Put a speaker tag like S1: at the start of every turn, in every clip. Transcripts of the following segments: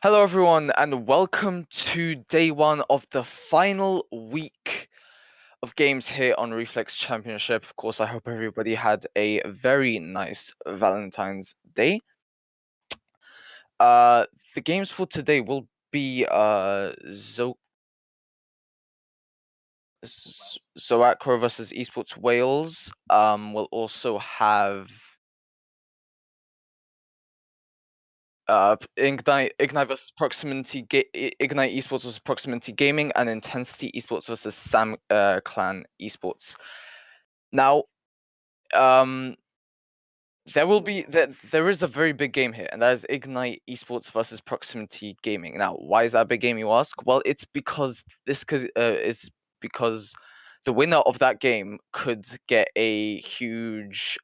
S1: Hello, everyone, and welcome to day one of the final week of games here on Reflex Championship. Of course, I hope everybody had a very nice Valentine's Day. The games for today will be Zoacro versus Esports Wales. We'll also have Ignite versus Ignite Esports versus Proximity Gaming, and Intensity Esports versus Sam Clan Esports. Now, there is a very big game here, and that is Ignite Esports versus Proximity Gaming. Now, why is that a big game, you ask? Well, it's because because the winner of that game could get a huge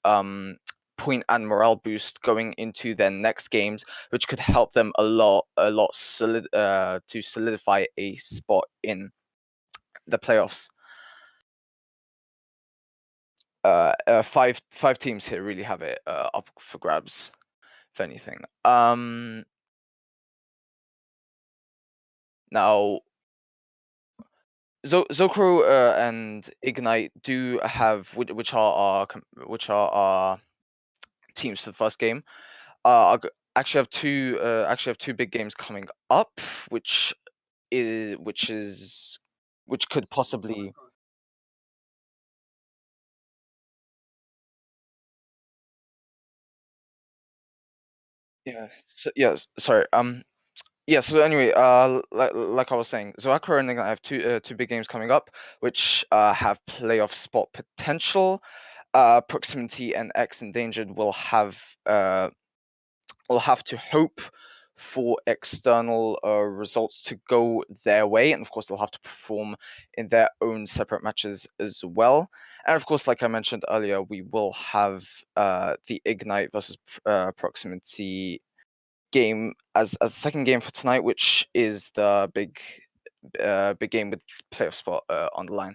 S1: point and morale boost going into their next games, which could help them a lot to solidify a spot in the playoffs. Five teams here really have it up for grabs, if anything. Now, Zocro and Ignite do have, which are our teams for the first game. Actually have two big games coming up, which could possibly. Sorry. Yeah, so anyway, like I was saying, Zoacro and Ignite have two big games coming up, which have playoff spot potential. Proximity and X Endangered will have to hope for external results to go their way, and of course they'll have to perform in their own separate matches as well. And of course, like I mentioned earlier, we will have the Ignite versus Proximity game as a second game for tonight, which is the big game with playoff spot on the line.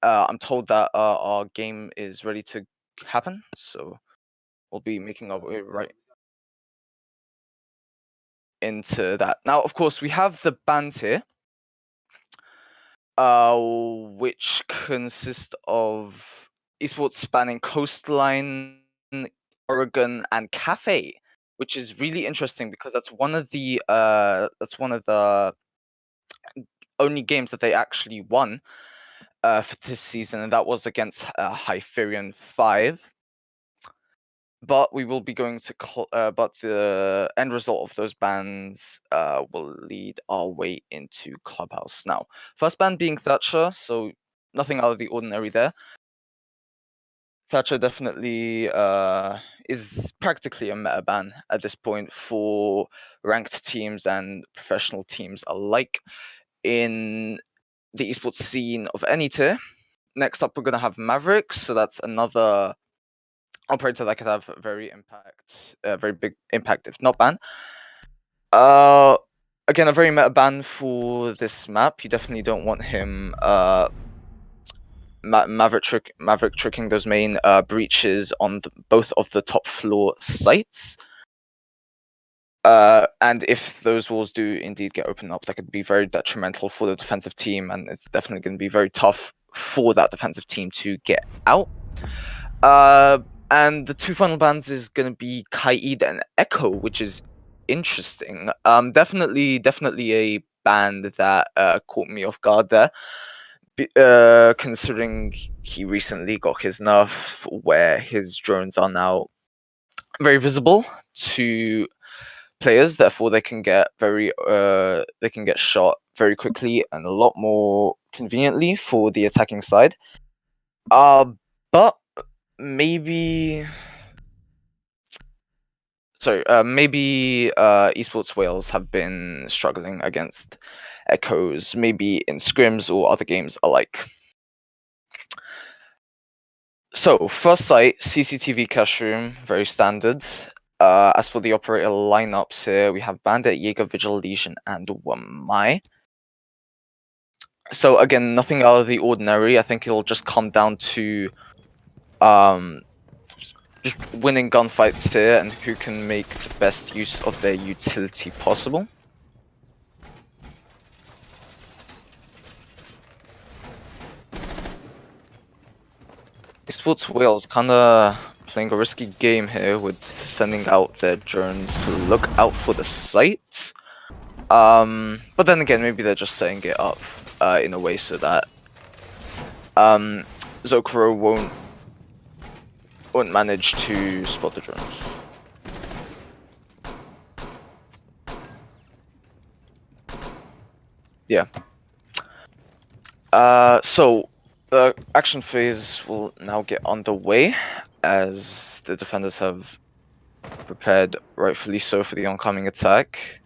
S1: I'm told that our game is ready to happen, so we'll be making our way right into that. Now, of course, we have the bands here, which consist of esports spanning Coastline, Oregon, and Cafe, which is really interesting because that's one of the only games that they actually won for this season, and that was against Hyperion 5. But we will be going to, but the end result of those bans will lead our way into Clubhouse. Now, first ban being Thatcher, so nothing out of the ordinary there. Thatcher definitely is practically a meta ban at this point for ranked teams and professional teams alike in the esports scene of any tier. Next up, we're going to have Mavericks, so that's another operator that could have a very big impact if not ban. Again, a very meta ban for this map. You definitely don't want him Maverick tricking those main breaches on both of the top floor sites. And if those walls do indeed get opened up, that could be very detrimental for the defensive team, and it's definitely going to be very tough for that defensive team to get out. And the two final bans is going to be Kaid and Echo, which is interesting. Definitely a band that caught me off guard there. Considering he recently got his nerf, where his drones are now very visible to players, therefore they can get shot very quickly and a lot more conveniently for the attacking side. But maybe esports Wales have been struggling against Echoes, maybe in scrims or other games alike. So, first site, CCTV cash room, very standard. As for the operator lineups here, we have Bandit, Jaeger, Vigil, Legion, and Wamai. So again, nothing out of the ordinary. I think it'll just come down to just winning gunfights here and who can make the best use of their utility possible. Esports Wales kinda playing a risky game here with sending out their drones to look out for the site. But then again, maybe they're just setting it up in a way so that Zokuro won't manage to spot the drones. Yeah. So the action phase will now get underway as the defenders have prepared, rightfully so, for the oncoming attack.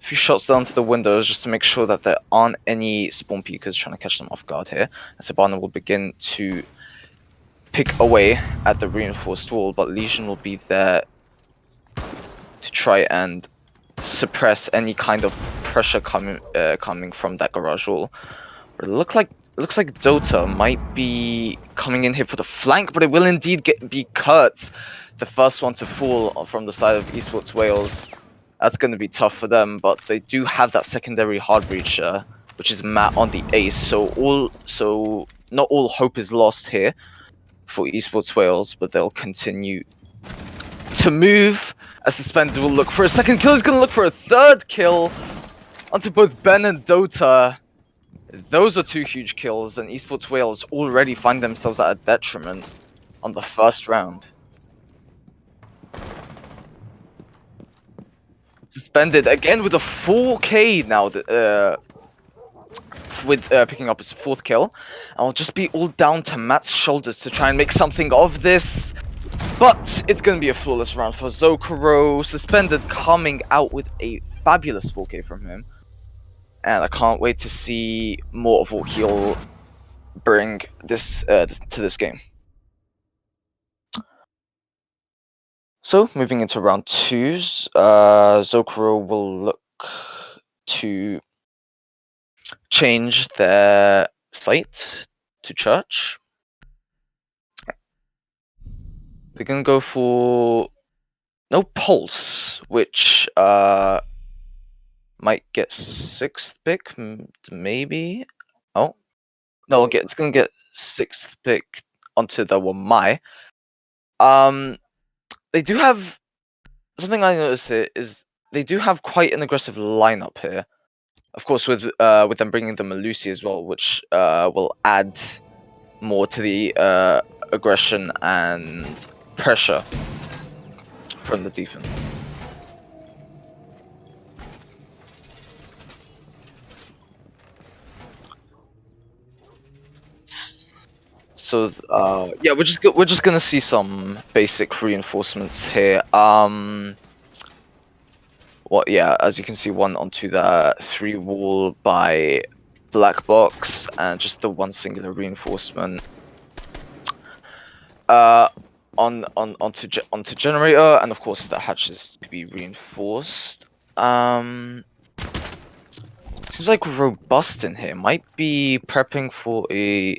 S1: A few shots down to the windows just to make sure that there aren't any spawn peekers trying to catch them off guard here. As Hibana will begin to pick away at the reinforced wall, but Legion will be there to try and suppress any kind of pressure coming from that garage wall. But it looks like Dota might be coming in here for the flank, but it will indeed be Kurt, the first one to fall from the side of Esports Wales. That's going to be tough for them, but they do have that secondary hard breacher, which is Matt on the ace. So not all hope is lost here for Esports Wales, but they'll continue to move. As Suspended will look for a second kill. He's going to look for a third kill onto both Ben and Dota. Those are two huge kills, and Esports Wales already find themselves at a detriment on the first round. Suspended again with a 4K now, with picking up his fourth kill. I'll just be all down to Matt's shoulders to try and make something of this. But it's going to be a flawless round for Zokuro. Suspended coming out with a fabulous 4K from him. And I can't wait to see more of what he'll bring this to this game. So, moving into round 2s, Zokuro will look to change their site to church. They're going to go for no pulse, which might get 6th pick, maybe. Oh, no, it's going to get 6th pick onto the Wamai. They do have something I noticed here is they do have quite an aggressive lineup here. Of course, with them bringing the Malusi as well, which will add more to the aggression and pressure from the defense. So yeah, we're just gonna see some basic reinforcements here. What? Yeah, as you can see, one onto the 3 wall by Black Box, and just the one singular reinforcement. Onto generator, and of course the hatches to be reinforced. Seems like Robust in here might be prepping for a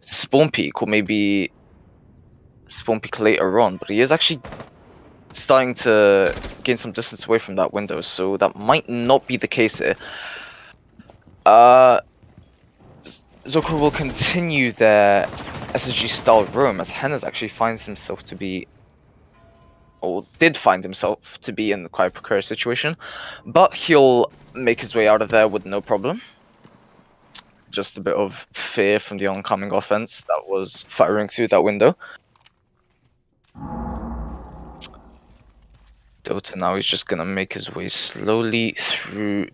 S1: spawn peak, or maybe spawn peak later on, but he is actually starting to gain some distance away from that window, so that might not be the case here. Zokro will continue their SSG style roam, as Hennes actually finds himself to be, or did find himself to be, in quite a precarious situation, but he'll make his way out of there with no problem. Just a bit of fear from the oncoming offense that was firing through that window. Dota now, he's just gonna make his way slowly through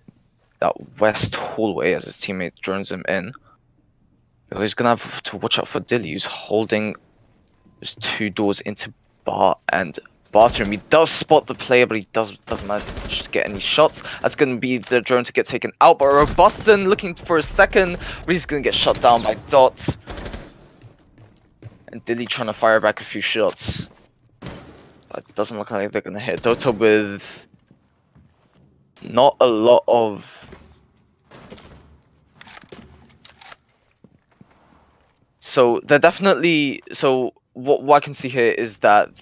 S1: that west hallway as his teammate drones him in. He's gonna have to watch out for Dilly, who's holding those 2 doors into bar and bathroom. He does spot the player, but he doesn't manage to get any shots. That's gonna be the drone to get taken out by Robustin, looking for a second, but he's gonna get shot down by Dot. And Dilly trying to fire back a few shots. But it doesn't look like they're gonna hit. Dota with not a lot of... So they're definitely... So what I can see here is that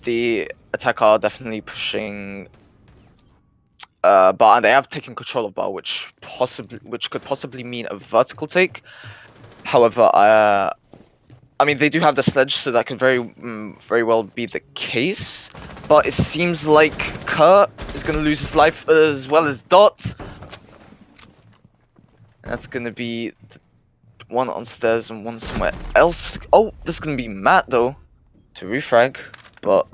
S1: the attack are definitely pushing bar, and they have taken control of bar, which could possibly mean a vertical take. However, I mean, they do have the sledge, so that could very well be the case. But it seems like Kurt is going to lose his life as well as Dot. And that's going to be one on stairs and one somewhere else. Oh, this is going to be Matt, though, to refrag. But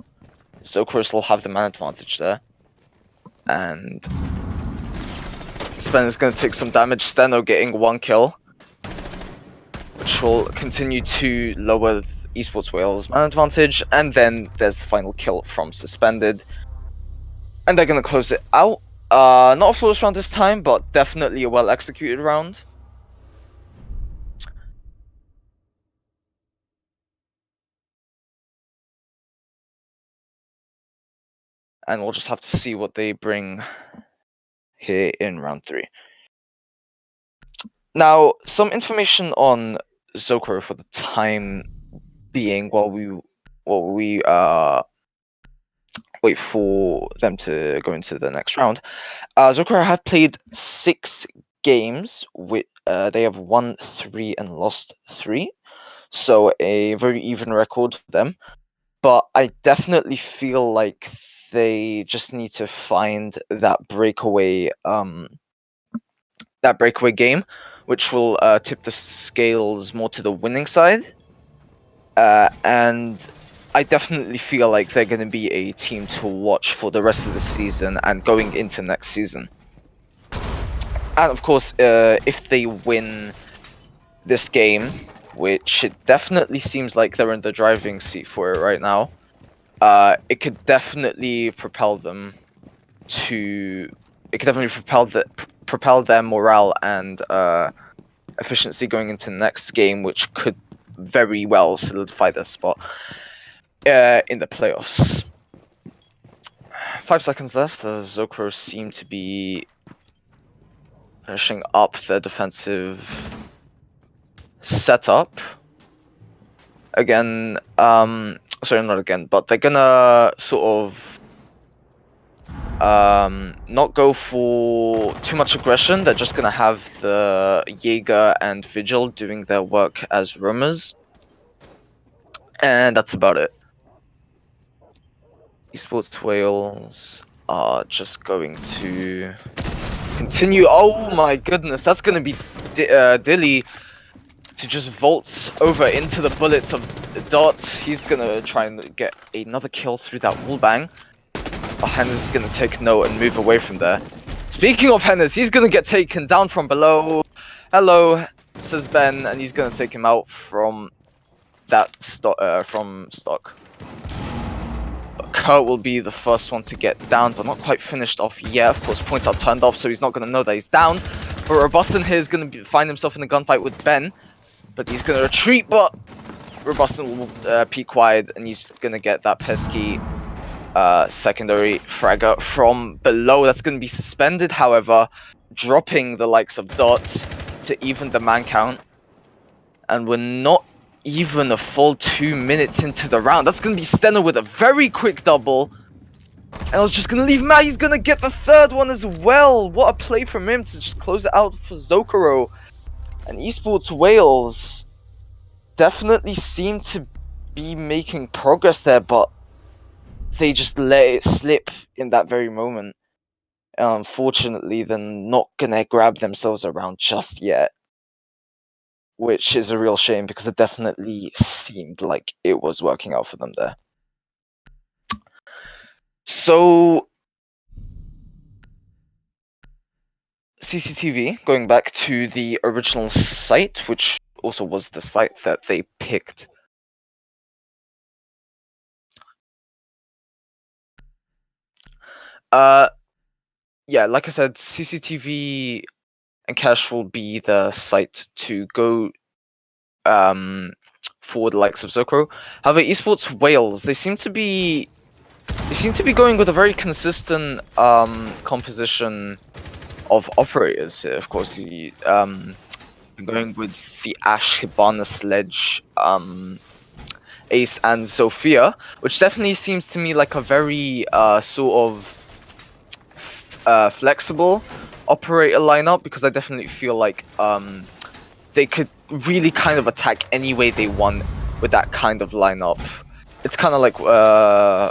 S1: Zokros will have the man advantage there. And Spen is going to take some damage. Steno getting 1 kill, which will continue to lower Esports Wales' man advantage. And then there's the final kill from Suspended. And they're going to close it out. Not a flawless round this time, but definitely a well-executed round. And we'll just have to see what they bring here in round 3. Now, some information on Zokro for the time being, while we wait for them to go into the next round. Zokro have played 6 games. They have won 3 and lost 3, so a very even record for them. But I definitely feel like they just need to find that breakaway game, which will tip the scales more to the winning side. And I definitely feel like they're going to be a team to watch for the rest of the season and going into next season. And of course, if they win this game, which it definitely seems like they're in the driving seat for it right now, it could definitely propel them to... It could definitely propel their morale and efficiency going into the next game, which could very well solidify their spot in the playoffs. 5 seconds left. The Zokro seem to be finishing up their defensive setup. Again, sorry, not again, but they're gonna sort of not go for too much aggression. They're just gonna have the Jaeger and Vigil doing their work as roamers. And that's about it. Esports Wales are just going to continue. Oh my goodness, that's going to be Dilly to just vault over into the bullets of Dot. He's going to try and get another kill through that wallbang. But Hennes is going to take note and move away from there. Speaking of Hennes, he's going to get taken down from below. Hello, says Ben, and he's going to take him out from that stock. Kurt will be the first one to get down, but not quite finished off yet. Of course, points are turned off, so he's not going to know that he's down. But Robustin here is going to find himself in a gunfight with Ben, but he's going to retreat, but Robustin will peek wide, and he's going to get that pesky secondary fragger from below. That's going to be suspended, however, dropping the likes of Dots to even the man count. And we're not even a full 2 minutes into the round. That's going to be Stenner with a very quick double. And I was just going to leave him out. He's going to get the third one as well. What a play from him to just close it out for Zokoro. And Esports Wales definitely seem to be making progress there, but they just let it slip in that very moment. And unfortunately, they're not going to grab themselves around just yet. Which is a real shame, because it definitely seemed like it was working out for them there. So, CCTV, going back to the original site, which also was the site that they picked. Yeah, like I said, CCTV and Cash will be the site to go for the likes of Zokro. However, Esports Wales, they seem to be going with a very consistent composition of operators here. Of course, going with the Ash, Hibana, Sledge, Ace, and Sophia, which definitely seems to me like a very sort of flexible operator lineup, because I definitely feel like they could really kind of attack any way they want with that kind of lineup. It's kind of like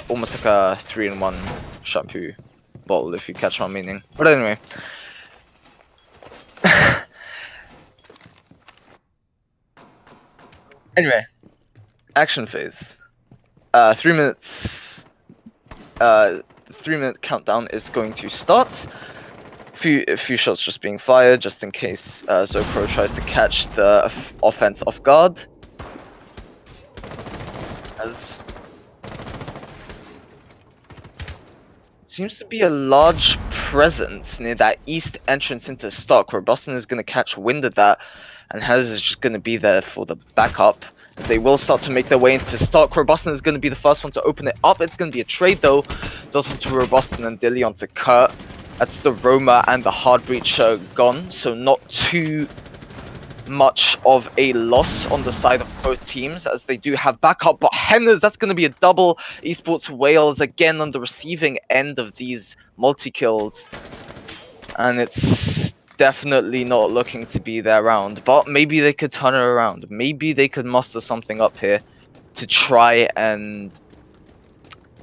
S1: almost like a 3-in-1 shampoo bottle, if you catch my meaning. But anyway. Anyway, action phase. 3 minutes. 3-minute countdown is going to start. A few shots just being fired, just in case Zokro tries to catch the offense off guard. As seems to be a large presence near that east entrance into stock, where Boston is going to catch wind of that, and Haz is just going to be there for the backup. As they will start to make their way into stock, Robustin is going to be the first one to open it up. It's going to be a trade though. Dot onto Robustin and Dilly onto Kurt. That's the Roma and the Hard Breacher gone, so not too much of a loss on the side of both teams, as they do have backup. But Hennes, that's going to be a double. Esports Wales again on the receiving end of these multi-kills. And it's definitely not looking to be their round, but maybe they could turn it around. Maybe they could muster something up here to try and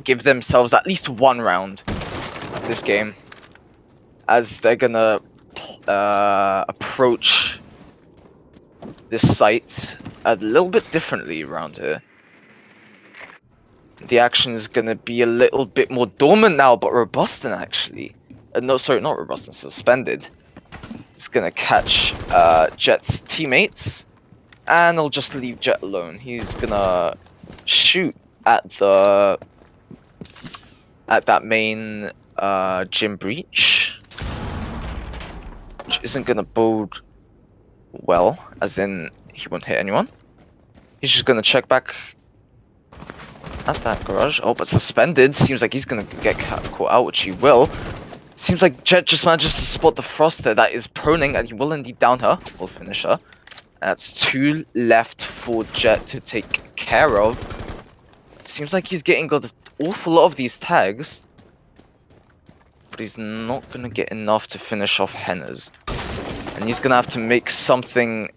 S1: give themselves at least one round this game, as they're gonna approach this site a little bit differently around here. The action is gonna be a little bit more dormant now, but Robustin actually, no, sorry, not Robustin, suspended. It's gonna catch Jet's teammates, and he'll just leave Jet alone. He's gonna shoot at that main gym breach, which isn't gonna bode well, as in he won't hit anyone. He's just gonna check back at that garage. Oh, but suspended. Seems like he's gonna get caught out, which he will. Seems like Jet just manages to spot the Frost there. That is proning, and he will indeed down her. Will finish her. That's 2 left for Jet to take care of. Seems like he's getting got an awful lot of these tags, but he's not gonna get enough to finish off Hennes. And he's gonna have to make something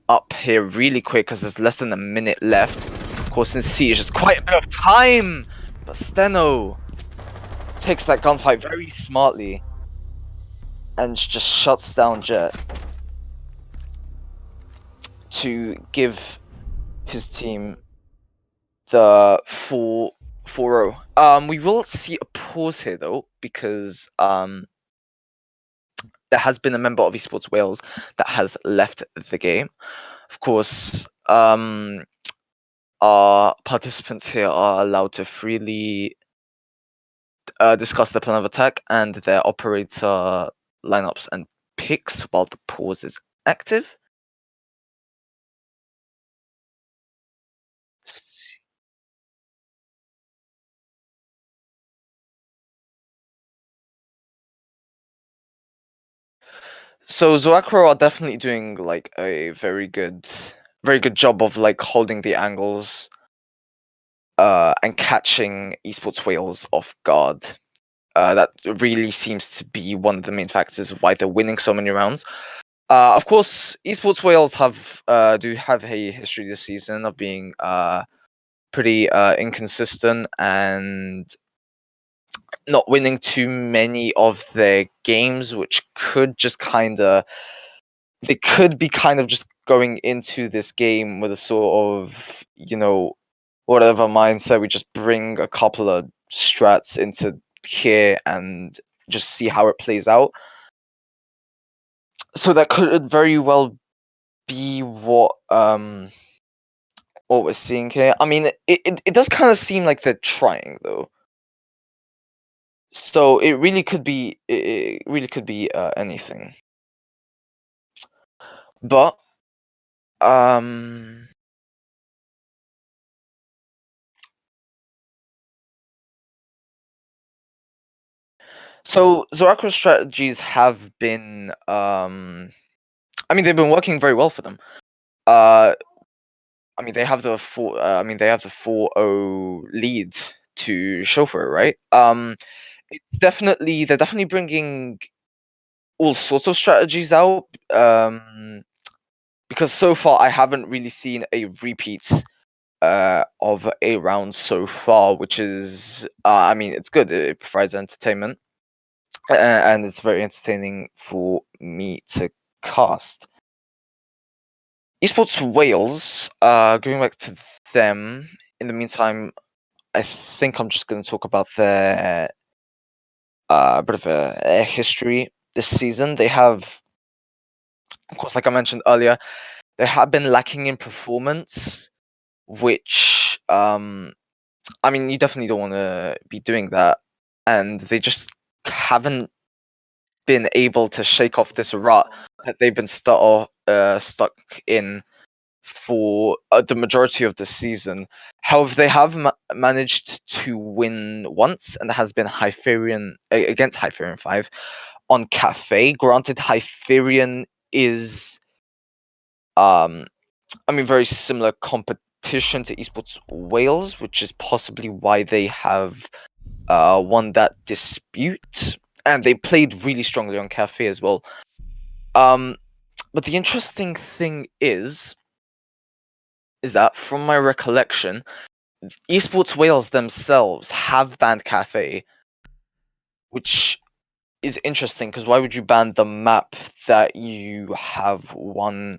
S1: up here really quick, because there's less than a minute left. Of course, in Siege, it's quite a bit of time But Steno takes that gunfight very smartly and just shuts down Jet to give his team the 4-0. We will see a pause here though, because there has been a member of Esports Wales that has left the game. Of course, our participants here are allowed to freely discuss their plan of attack and their operator lineups and picks while the pause is active. So Zoacro are definitely doing like a very good job of like holding the angles and catching Esports Wales off guard. That really seems to be one of the main factors of why they're winning so many rounds. Of course, Esports Wales do have a history this season of being pretty inconsistent and not winning too many of their games, which could just they could be kind of just going into this game with a sort of, whatever mindset. We just bring a couple of strats into here and just see how it plays out. So that could very well be what we're seeing here. I mean, it does kind of seem like they're trying though. So it really could be anything. But um so Zorakra's strategies have been I mean they've been working very well for them. I mean they have the 4-0 lead to show for it, right? They're definitely bringing all sorts of strategies out. Because so far I haven't really seen a repeat of a round so far, which is I mean it's good. It provides entertainment, and it's very entertaining for me to cast. Esports Wales, going back to them. In the meantime, I think I'm just going to talk about their bit of a history this season. They have, of course, like I mentioned earlier, they have been lacking in performance, which I mean, you definitely don't want to be doing that, and they just haven't been able to shake off this rut that they've been stuck in for the majority of the season. However, they have managed to win once, and that has been Hyperion against Hyperion 5 on Cafe. Granted, Hyperion is I mean, very similar competition to Esports Wales, which is possibly why they have won that dispute, and they played really strongly on Cafe as well. But the interesting thing is that from my recollection, Esports Wales themselves have banned Cafe, which is interesting because why would you ban the map that you have won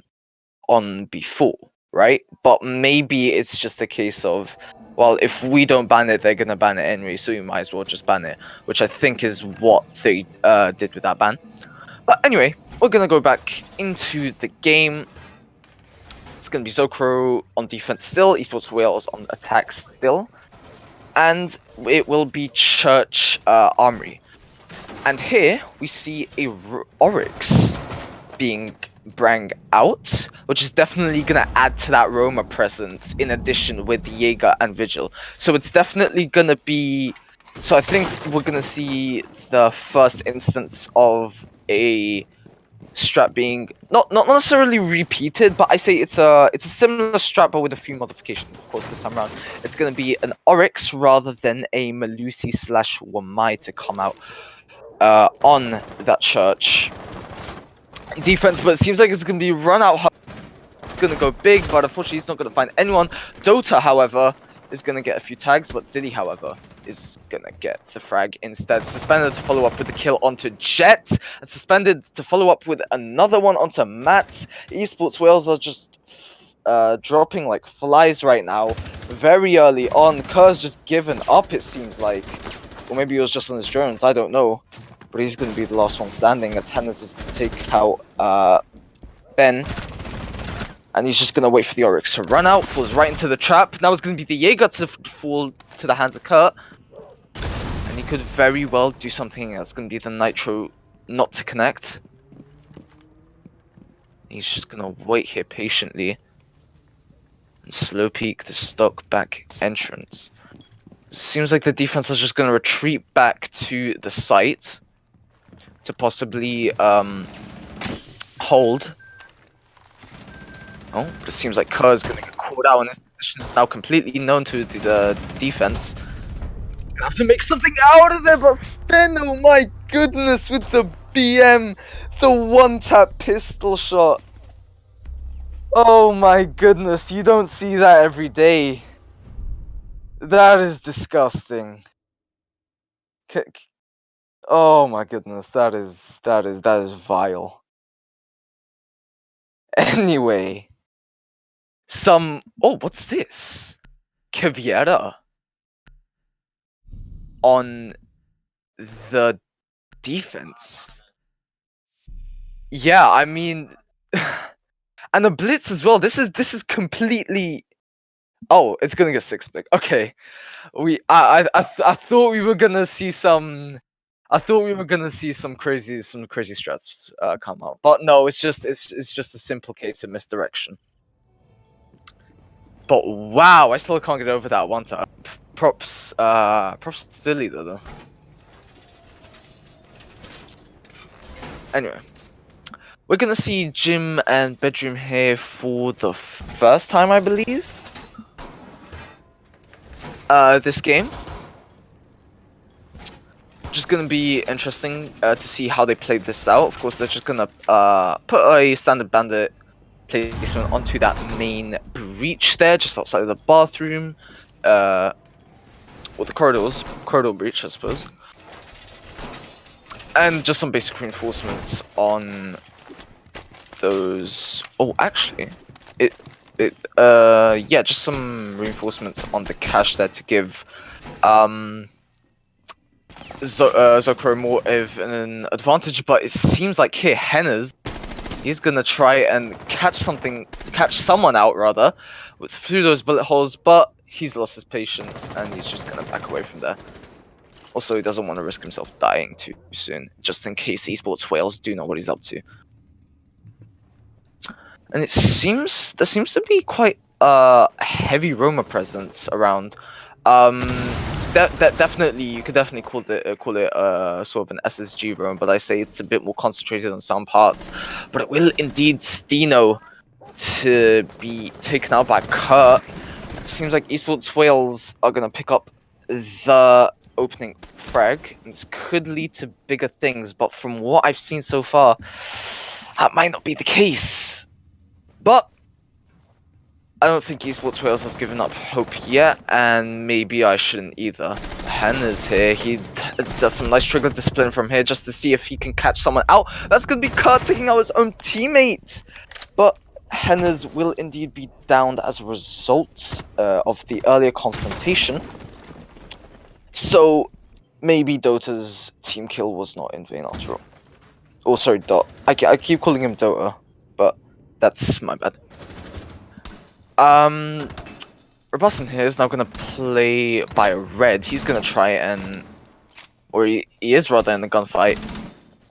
S1: on before, right? But maybe it's just a case of, well, if we don't ban it, they're gonna ban it anyway, so you might as well just ban it, which I think is what they did with that ban. But anyway, we're gonna go back into the game. It's gonna be Zocro on defense still, Esports Wales on attack still, and it will be Church Armory. And here we see a Oryx being brang out, which is definitely gonna add to that Roma presence in addition with Jaeger and Vigil. So it's definitely gonna be. So I think we're gonna see the first instance of a strat being not necessarily repeated, but I say it's a similar strat but with a few modifications. Of course, this time around it's gonna be an Oryx rather than a Melusi / Wamai to come out on that Church defense, but it seems like it's going to be run out. It's going to go big, but unfortunately he's not going to find anyone. Dota, however, is going to get a few tags, but Diddy, however, is going to get the frag instead. Suspended to follow up with the kill onto Jet, and Suspended to follow up with another one onto Matt. Esports Wales are just dropping like flies right now, very early on. Kerr's just given up, it seems like. Or maybe he was just on his drones, I don't know. But he's going to be the last one standing as Hennes is to take out Ben. And he's just going to wait for the Oryx to run out, falls right into the trap. Now it's going to be the Jaeger to fall to the hands of Kurt. And he could very well do something that's going to be the Nitro not to connect. He's just going to wait here patiently. And slow peek the stock back entrance. Seems like the defense is just going to retreat back to the site. To possibly hold. Oh, but it seems like Kerr is going to get caught out, and this position is now completely known to the defense. Gonna have to make something out of there, but Sten, oh my goodness, with the BM, the one-tap pistol shot. Oh my goodness, you don't see that every day. That is disgusting. Oh my goodness, that is vile. Anyway. Oh, what's this? Caviera on the defense. Yeah, I mean, and a blitz as well. This is completely. Oh, it's gonna get 6-pick. Okay, I thought we were gonna see some. I thought we were gonna see some crazy strats come out, but no, it's just a simple case of misdirection. But wow, I still can't get over that one tap. Props to Dilly though. Anyway, we're gonna see gym and bedroom here for the first time, I believe. This game. Just gonna be interesting to see how they played this out. Of course, they're just gonna put a standard bandit placement onto that main breach there, just outside of the bathroom, or the corridor breach, I suppose, and just some basic reinforcements on those. Oh, actually, yeah, just some reinforcements on the cache there to give Zokro more of an advantage, but it seems like here Hennes, he's gonna try and catch someone out rather, through those bullet holes, but he's lost his patience and he's just gonna back away from there. Also, he doesn't want to risk himself dying too soon, just in case Esports Wales do know what he's up to. And there seems to be quite a heavy Roma presence around. Definitely, you could definitely call it sort of an SSG roam, but I say it's a bit more concentrated on some parts. But it will indeed Stino to be taken out by Kurt. It seems like Esports Wales are gonna pick up the opening frag. This could lead to bigger things, but from what I've seen so far, that might not be the case. But I don't think Esports Wales have given up hope yet, and maybe I shouldn't either. Hen is here. He does some nice trigger discipline from here just to see if he can catch someone out. That's going to be Kurt taking out his own teammate. But Hennes will indeed be downed as a result of the earlier confrontation. So maybe Dota's team kill was not in vain after all. Oh, sorry, Dot. I keep calling him Dota, but that's my bad. Robustin here is now going to play by a red. He's going to try and... Or he is rather in the gunfight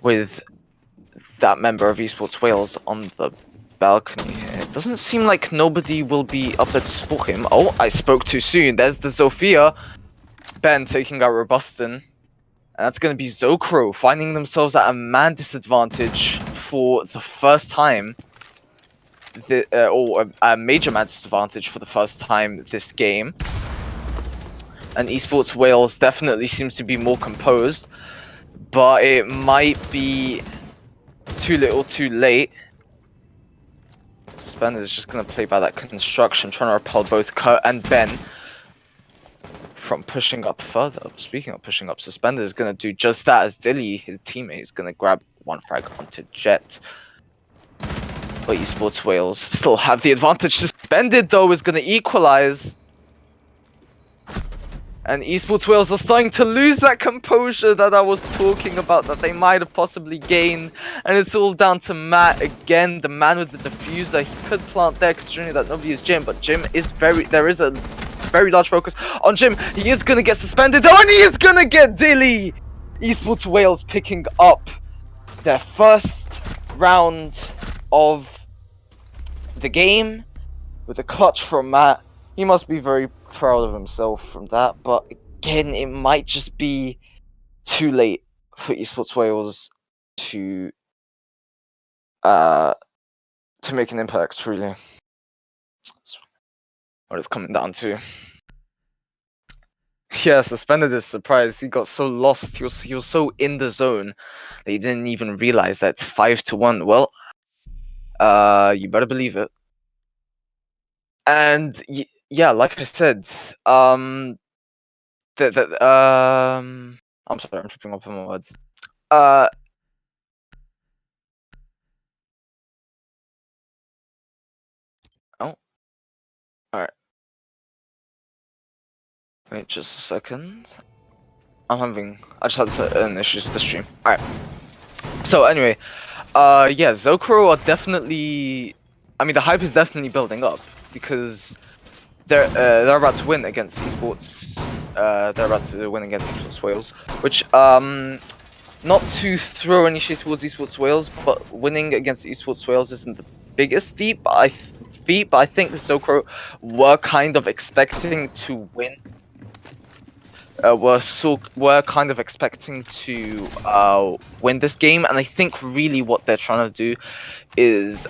S1: with that member of Esports Wales on the balcony here. It doesn't seem like nobody will be up there to support him. Oh, I spoke too soon. There's the Zofia. Ben taking out Robustin. And that's going to be Zokro finding themselves at a man disadvantage for the first time. Or a major man disadvantage for the first time this game. And Esports Wales definitely seems to be more composed, but it might be too little too late. Suspended is just going to play by that construction, trying to repel both Kurt and Ben. from pushing up further. Speaking of pushing up, Suspended is going to do just that as Dilly, his teammate, is going to grab one frag onto Jet. But Esports Wales still have the advantage. Suspended, though, is going to equalize. And Esports Wales are starting to lose that composure that I was talking about, that they might have possibly gained. And it's all down to Matt again, the man with the diffuser. He could plant there considering that nobody is Jim, but Jim is there is a very large focus on Jim. He is going to get suspended though, and he is going to get Dilly. Esports Wales picking up their first round of the game with a clutch from Matt. He must be very proud of himself from that, but again, it might just be too late for Esports Wales to make an impact, truly. That's what it's coming down to. Yeah, Suspended is surprised. He got so lost. He was so in the zone that he didn't even realize that it's 5-1. Well, you better believe it. And yeah, like I said, I'm sorry, I'm tripping up on my words. Oh, alright. Wait just a second. I just had certain issues with the stream. Alright. So anyway, yeah, Zocro are definitely, I mean, the hype is definitely building up because they're about to win against Esports. They're about to win against Esports Wales, which not to throw any shit towards Esports Wales, but winning against Esports Wales isn't the biggest feat. But I think the Zocro were kind of expecting to win. We're kind of expecting to win this game, and I think really what they're trying to do is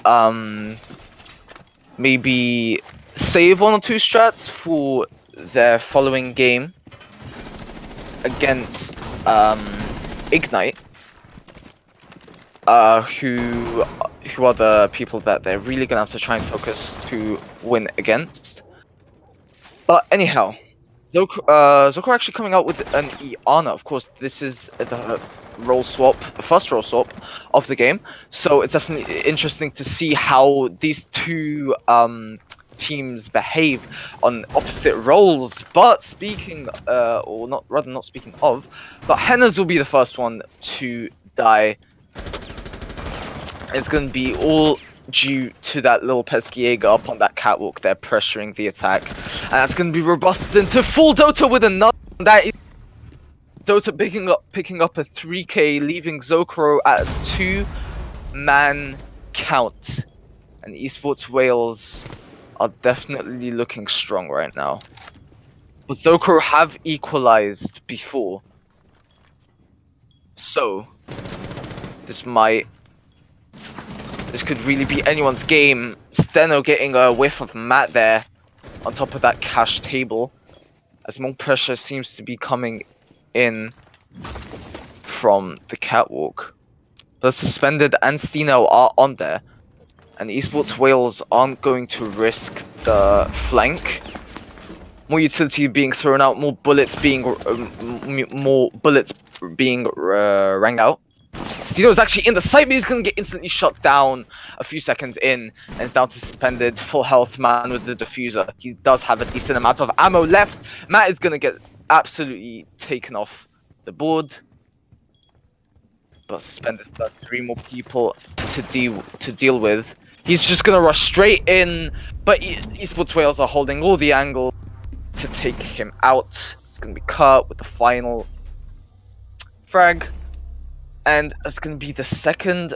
S1: maybe save 1 or 2 strats for their following game against Ignite, who are the people that they're really gonna have to try and focus to win against. But anyhow, Zocro actually coming out with an Iana. Of course, this is the first role swap of the game, so it's definitely interesting to see how these two teams behave on opposite roles. But speaking, not speaking of, but Henna's will be the first one to die. It's going to be all due to that little Pesquiega up on that catwalk there pressuring the attack. And that's going to be robusted into full Dota with another. That is Dota picking up a 3k, leaving Zocro at a 2-man count. And Esports Wales are definitely looking strong right now. But Zocro have equalized before. So, this could really be anyone's game. Steno getting a whiff of Matt there on top of that cash table, as more pressure seems to be coming in from the catwalk. But Suspended and Steno are on there, and Esports Wales aren't going to risk the flank. More utility being thrown out, more bullets being rang out. Steno is actually in the site, but he's going to get instantly shut down a few seconds in, and it's down to Suspended, full health man with the diffuser. He does have a decent amount of ammo left. Matt is going to get absolutely taken off the board, but Suspended has 3 more people to deal with. He's just going to rush straight in, but Esports Wales are holding all the angle to take him out. It's going to be cut with the final frag. And it's going to be the second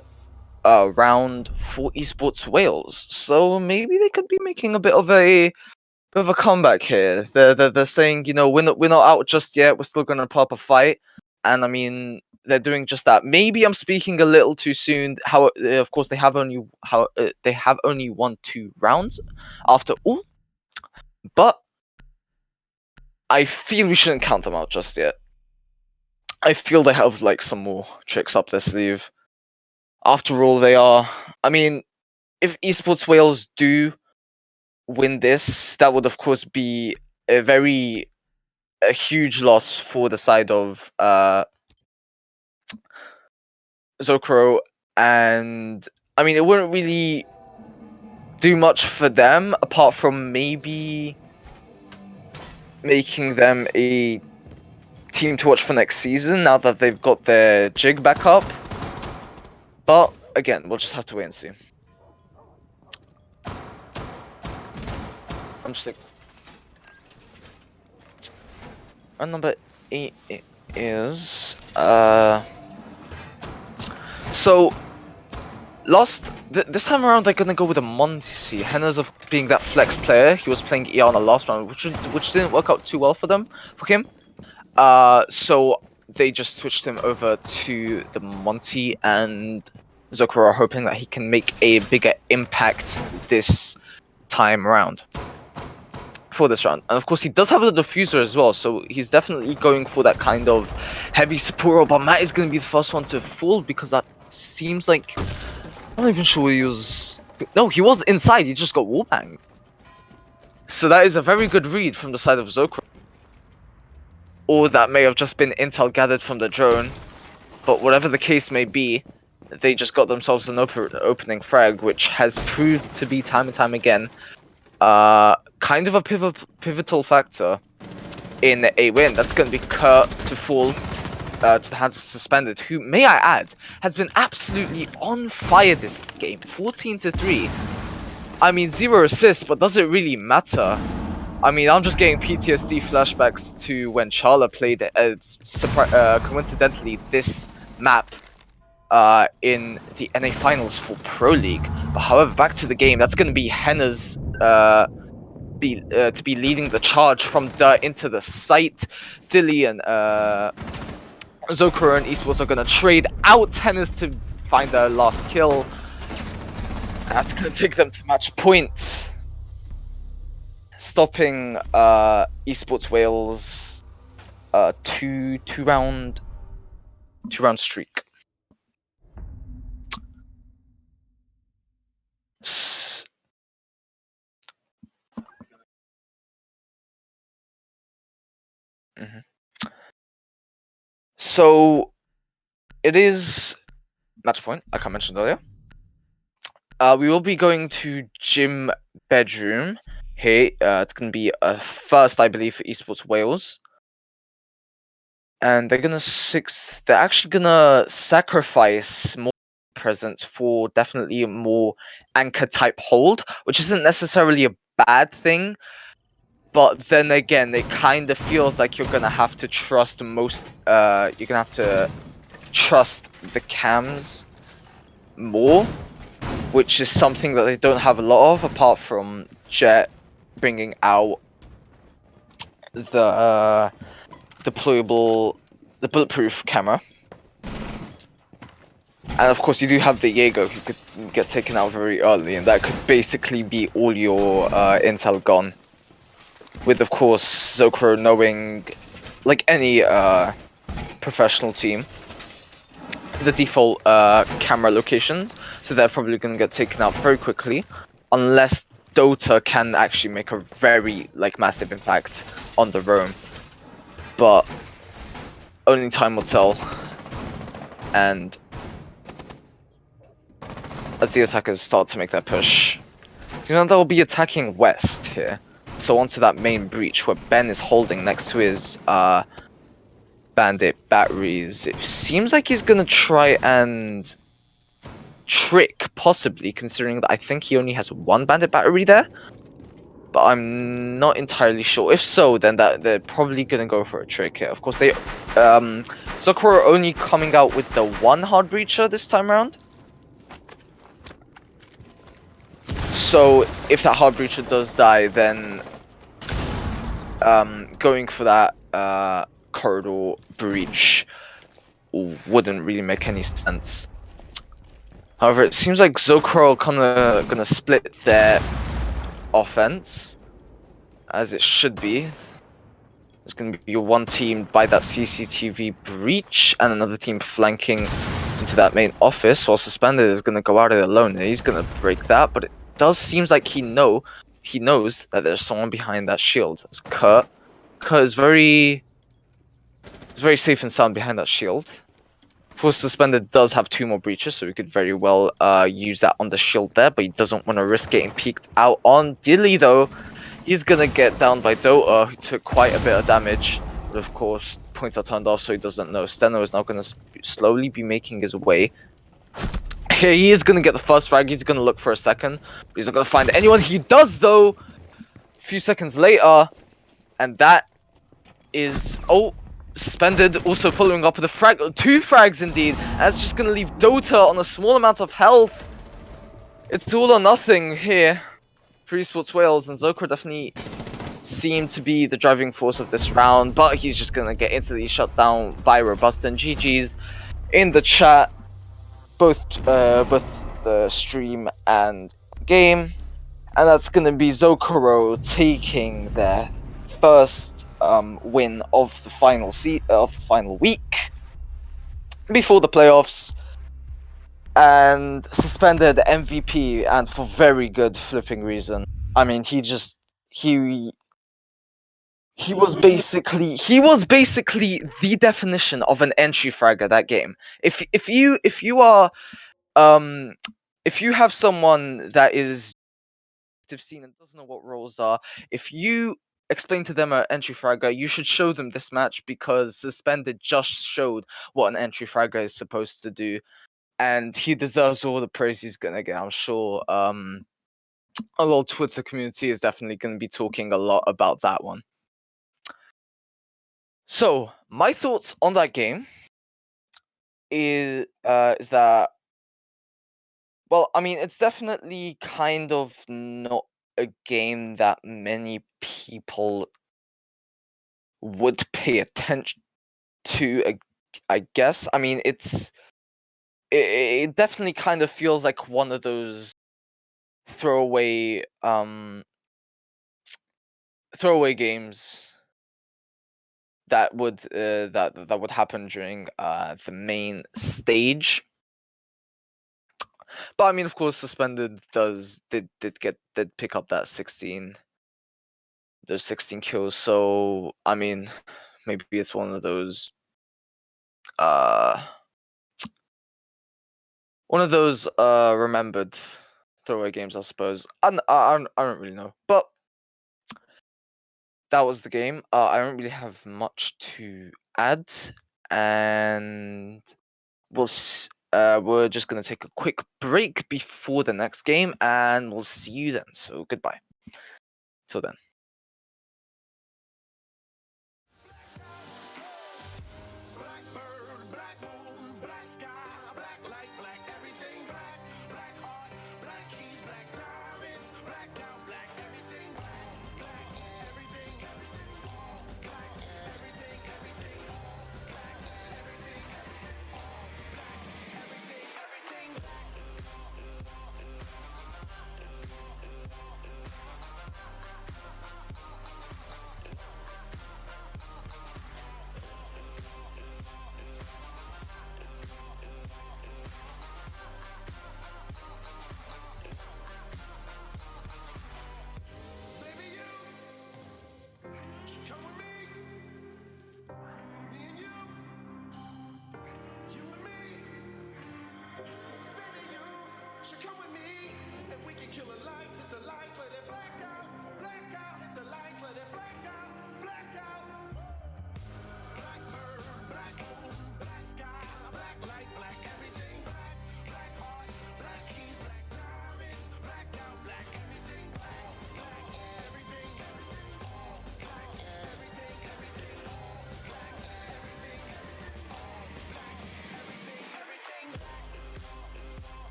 S1: round for Esports Wales, so maybe they could be making a bit of a comeback here. They're saying, you know, we're not out just yet. We're still going to put up a fight, and I mean, they're doing just that. Maybe I'm speaking a little too soon. Of course, they have only won 2 rounds after all, but I feel we shouldn't count them out just yet. I feel they have like some more tricks up their sleeve. After all, they are. I mean, if Esports Wales do win this, that would of course be a very a huge loss for the side of Zokro, and I mean, it wouldn't really do much for them apart from maybe making them a team to watch for next season now that they've got their jig back up. But again, we'll just have to wait and see. I'm just like, round number 8 is so this time around they're gonna go with a Monty. Henna's of being that flex player. He was playing ER on the last round, which didn't work out too well for him. So they just switched him over to the Monty, and Zokuro are hoping that he can make a bigger impact this time around for this round. And of course he does have the diffuser as well, so he's definitely going for that kind of heavy support role, but Matt is going to be the first one to fall because that seems like, I'm not even sure he was, no, he was inside, he just got wallbanged. So that is a very good read from the side of Zokuro. Or that may have just been intel gathered from the drone, but whatever the case may be, they just got themselves an opening frag, which has proved to be time and time again kind of a pivotal factor in a win. That's going to be Kurt to fall to the hands of Suspended, who, may I add, has been absolutely on fire this game. 14-3. I mean, 0 assists, but does it really matter? I mean, I'm just getting PTSD flashbacks to when Charla played coincidentally this map in the NA Finals for Pro League. But however, back to the game, that's going to be Henna's to be leading the charge from dirt into the site. Dilly and Zokuro and Esports are going to trade out Henna's to find their last kill. That's going to take them to match point, stopping Esports Wales two round streak. So it is match point, like I mentioned earlier. We will be going to gym bedroom here. It's gonna be a first, I believe, for Esports Wales. And they're actually gonna sacrifice more presence for definitely a more anchor type hold, which isn't necessarily a bad thing. But then again, it kind of feels like you're gonna have to trust you're gonna have to trust the cams more, which is something that they don't have a lot of, apart from Jet bringing out the bulletproof camera. And of course, you do have the Jaeger, who could get taken out very early, and that could basically be all your intel gone. With, of course, Zokuro knowing, like any professional team, the default camera locations, so they're probably going to get taken out very quickly, unless Dota can actually make a very massive impact on the roam. But only time will tell. And as the attackers start to make their push, they'll be attacking west here. So onto that main breach where Ben is holding next to his bandit batteries. It seems like he's gonna try and trick, possibly, considering that I think he only has one bandit battery there. But I'm not entirely sure. If so, then they're probably gonna go for a trick here. Of course, they Zokuro are only coming out with the one hard breacher this time around. So if that hard breacher does die, then going for that corridor breach wouldn't really make any sense. However, it seems like Zokuro are kind of gonna split their offense, as it should be. There's gonna be one team by that CCTV breach, and another team flanking into that main office, while Suspended is gonna go out it alone. He's gonna break that, but it does seems like he knows that there's someone behind that shield. It's Kurt, Because very safe and sound behind that shield. Of course, Suspended does have 2 more breaches, so we could very well use that on the shield there, but he doesn't want to risk getting peeked out on. Dilly, though, he's going to get down by Dota, who took quite a bit of damage. But of course, points are turned off, so he doesn't know. Steno is now going to slowly be making his way. Here he is going to get the first frag. He's going to look for a second, but he's not going to find anyone. He does, though, a few seconds later, and that is... Oh, Suspended also following up with a frag, 2 frags indeed. That's just gonna leave Dota on a small amount of health. It's all or nothing here for Esports Wales, and Zokra definitely seemed to be the driving force of this round, but he's just gonna get instantly shut down by Robust. And GG's in the chat, both the stream and game, and that's gonna be Zokoro taking their first win of the final week before the playoffs, and Suspended MVP, and for very good flipping reason. I mean, he was basically the definition of an entry fragger that game. If you have someone that is scene and doesn't know what roles are, if you explain to them an entry fragger, you should show them this match, because Suspended just showed what an entry fragger is supposed to do, and he deserves all the praise he's gonna get. I'm sure a lot of Twitter community is definitely gonna be talking a lot about that one. So my thoughts on that game is that, well, I mean, it's definitely kind of not a game that many people would pay attention to, I guess. I mean, it definitely kind of feels like one of those throwaway games that would happen during the main stage. But I mean, of course, Suspended did pick up that 16 kills. So I mean, maybe it's one of those remembered throwaway games, I suppose. I don't really know, but that was the game. I don't really have much to add, and we're just gonna take a quick break before the next game, and we'll see you then. So goodbye. Till then.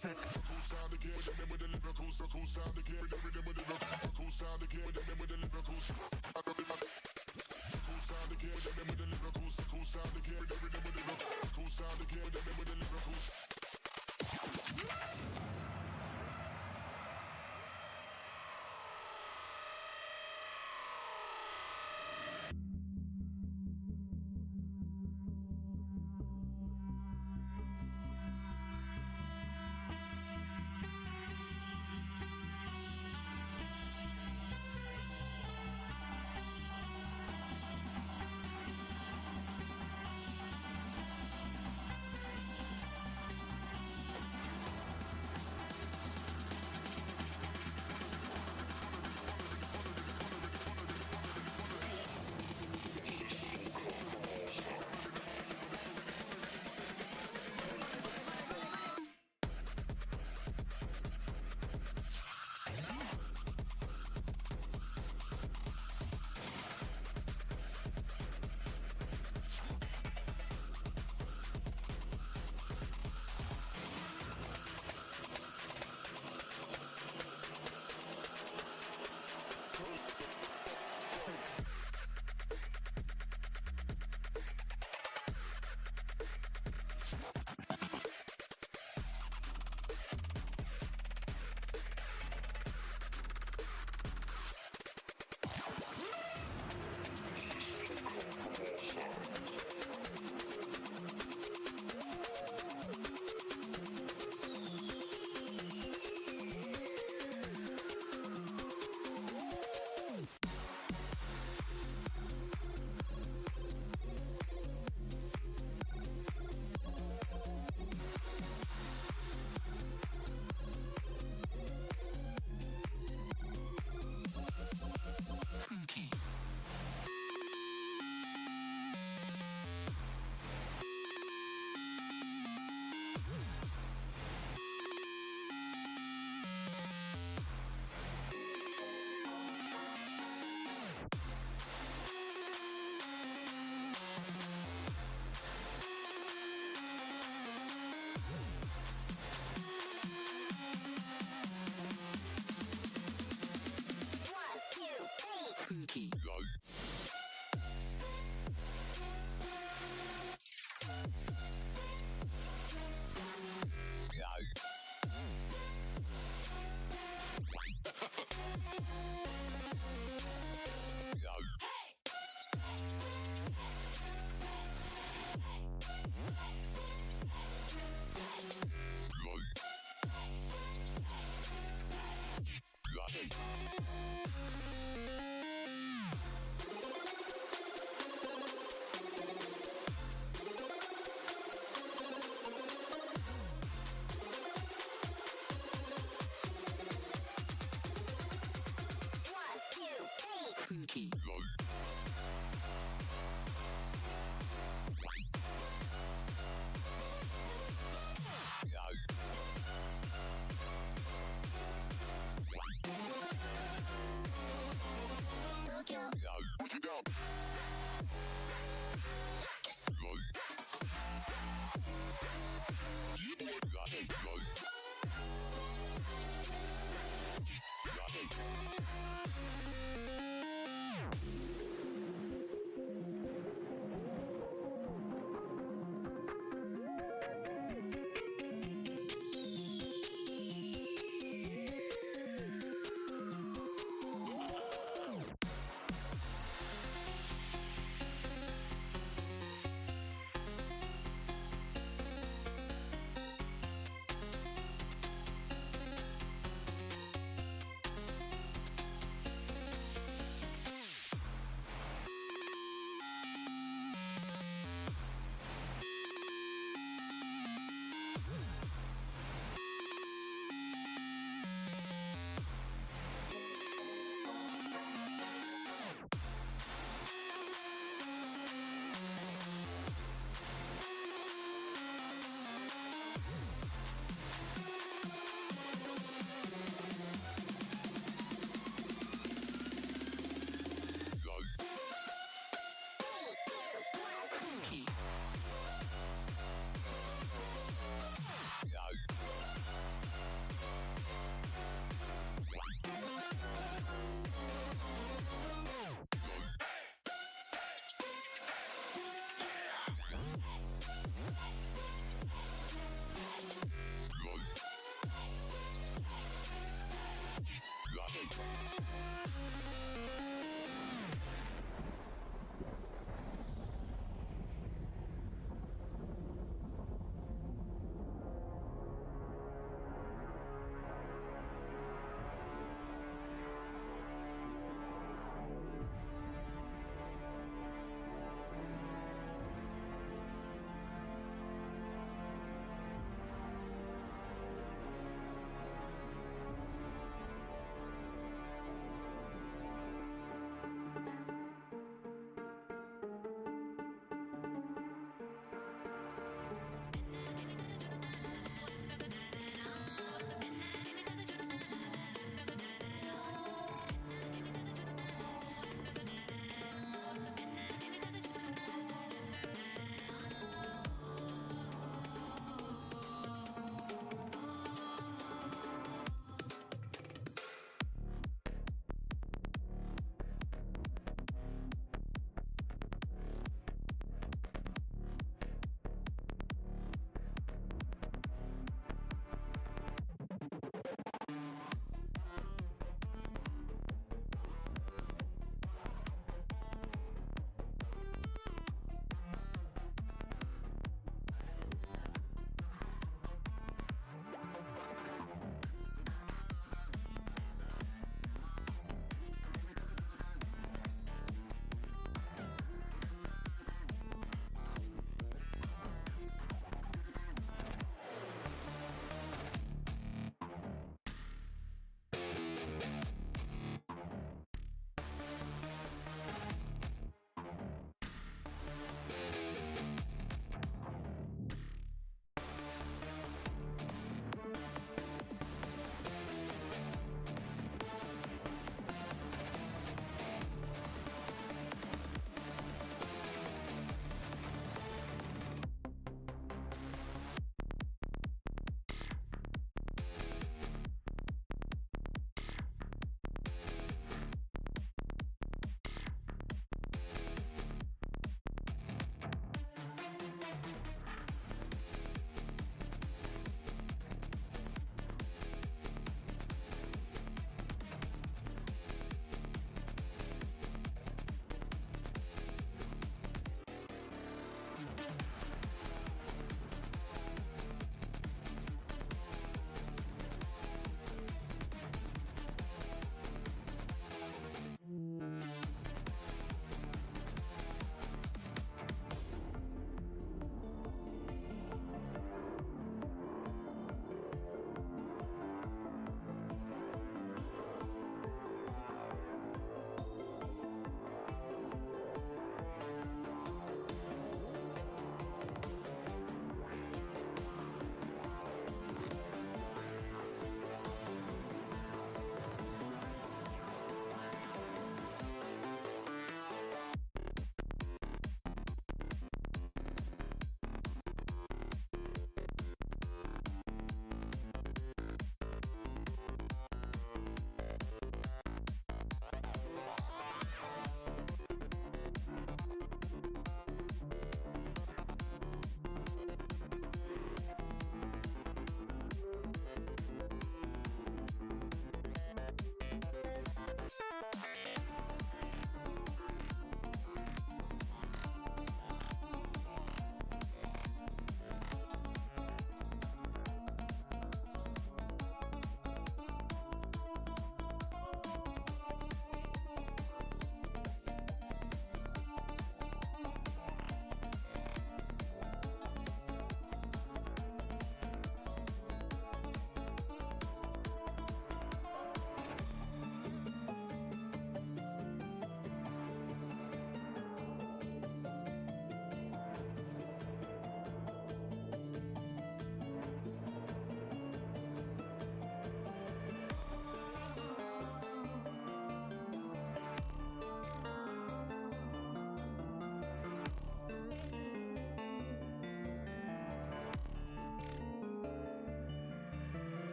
S2: said, cool sound again, with them with the lyrical, so cool sound again, with them with the lyrical, cool sound again, with them with the lyrical. Cool sound again, with them with the lyrical, so cool sound again, with them with the lyrical, cool sound again, with them with the lyrical.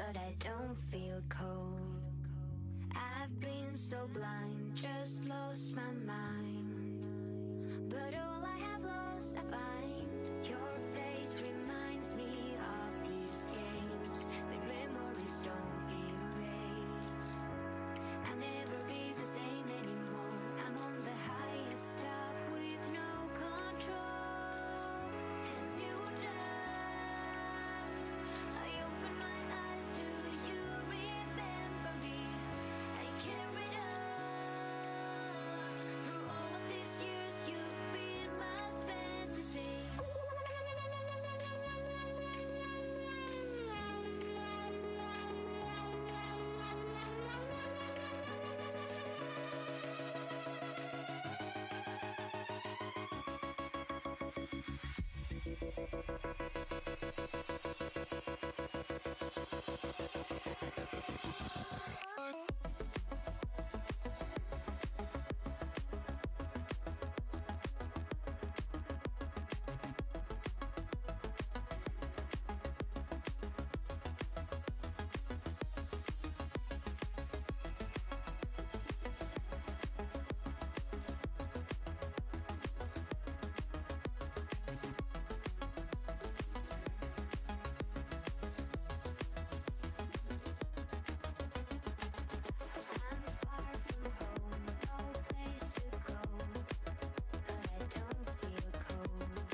S2: but I don't feel cold. I've been so blind, just lost my mind. But all I have lost, I find. Your face reminds me of these games that memories don't erase. I'll never be the same anymore. I'm on the highest top with no control. And you die. I open my eyes, do you remember me? I carried on. Through all of these years, you've been my fantasy. I'm far from home, no place to go, but I don't feel cold.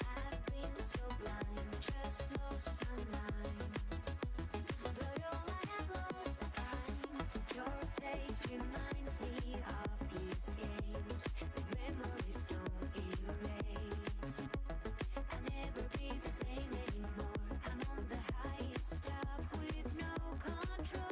S2: I've been so blind, just lost my mind. But all I have lost, I find. Your face reminds me of these games that memories don't erase. I'll never be the same anymore. I'm on the highest top with no control.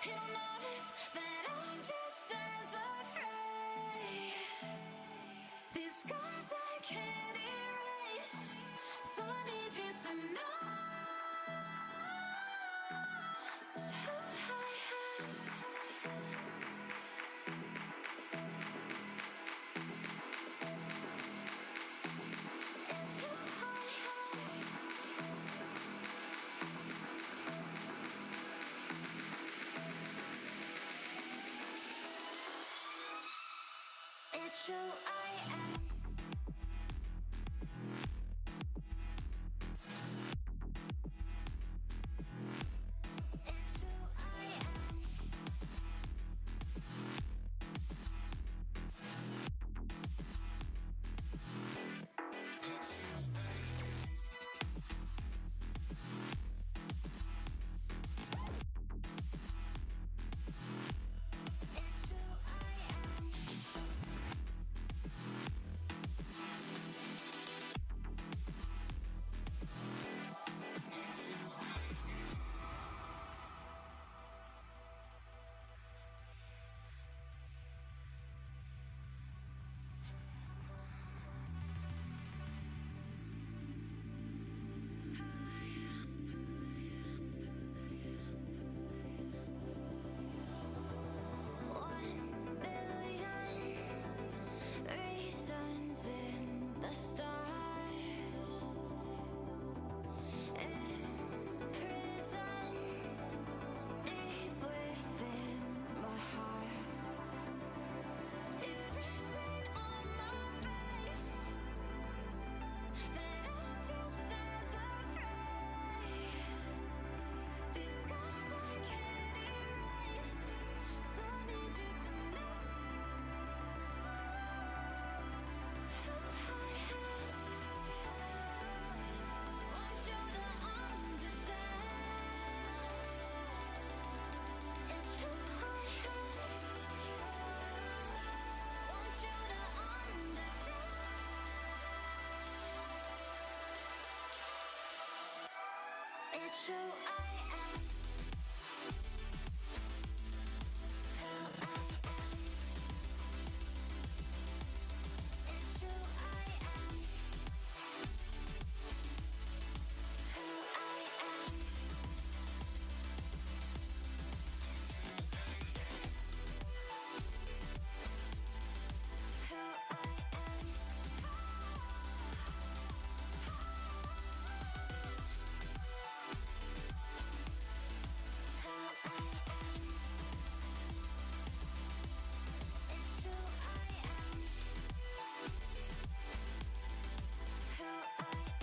S2: You'll notice that I'm just as afraid. These scars I can't erase, so I need you to know. So it's who it's who I am. It's who I am. It's who it's who I am. It's who One billion reasons in the stars. In prison, deep within my heart. It's written on my face that I'm just as afraid. These scars I can't erase, so I need you to know. So I want you to understand. It's who I want you to understand. It's who I am. It's who I am. Who I am. It's who I am. It's who I am. Who I am.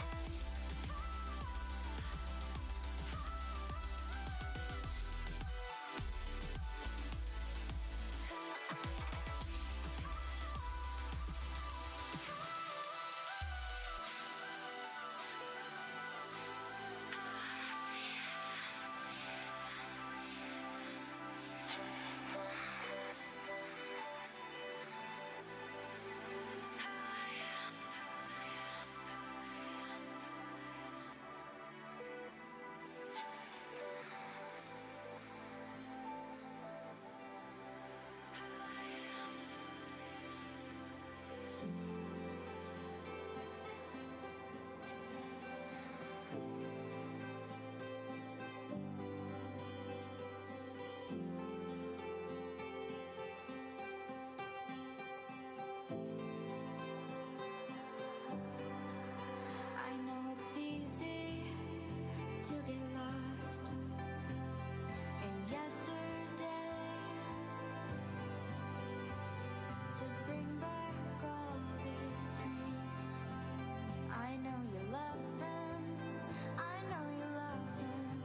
S2: I know it's easy to get lost in yesterday, to bring back all these things. I know you love them. I know you love them.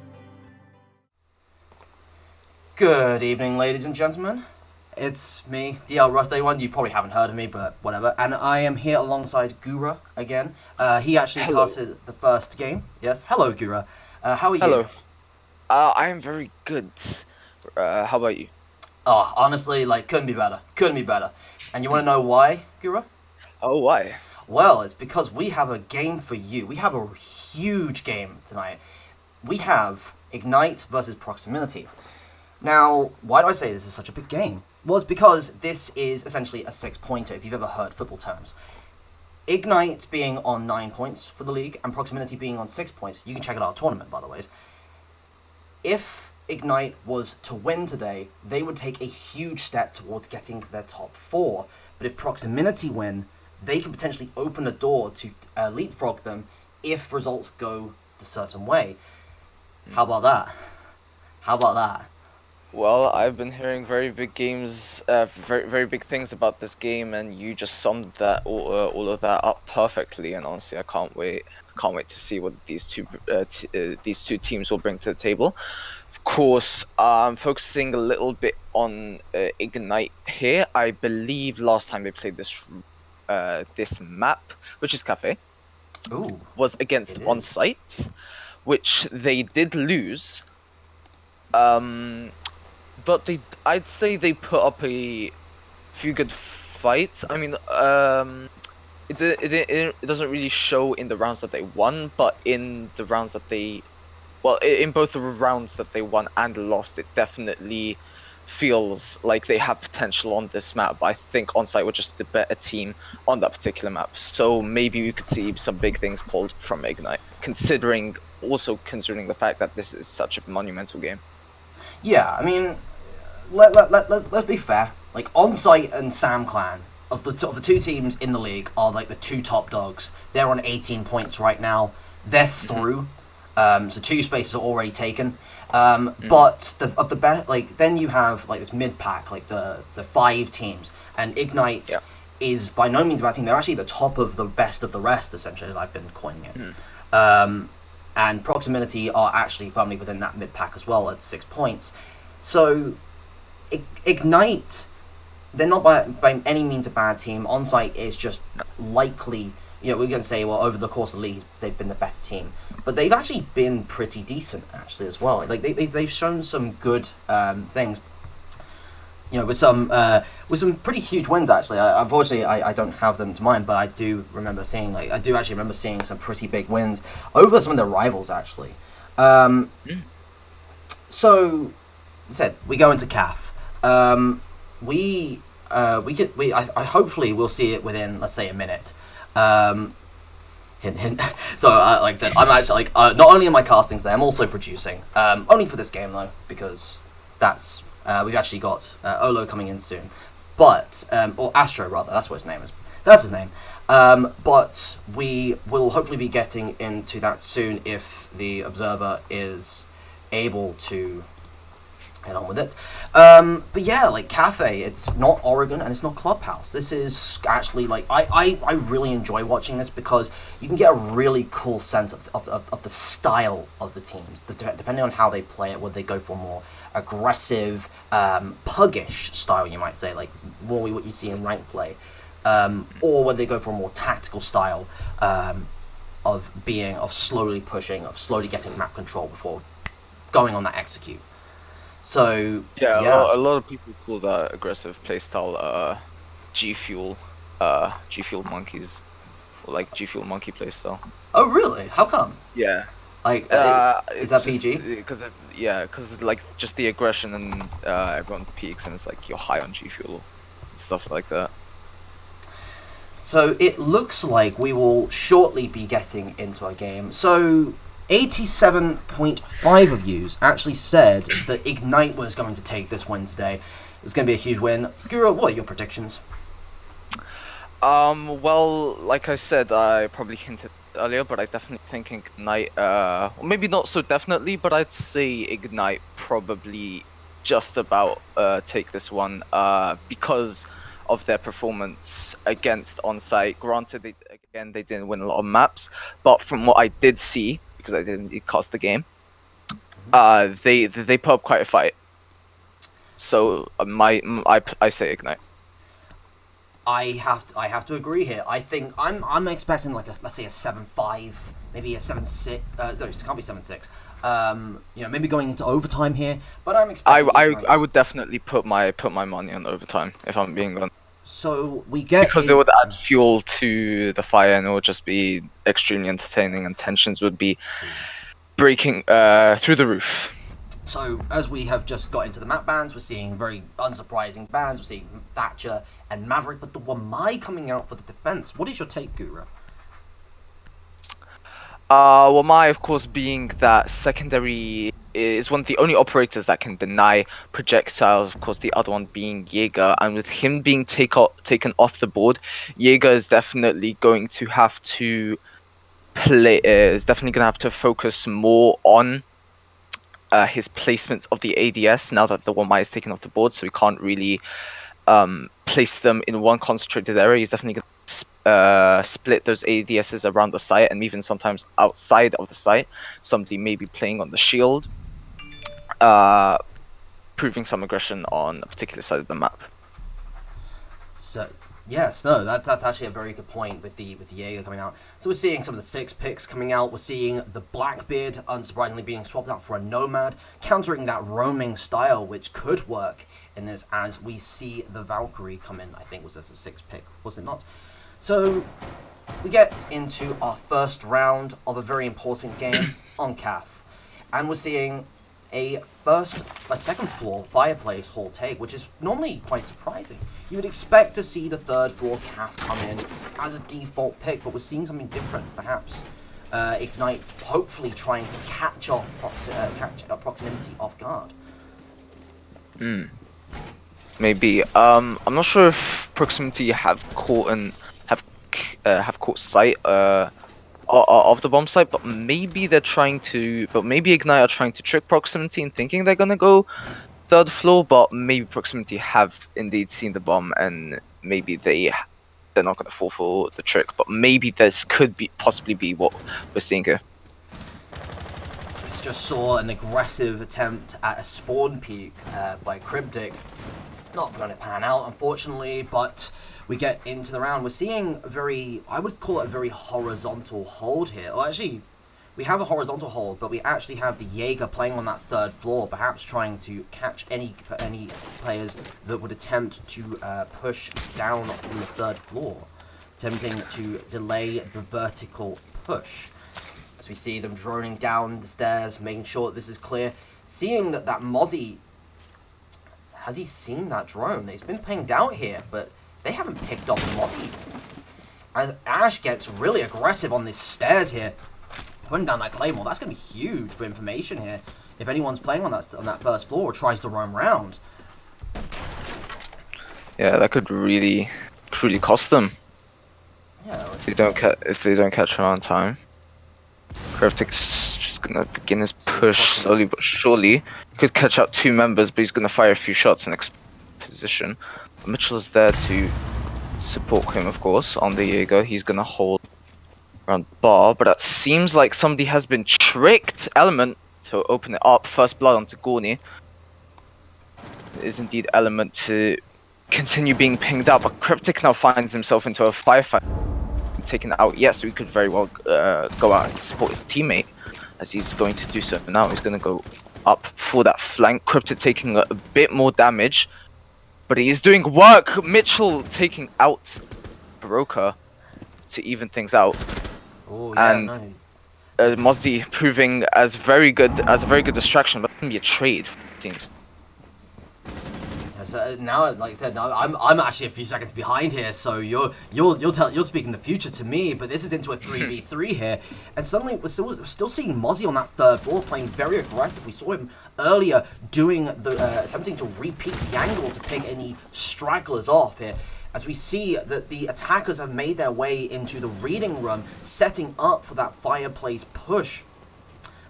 S3: Good evening, ladies and gentlemen. It's me, DL Rusty One. You probably haven't heard of me, but whatever. And I am here alongside Gura again. He actually
S1: Hello.
S3: casted the first game. Yes. Hello, Gura. How are you?
S1: Hello. I am very good. How about you?
S3: Oh, honestly, like, couldn't be better. Couldn't be better. And you want to know why, Gura?
S1: Oh, why?
S3: Well, it's because we have a game for you. We have a huge game tonight. We have Ignite versus Proximity. Now, why do I say this is such a big game? Well, it's because this is essentially a 6-pointer, if you've ever heard football terms. Ignite being on 9 points for the league, and Proximity being on 6 points. You can check it out tournament, by the way. If Ignite was to win today, they would take a huge step towards getting to their top 4. But if Proximity win, they can potentially open a door to leapfrog them if results go a certain way. How about that? How about that?
S1: Well, I've been hearing very big very big things about this game, and you just summed all of that up perfectly. And honestly, I can't wait to see what these two teams will bring to the table. Of course, focusing a little bit on Ignite here. I believe last time they played this map, which is Cafe,
S3: Ooh,
S1: was against
S3: it is.
S1: On-site, which they did lose. But I'd say they put up a few good fights. I mean, it doesn't really show in the rounds that they won, but in the rounds that in both the rounds that they won and lost, it definitely feels like they have potential on this map. I think Onsite were just the better team on that particular map, so maybe we could see some big things pulled from Ignite, considering the fact that this is such a monumental game.
S3: Yeah, I mean, let's be fair. Like, Onsite and Sam Clan, of the two teams in the league, are like the two top dogs. They're on 18 points right now. They're through. So 2 spaces are already taken. But the best, like, then you have like this mid pack, like the 5 teams, and Ignite is by no means a bad team. They're actually the top of the best of the rest, essentially, as I've been coining it. And Proximity are actually firmly within that mid pack as well at 6 points. So Ignite, they're not by any means a bad team. Onsite is just likely, we're going to say, well, over the course of the league, they've been the better team. But they've actually been pretty decent, actually, as well. Like, they've shown some good things. With some pretty huge wins, actually. Unfortunately, I don't have them to mind, but I do remember seeing, some pretty big wins over some of their rivals, actually. So, said, we go into CAF. I hopefully we'll see it within, let's say, a minute. Hint, hint. So, like I said, I'm actually, not only am I casting today, I'm also producing. Only for this game, though, because that's... we've actually got Olo coming in soon. But, or Astro, rather, that's what his name is. That's his name. But we will hopefully be getting into that soon if the Observer is able to head on with it. But yeah, like, Cafe, it's not Oregon and it's not Clubhouse. This is actually, like, I really enjoy watching this because you can get a really cool sense of the style of the teams, depending on how they play it, whether they go for more aggressive, puggish style, you might say, like more what you see in ranked play, or whether they go for a more tactical style of slowly pushing, of slowly getting map control before going on that execute. So
S1: yeah. A lot of people call that aggressive playstyle G Fuel monkeys, or like G Fuel monkey playstyle.
S3: Oh really? How come?
S1: Yeah.
S3: Like, is that PG?
S1: Because like just the aggression and everyone peaks and it's like you're high on G Fuel and stuff like that.
S3: So it looks like we will shortly be getting into a game. So 87.5 of yous actually said that Ignite was going to take this win today. It's going to be a huge win. Guru, what are your predictions?
S1: Well, like I said, I probably hinted earlier, but I definitely think Ignite, maybe not so definitely, but I'd say Ignite probably just about take this one because of their performance against Onsite. Granted, they didn't win a lot of maps, but from what I did see, because I didn't cast the game, they put up quite a fight. So I say Ignite.
S3: I have to agree here. I think I'm expecting like let's say a 7-5, maybe a 7-6. No, it can't be 7-6. Maybe going into overtime here. But I'm expecting.
S1: I would definitely put my money on overtime if I'm being honest.
S3: So we get
S1: because it would add fuel to the fire and it would just be extremely entertaining and tensions would be breaking through the roof.
S3: So, as we have just got into the map bans, we're seeing very unsurprising bans. We're seeing Thatcher and Maverick, but the Wamai coming out for the defense. What is your take, Gura?
S1: Well, my, of course, being that secondary is one of the only operators that can deny projectiles. Of course, the other one being Jaeger, and with him being taken off the board, Jaeger is definitely going to have to focus more on his placements of the ADS now that the Wamai is taken off the board, so he can't really place them in one concentrated area. He's definitely going to split those ADSs around the site and even sometimes outside of the site. Somebody may be playing on the shield, proving some aggression on a particular side of the map.
S3: So, yes, no, that's actually a very good point with the Jaeger coming out. So we're seeing some of the 6 picks coming out. We're seeing the Blackbeard, unsurprisingly, being swapped out for a Nomad, countering that roaming style, which could work in this, as we see the Valkyrie come in. I think was this a 6th pick, was it not? So we get into our first round of a very important game on CAF, and we're seeing a second floor fireplace hall take, which is normally quite surprising. You would expect to see the third floor CAF come in as a default pick, but we're seeing something different, perhaps. Ignite hopefully trying to catch proximity off guard.
S1: Maybe. I'm not sure if proximity have caught sight of the bomb site, but maybe Ignite are trying to trick proximity and thinking they're gonna go third floor, but maybe proximity have indeed seen the bomb and maybe they're not gonna fall for the trick. But maybe this could possibly be what we're seeing here.
S3: Just saw an aggressive attempt at a spawn peek by Cryptic. It's not going to pan out, unfortunately, but we get into the round. We're seeing I would call it a very horizontal hold here. Well, actually, we have a horizontal hold, but we actually have the Jaeger playing on that third floor, perhaps trying to catch any players that would attempt to push down from the third floor, attempting to delay the vertical push. As we see them droning down the stairs, making sure that this is clear. Seeing that Mozzie, has he seen that drone? He's been pinged out here, but they haven't picked up Mozzie. As Ash gets really aggressive on these stairs here, putting down that Claymore, that's going to be huge for information here. If anyone's playing on that first floor or tries to roam around.
S1: Yeah, that could really cost them.
S3: Yeah,
S1: if they don't catch him on time. Cryptic's just gonna begin his push slowly but surely. He could catch out 2 members, but he's gonna fire a few shots in position. But Mitchell is there to support him, of course, on the Jaeger. He's gonna hold around bar, but it seems like somebody has been tricked. Element to open it up. First blood onto Gorny. It is indeed Element to continue being pinged out, but Cryptic now finds himself into a firefight. Taken out, yes, so he could very well go out and support his teammate, as he's going to do so now. He's going to go up for that flank. Cryptic taking a bit more damage, but he is doing work. Mitchell taking out Broker to even things out.
S3: Oh, yeah,
S1: and Mozzie proving as a very good distraction, but it's going to be a trade for teams.
S3: So now, like I said, now I'm actually a few seconds behind here. So you're speaking the future to me, but this is into a 3v3 here, and suddenly we're still seeing Mozzie on that third floor playing very aggressive. We saw him earlier doing attempting to repeat the angle to pick any stragglers off here. As we see that the attackers have made their way into the reading room, setting up for that fireplace push.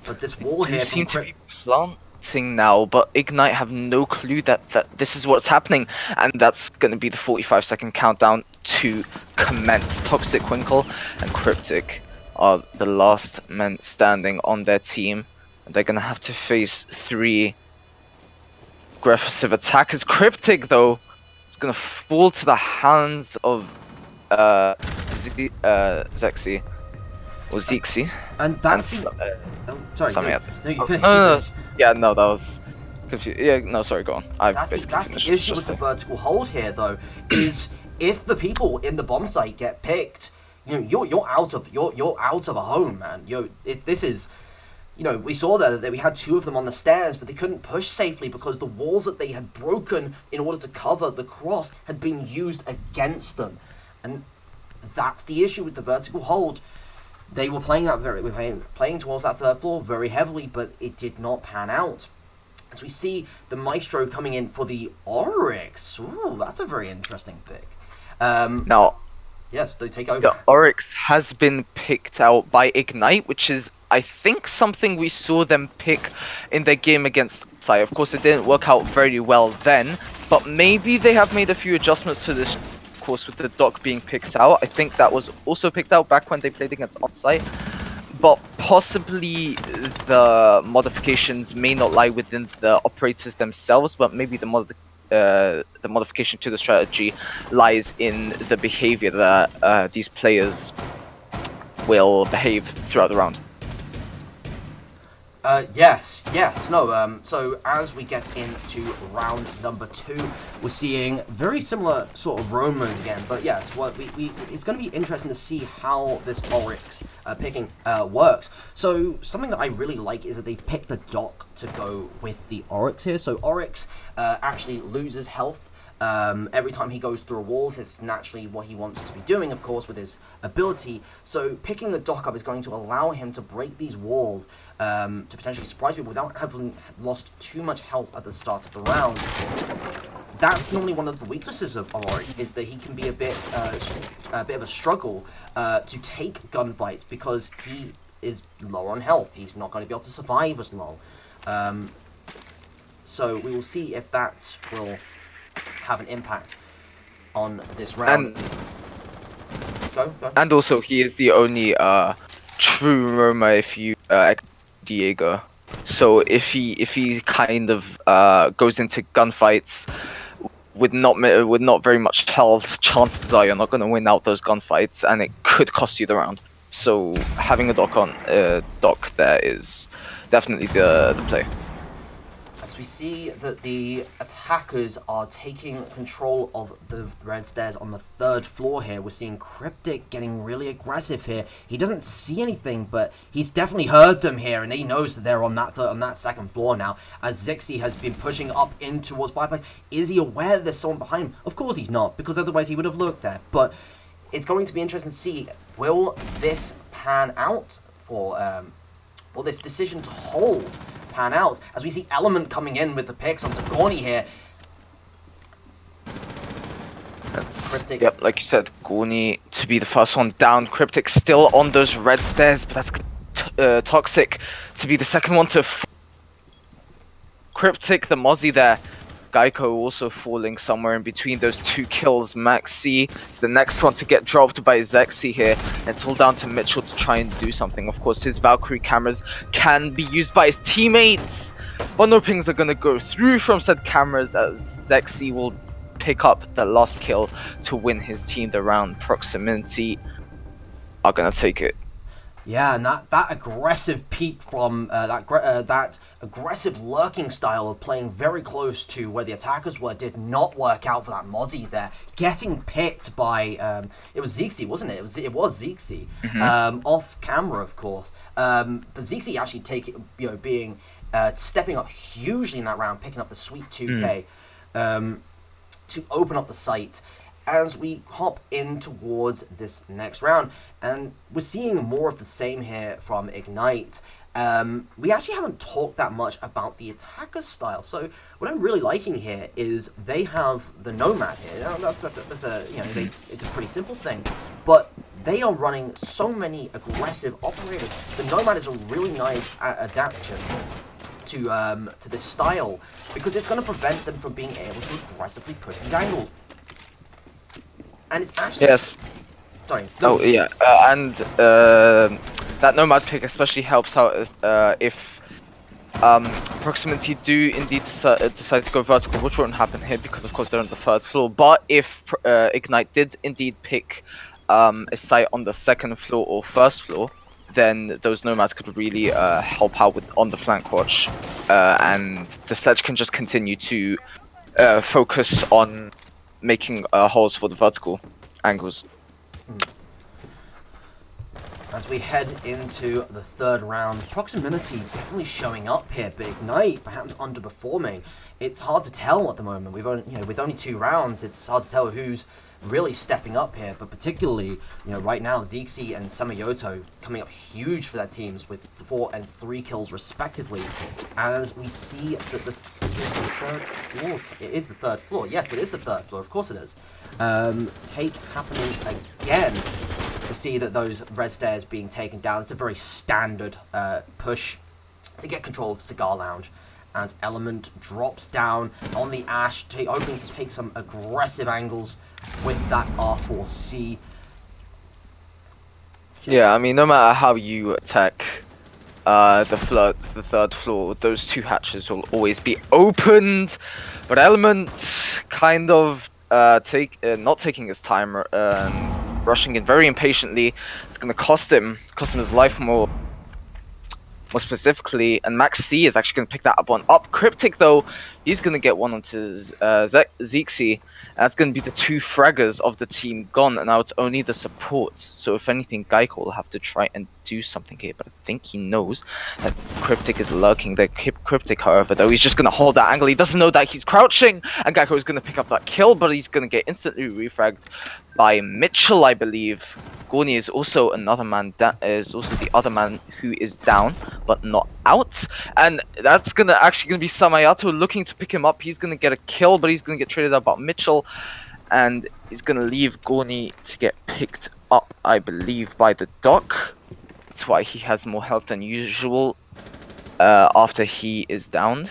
S3: But this wall here
S1: seem to be planting now, but Ignite have no clue that this is what's happening, and that's going to be the 45-second countdown to commence. Toxic, Winkle, and Cryptic are the last men standing on their team, and they're going to have to face 3 aggressive attackers. Cryptic, though, is going to fall to the hands of Zexy. Or Zexy.
S3: And that's... sorry,
S1: no,
S3: you finish.
S1: no. Yeah, no, that was confused. Yeah, no, sorry, go on.
S3: That's the issue with the vertical hold here, though, is if the people in the bomb site get picked, you're out of a home, man. This is you know, we saw there that we had two of them on the stairs, but they couldn't push safely because the walls that they had broken in order to cover the cross had been used against them. And that's the issue with the vertical hold. They were playing playing towards that third floor very heavily, but it did not pan out. As we see the Maestro coming in for the Oryx. Ooh, that's a very interesting pick.
S1: Now,
S3: Yes, they take over.
S1: the Oryx has been picked out by Ignite, which is, I think, something we saw them pick in their game against Sai. Of course, it didn't work out very well then, but maybe they have made a few adjustments to this, of course, with the Doc being picked out. I think that was also picked out back when they played against Onsite. But possibly the modifications may not lie within the operators themselves, but maybe the modification to the strategy lies in the behavior that these players will behave throughout the round.
S3: Yes, no, so as we get into round number 2, we're seeing very similar sort of roam mode again, but yes, what it's going to be interesting to see how this Oryx picking works. So something that I really like is that they've picked the Doc to go with the Oryx here. So Oryx actually loses health every time he goes through a wall. That's naturally what he wants to be doing, of course, with his ability. So picking the Doc up is going to allow him to break these walls to potentially surprise people without having lost too much health at the start of the round. That's normally one of the weaknesses of Oryx, is that he can be a bit of a struggle to take gunfights because he is low on health. He's not going to be able to survive as long. So we will see if that will have an impact on this round. Go.
S1: And also, he is the only true roamer if you Diego. So if he kind of goes into gunfights with not very much health, chances are you're not going to win out those gunfights, and it could cost you the round. So having a doc there is definitely the play.
S3: As we see that the attackers are taking control of the red stairs on the third floor here. We're seeing Cryptic getting really aggressive here. He doesn't see anything, but he's definitely heard them here, and he knows that they're on that second floor now. As Zixi has been pushing up in towards Fireplace, is he aware that there's someone behind him? Of course he's not, because otherwise he would have looked there. But it's going to be interesting to see, will this pan out for, or this decision to hold pan out, as we see Element coming in with the picks onto Gorny here.
S1: That's,
S3: Cryptic.
S1: Yep, like you said, Gorny to be the first one down. Cryptic still on those red stairs, but that's Toxic to be the second one to Cryptic, the Mozzie there. Geico also falling somewhere in between those two kills. Maxi is the next one to get dropped by Zexi here. It's all down to Mitchell to try and do something. Of course, his Valkyrie cameras can be used by his teammates, but no pings are going to go through from said cameras, as Zexi will pick up the last kill to win his team the round. Proximity are going to take it.
S3: Yeah, and that aggressive peek from that aggressive lurking style of playing very close to where the attackers were did not work out for that Mozzie there. Getting picked by it was Zixi, wasn't it? It was Zixi. Off camera, of course. But Zixi actually being stepping up hugely in that round, picking up the sweet 2K to open up the site. As we hop in towards this next round, and we're seeing more of the same here from Ignite. We actually haven't talked that much about the attacker style. So what I'm really liking here is they have the Nomad here. Now, that's it's a pretty simple thing, but they are running so many aggressive operators. The Nomad is a really nice adaptation to this style, because it's going to prevent them from being able to aggressively push these angles. And it's actually...
S1: Yes.
S3: Sorry.
S1: Oh, yeah. And that Nomad pick especially helps out if Proximity do indeed decide to go vertical, which won't happen here because, of course, they're on the third floor. But if Ignite did indeed pick a site on the second floor or first floor, then those Nomads could really help out on the flank watch. And the Sledge can just continue to focus on making holes for the vertical angles.
S3: As we head into the third round, proximity definitely showing up here, but Ignite perhaps underperforming. It's hard to tell at the moment. We've only, with only 2 rounds, it's hard to tell who's really stepping up here. But particularly, right now, Zixi and Samayoto coming up huge for their teams with 4 and 3 kills respectively. As we see that the third floor. It is the third floor. Yes, it is the third floor. Of course it is. Take happening again. We see that those red stairs being taken down. It's a very standard push to get control of Cigar Lounge. As Element drops down on the Ash, hoping to take some aggressive angles with that R4C.
S1: Yeah, I mean, no matter how you attack the third floor, those 2 hatches will always be opened. But Element kind of not taking his time and rushing in very impatiently. It's going to cost him his life more specifically, and Max C is actually going to pick that up. Cryptic, though, he's going to get one onto Zixi. That's going to be the 2 fraggers of the team gone, and now it's only the supports. So if anything, Geico will have to try and do something here, but I think he knows that Cryptic is lurking there. Cryptic, however, though, he's just going to hold that angle. He doesn't know that he's crouching, and Geico is going to pick up that kill, but he's going to get instantly refragged by Mitchell, I believe. Gorny is also another man, that is also the other man who is down, but not out. And that's actually gonna be Samayato looking to pick him up. He's gonna get a kill, but he's gonna get traded out by Mitchell. And he's gonna leave Gorny to get picked up, I believe, by the dock. That's why he has more health than usual after he is downed.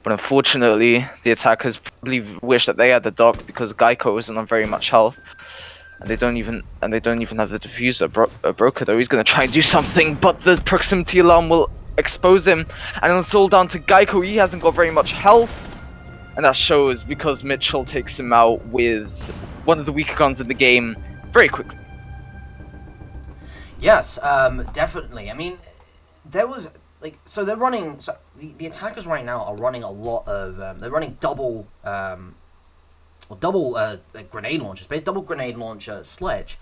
S1: But unfortunately, the attackers probably wish that they had the dock because Geico isn't on very much health. And they don't even have the diffuser. Broker, though, he's gonna try and do something, but the proximity alarm will expose him, and it's all down to Geico. He hasn't got very much health, and that shows because Mitchell takes him out with one of the weaker guns in the game very quickly.
S3: Yes, definitely. I mean, there was so they're running. So the attackers right now are running a lot of. They're running double grenade launchers, basically double grenade launcher sledge.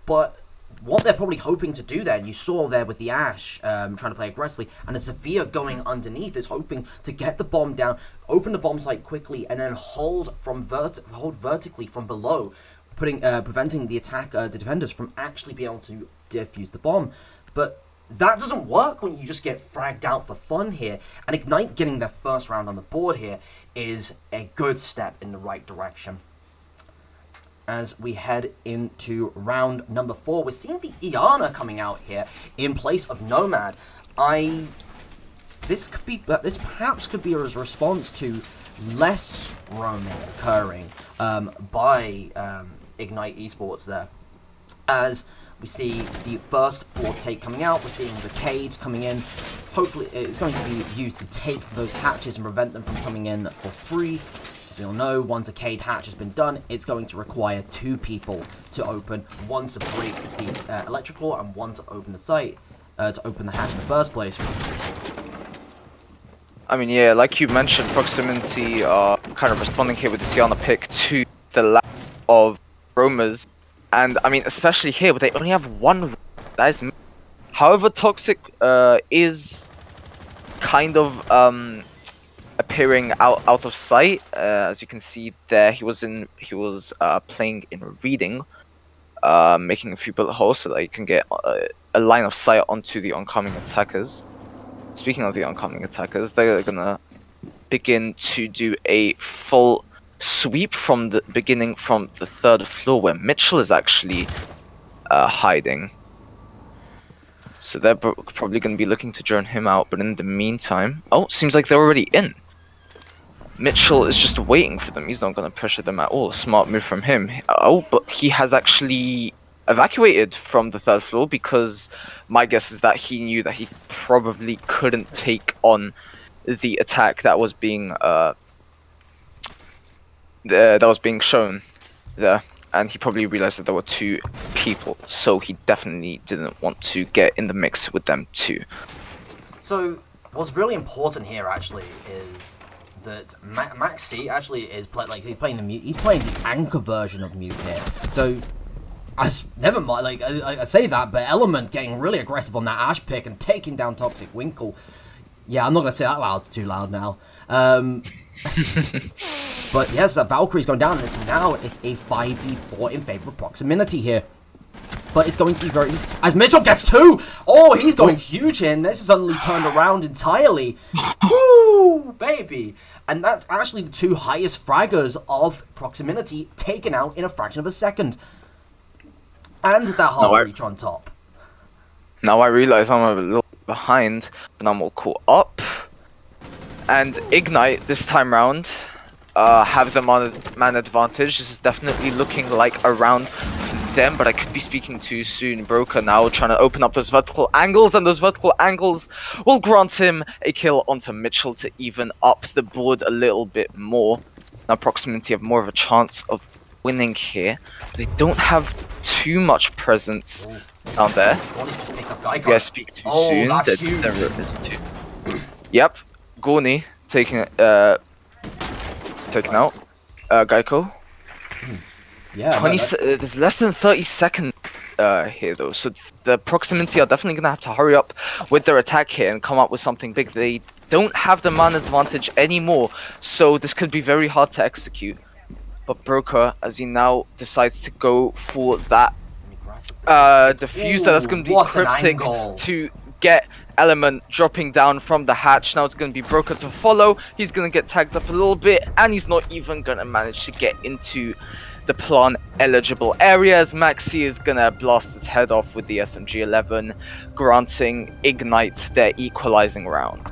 S3: But what they're probably hoping to do there, and you saw there with the Ash trying to play aggressively, and the Zephyr going underneath, is hoping to get the bomb down, open the bomb site quickly, and then hold vertically from below, preventing the defenders from actually being able to defuse the bomb. But that doesn't work when you just get fragged out for fun here, and Ignite getting their first round on the board here is a good step in the right direction. As we head into round number 4, we're seeing the Iana coming out here in place of Nomad. This perhaps could be a response to less roaming occurring by Ignite Esports there. As we see the first 4 take coming out, we're seeing the Cage coming in. Hopefully it's going to be used to take those hatches and prevent them from coming in for free. As we all know, once a Cade hatch has been done, it's going to require 2 people to open, one to break the electrical and one to open the site, to open the hatch in the first place.
S1: I mean, yeah, like you mentioned, proximity are kind of responding here with the Siana pick to the lack of roamers. And I mean, especially here, where they only have 1. That is. However, Toxic is kind of appearing out of sight. As you can see there, he was playing in a reading, making a few bullet holes so that he can get a line of sight onto the oncoming attackers. Speaking of the oncoming attackers, they're gonna begin to do a full sweep from the beginning from the 3rd floor where Mitchell is actually hiding. So they're probably going to be looking to drone him out, but in the meantime... Oh, seems like they're already in. Mitchell is just waiting for them. He's not going to pressure them at all. Smart move from him. Oh, but he has actually evacuated from the 3rd floor because my guess is that he knew that he probably couldn't take on the attack that was being shown there, and he probably realized that there were 2 people, so he definitely didn't want to get in the mix with them too.
S3: So what's really important here actually is that Max C actually is he's playing the mute. He's playing the anchor version of mute here. So Never mind, like, I say that, but Element getting really aggressive on that Ash pick and taking down Toxic Winkle. Yeah, I'm not going to say that loud, it's too loud now. But yes, that Valkyrie's going down, and it's a 5v4 in favor of Proximity here. But it's going to be very... As Mitchell gets 2! Oh, he's going huge here, and this is suddenly turned around entirely. Woo, baby! And that's actually the 2 highest fraggers of Proximity taken out in a fraction of a second. And that hard reach on top.
S1: Now I realize I'm a little behind, but I'm all caught up. And Ignite this time round have the man advantage. This is definitely looking like a round for them, but I could be speaking too soon. Broker now trying to open up those vertical angles, and those vertical angles will grant him a kill onto Mitchell to even up the board a little bit more. Now Proximity have more of a chance of winning here. They don't have too much presence down there. Yeah, speak too soon. There is too. Yep, Gorny taking out. Geico.
S3: Yeah.
S1: There's less than 30 seconds here though, so the Proximity are definitely gonna have to hurry up with their attack here and come up with something big. They don't have the man advantage anymore, so this could be very hard to execute. But Broker, as he now decides to go for that diffuser, that's going to be cryptic to get Element dropping down from the hatch. Now it's going to be Broker to follow. He's going to get tagged up a little bit, and he's not even going to manage to get into the plant eligible area, as Maxi is going to blast his head off with the SMG-11, granting Ignite their equalizing round.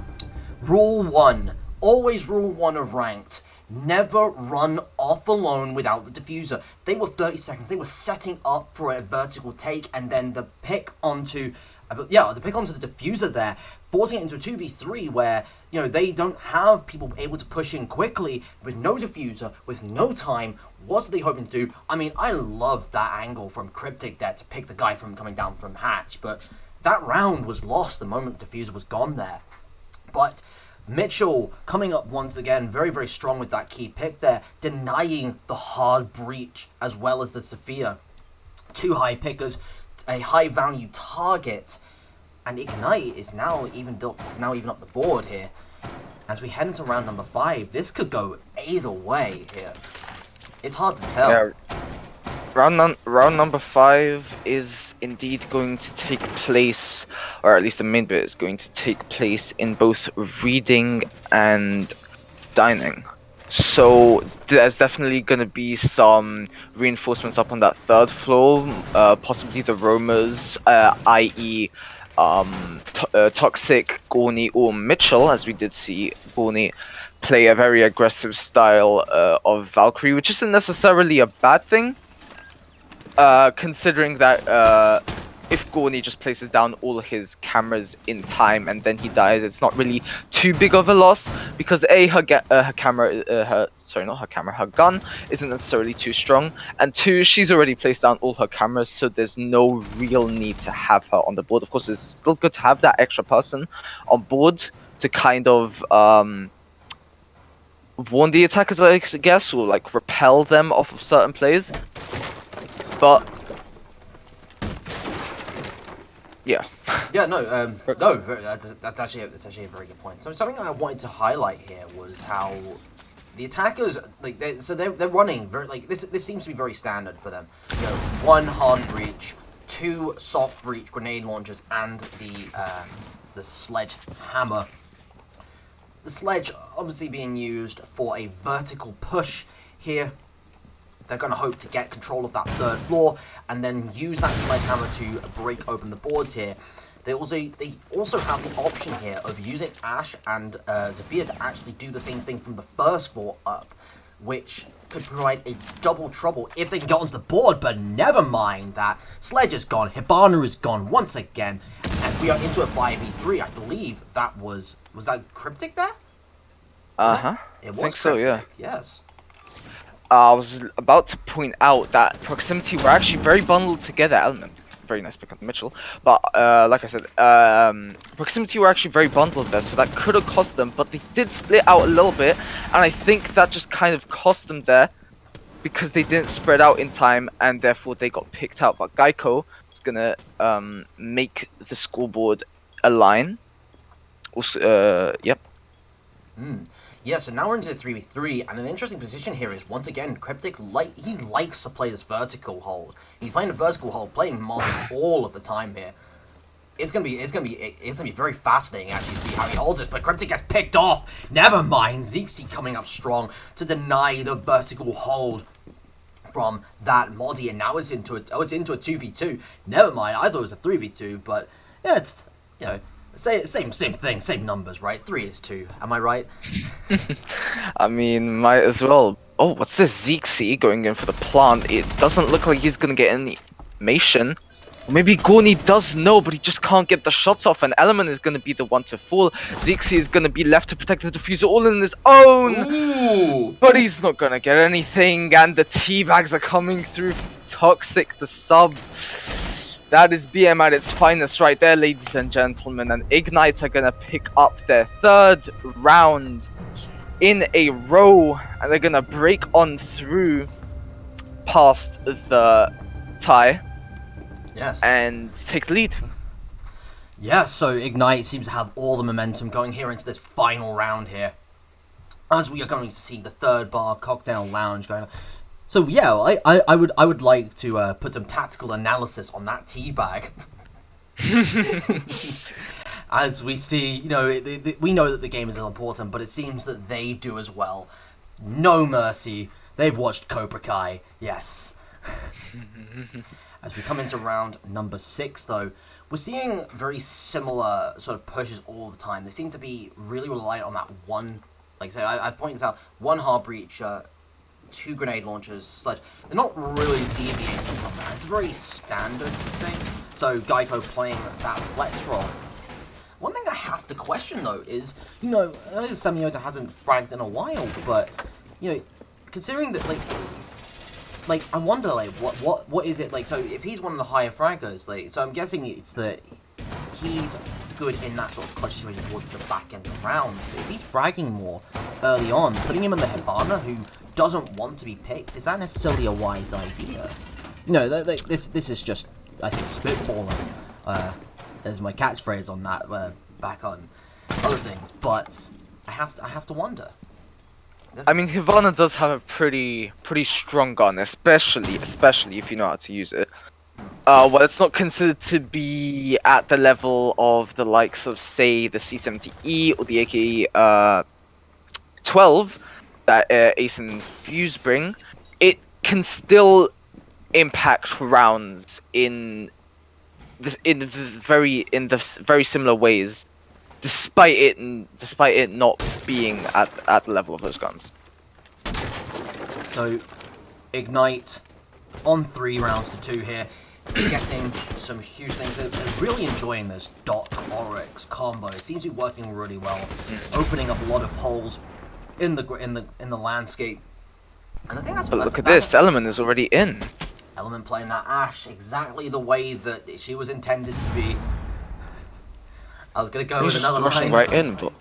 S3: Rule 1. Always rule 1 of ranked. Never run off alone without the diffuser. They were 30 seconds. They were setting up for a vertical take, and then the pick onto the diffuser there, forcing it into a 2v3 where, you know, they don't have people able to push in quickly with no diffuser, with no time. What are they hoping to do? I mean, I love that angle from Cryptic there to pick the guy from coming down from hatch, but that round was lost the moment the diffuser was gone there. But Mitchell coming up once again, very, very strong with that key pick there, denying the hard breach as well as the Sophia. 2 high pickers, a high value target, and Ignite is now even up the board here. As we head into round number 5, this could go either way here. It's hard to tell.
S1: Yeah. Round number 5 is indeed going to take place, or at least the main bit is going to take place in both reading and dining. So there's definitely going to be some reinforcements up on that 3rd floor, possibly the roamers, i.e. Toxic, Gorny, or Mitchell, as we did see Gorny play a very aggressive style of Valkyrie, which isn't necessarily a bad thing. Considering that if Gorny just places down all his cameras in time and then he dies, it's not really too big of a loss, because her gun isn't necessarily too strong, and 2, she's already placed down all her cameras, so there's no real need to have her on the board. Of course, it's still good to have that extra person on board to kind of warn the attackers, I guess, or like repel them off of certain plays. But yeah.
S3: Yeah, that's actually a very good point. So something I wanted to highlight here was how the attackers, like, they're running very, like, this seems to be very standard for them. You know, 1 hard breach, 2 soft breach grenade launchers, and the sledgehammer. The sledge obviously being used for a vertical push here. They're going to hope to get control of that 3rd floor and then use that sledgehammer to break open the boards here. They also have the option here of using Ash and Zafir to actually do the same thing from the 1st floor up, which could provide a double trouble if they can get onto the board. But never mind that. Sledge is gone. Hibana is gone once again. And we are into a 5v3. I believe that was that Cryptic there?
S1: Uh-huh.
S3: It was
S1: I think so, yeah.
S3: Yes.
S1: I was about to point out that Proximity were actually very bundled together. Element, very nice pick up Mitchell. But like I said, Proximity were actually very bundled there, so that could have cost them. But they did split out a little bit, and I think that just kind of cost them there. because they didn't spread out in time and therefore they got picked out. But Geico is gonna make the scoreboard align. Also, yep.
S3: Yeah, so now we're into the 3v3, and an interesting position here is, once again, Cryptic, he likes to play this vertical hold. He's playing the vertical hold, playing Martin all of the time here. It's gonna be very fascinating actually to see how he holds this, but Cryptic gets picked off. Never mind, Zeke coming up strong to deny the vertical hold from that Mozzie, and now it's into a 2v2. Never mind, I thought it was a 3v2, but yeah, it's, you know, same thing, same numbers, right? 3 is 2. Am I right?
S1: I mean, might as well. Oh, what's this? Zeke going in for the plant. It doesn't look like he's gonna get any animation. Maybe Gorny does know, but he just can't get the shots off, and Element is going to be the one to fall. Zeke is going to be left to protect the diffuser all on his own!
S3: Ooh.
S1: But he's not going to get anything, and the teabags are coming through. Toxic, the sub. That is BM at its finest right there, ladies and gentlemen, and Ignite are going to pick up their 3rd round in a row, and they're going to break on through past the tie.
S3: Yes.
S1: And take the lead.
S3: Yeah, so Ignite seems to have all the momentum going here into this final round here. As we are going to see the 3rd bar cocktail lounge going on. So yeah, I would like to put some tactical analysis on that teabag. As we see, you know, we know that the game is important, but it seems that they do as well. No mercy. They've watched Cobra Kai. Yes. As we come into round number 6, though, we're seeing very similar sort of pushes all the time. They seem to be really reliant on that one, like I say, I've pointed this out, 1 hard breach, 2 grenade launchers, sledge. They're not really deviating from that. It's a very standard thing. So Geico playing that flex role. One thing I have to question, though, is, you know, I know Samyota hasn't fragged in a while, but, you know, considering that, like, I wonder, like, what is it, like, so if he's one of the higher fraggers, like, so I'm guessing it's that he's good in that sort of clutch situation towards the back end of the round. But if he's fragging more early on, putting him in the Hibana, who doesn't want to be picked, is that necessarily a wise idea? You know, this is just, I say, spitballing, as my catchphrase on that, back on other things, but I have to wonder.
S1: I mean, Hibana does have a pretty strong gun, especially if you know how to use it. Well, it's not considered to be at the level of the likes of, say, the C70E or the AKE 12 that Ace and Fuse bring. It can still impact rounds in very similar ways, despite it not being at the level of those guns.
S3: So, Ignite on 3 rounds to 2 here, getting some huge things. They're really enjoying this Doc Oryx combo. It seems to be working really well, opening up a lot of holes in the landscape. And I think that's.
S1: But look at this, Element is already in.
S3: Element playing that Ashe exactly the way that she was intended to be. I was gonna go with another line.
S1: Right in, but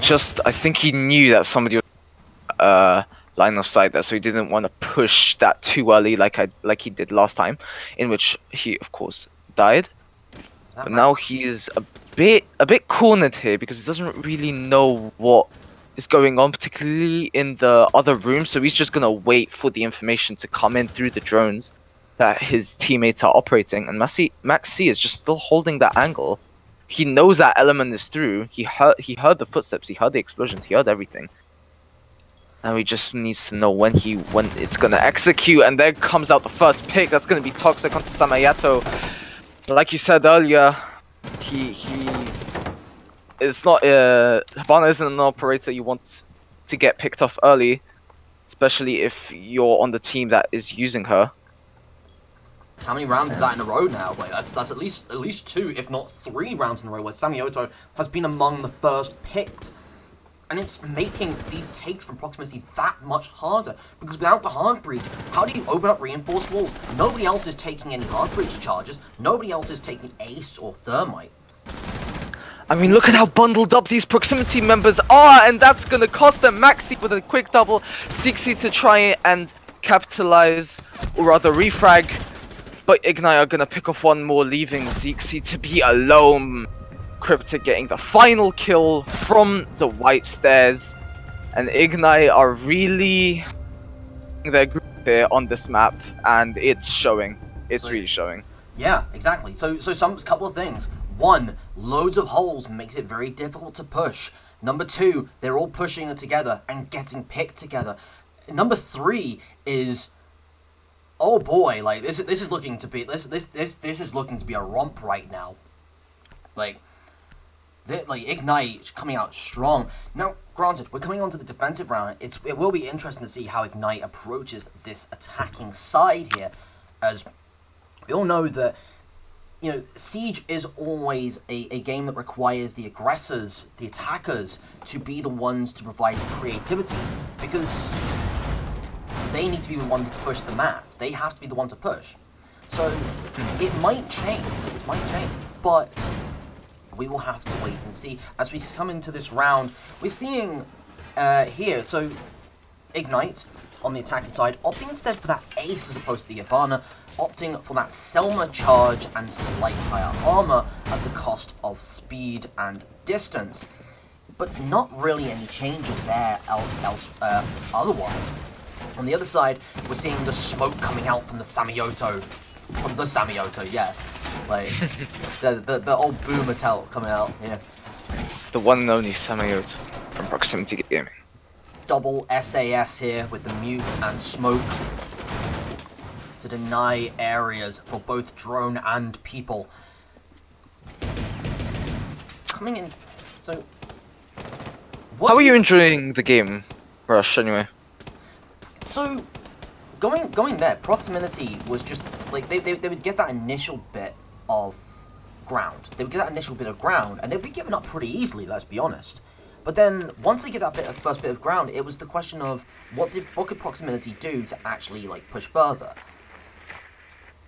S1: just I think he knew that somebody was line of sight there, so he didn't want to push that too early, like he did last time, in which he of course died. But now he's a bit cornered here because he doesn't really know what is going on, particularly in the other room. So he's just gonna wait for the information to come in through the drones that his teammates are operating, and Max C is just still holding that angle. He knows that Element is through. He heard the footsteps. He heard the explosions. He heard everything. Now he just needs to know when it's gonna execute, and there comes out the first pick. That's gonna be Toxic onto Samayato. Like you said earlier, it's not Hibana isn't an operator you want to get picked off early, especially if you're on the team that is using her.
S3: How many rounds is that in a row now? Like, that's at least 2, if not 3 rounds in a row where Samioto has been among the first picked. And it's making these takes from proximity that much harder. Because without the hard breach, how do you open up reinforced walls? Nobody else is taking any hard breach charges. Nobody else is taking Ace or Thermite.
S1: I mean, look at how bundled up these proximity members are, and that's gonna cost them Maxi with a quick double. Zixi to try and capitalize, or rather refrag, but Ignite are gonna pick off one more, leaving Zixi to be alone. Cryptic getting the final kill from the white stairs, and Ignite are really their group here on this map, and it's showing. It's really showing.
S3: Yeah, exactly. So some couple of things. One, loads of holes makes it very difficult to push. Number two, they're all pushing it together and getting picked together. Number three is, oh boy, like this is looking to be this is looking to be a romp right now. Like Ignite coming out strong. Now, granted, we're coming on to the defensive round. It will be interesting to see how Ignite approaches this attacking side here, as we all know that, you know, Siege is always a game that requires the aggressors, the attackers, to be the ones to provide creativity, because they need to be the one to push the map. They have to be the one to push. So it might change, but we will have to wait and see. As we come into this round, we're seeing here, so Ignite on the attacking side, opting instead for that Ace as opposed to the Ivana, opting for that Selma charge and slight higher armor at the cost of speed and distance. But not really any changes there otherwise. On the other side, we're seeing the smoke coming out from the Samioto. Yeah. Like, the old boomer tell coming out, yeah.
S1: It's the one and only Samioto from Proximity Gaming.
S3: Double SAS here with the mute and smoke to deny areas for both drone and people. Coming in, so...
S1: How are you enjoying the game, Rush, anyway?
S3: So, going there, Proximity was just, like, they would get that initial bit of ground. They would get that initial bit of ground, and they'd be giving up pretty easily, let's be honest. But then, once they get that first bit of ground, it was the question of, what could Proximity do to actually, like, push further?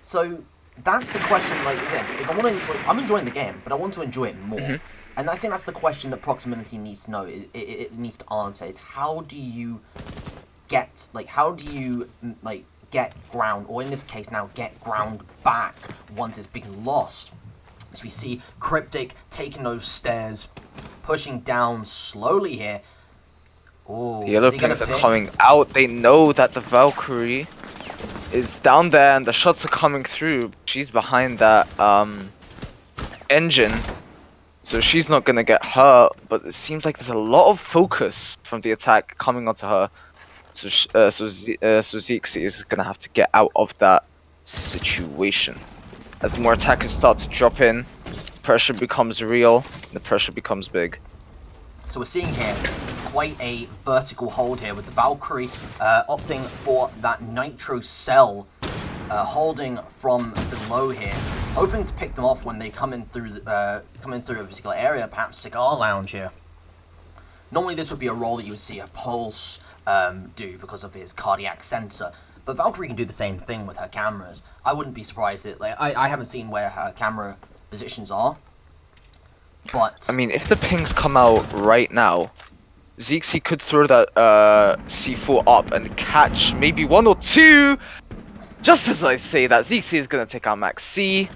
S3: So, that's the question, like, if I want to, like, I'm enjoying the game, but I want to enjoy it more. Mm-hmm. And I think that's the question that Proximity needs to know, it needs to answer, is how do you get ground, or in this case now, get ground back once it's been lost? As we see Cryptic taking those stairs, pushing down slowly here. Oh,
S1: the yellow pings are coming out. They know that the Valkyrie is down there and the shots are coming through. She's behind that engine, so she's not gonna get hurt, but it seems like there's a lot of focus from the attack coming onto her. So Zixi is gonna have to get out of that situation. As more attackers start to drop in, pressure becomes real, the pressure becomes big.
S3: So we're seeing here quite a vertical hold here with the Valkyrie opting for that Nitro Cell, holding from below here, hoping to pick them off when they come in through a particular area, perhaps Cigar Lounge here. Normally this would be a role that you would see a Pulse do because of his cardiac sensor, but Valkyrie can do the same thing with her cameras. I wouldn't be surprised that, like, I haven't seen where her camera positions are, but...
S1: I mean, if the pings come out right now, Zixi could throw that C4 up and catch maybe one or two. Just as I say that, Zixi is going to take out Max C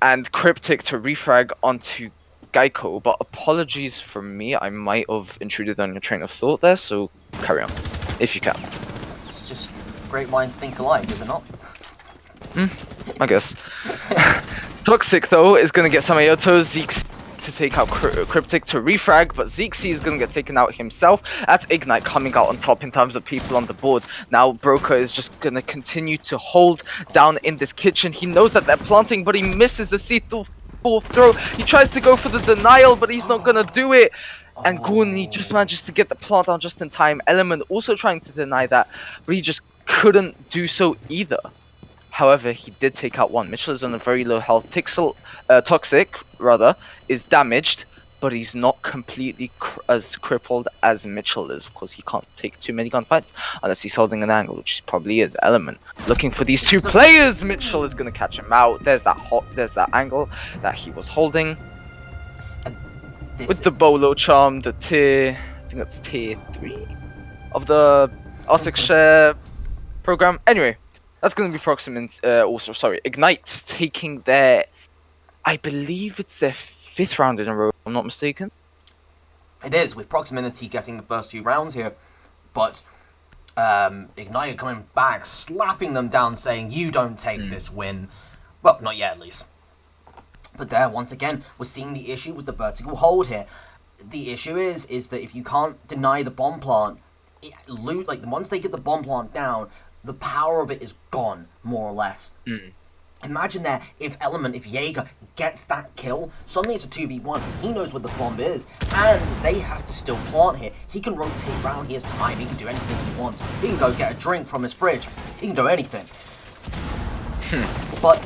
S1: and Cryptic to refrag onto Geico, but apologies from me, I might have intruded on your train of thought there, so carry on, if you can.
S3: It's just great minds think alike, is it not?
S1: I guess. Toxic, though, is going to get Samioto, Zixi to take out Cryptic to refrag, but Zixi is going to get taken out himself. That's Ignite coming out on top in terms of people on the board. Now Broker is just going to continue to hold down in this kitchen. He knows that they're planting, but he misses the C4 throw. He tries to go for the denial, but he's not going to do it. And Goon, just manages to get the plant down just in time. Element also trying to deny that, but he just couldn't do so either. However, he did take out one. Mitchell is on a very low health. Toxic, rather, is damaged, but he's not completely as crippled as Mitchell is. Of course, he can't take too many gunfights unless he's holding an angle, which he probably is. Element looking for these two players. Mitchell is going to catch him out. There's that angle that he was holding.
S3: This
S1: with the Bolo charm, I think that's tier 3 of the R6 share program. Anyway, that's going to be also, sorry, Ignite taking their, I believe it's their 5th round in a row, if I'm not mistaken.
S3: It is, with Proximity getting the first 2 rounds here, but Ignite coming back, slapping them down, saying, you don't take this win. Well, not yet, at least. But there, once again, we're seeing the issue with the vertical hold here. The issue is that if you can't deny the bomb plant, once they get the bomb plant down, the power of it is gone, more or less. Imagine that if Jaeger gets that kill, suddenly it's a 2v1, he knows where the bomb is, and they have to still plant here. He can rotate around, he has time, he can do anything he wants. He can go get a drink from his fridge, he can do anything. But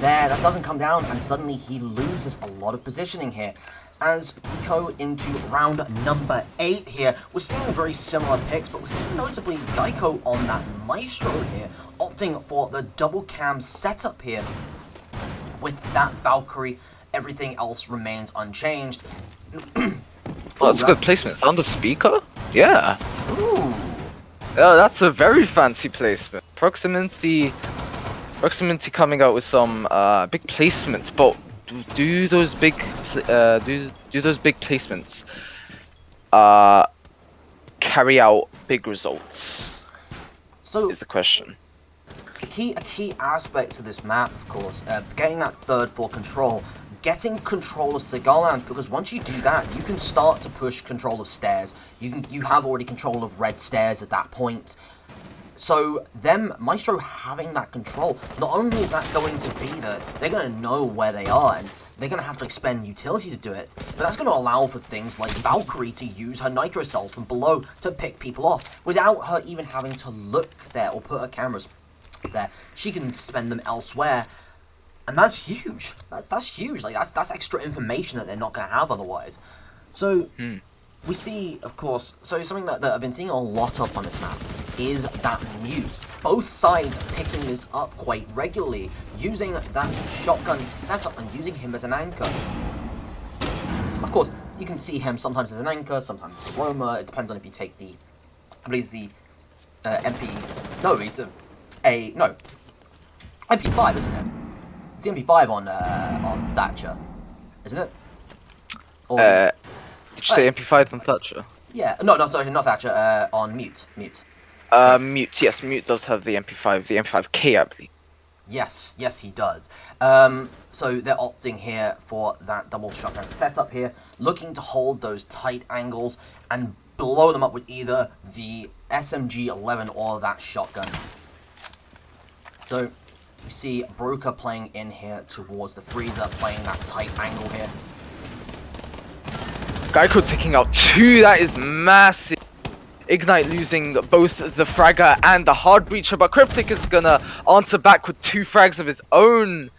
S3: there, that doesn't come down, and suddenly he loses a lot of positioning here. As we go into round number 8 here, we're seeing very similar picks, but we're seeing notably Geico on that Maestro here, opting for the double cam setup here. With that Valkyrie, everything else remains unchanged.
S1: Oh, that's a good placement. On the speaker? Yeah.
S3: Ooh.
S1: Oh, that's a very fancy placement. Proximity coming out with some big placements, but do those big placements carry out big results?
S3: So
S1: is the question.
S3: A key aspect to this map, of course, getting that third floor control, getting control of Cigarland, because once you do that, you can start to push control of stairs. You have already control of red stairs at that point. So Maestro having that control, not only is that going to be that they're going to know where they are, and they're going to have to expend utility to do it, but that's going to allow for things like Valkyrie to use her nitro cells from below to pick people off, without her even having to look there or put her cameras there. She can spend them elsewhere, and that's huge. That's huge. Like that's extra information that they're not going to have otherwise. So we see, of course, so something that I've been seeing a lot of on this map is that mute. Both sides picking this up quite regularly, using that shotgun setup and using him as an anchor. Of course, you can see him sometimes as an anchor, sometimes as a roamer. It depends on if you take the, I believe it's the MP. No, he's no MP5, isn't it? It's the MP5 on Thatcher, isn't it? Or,
S1: Did you say MP5 on Thatcher?
S3: yeah, no, sorry, not Thatcher. On Mute.
S1: Mute. Yes, Mute does have the MP5, the MP5K, I believe.
S3: Yes, he does. So they're opting here for that double shotgun setup here, looking to hold those tight angles and blow them up with either the SMG-11 or that shotgun. So we see Broker playing in here towards the freezer, playing that tight angle here.
S1: Geico taking out 2, that is massive. Ignite losing both the fragger and the hard breacher, but Cryptic is gonna answer back with 2 frags of his own.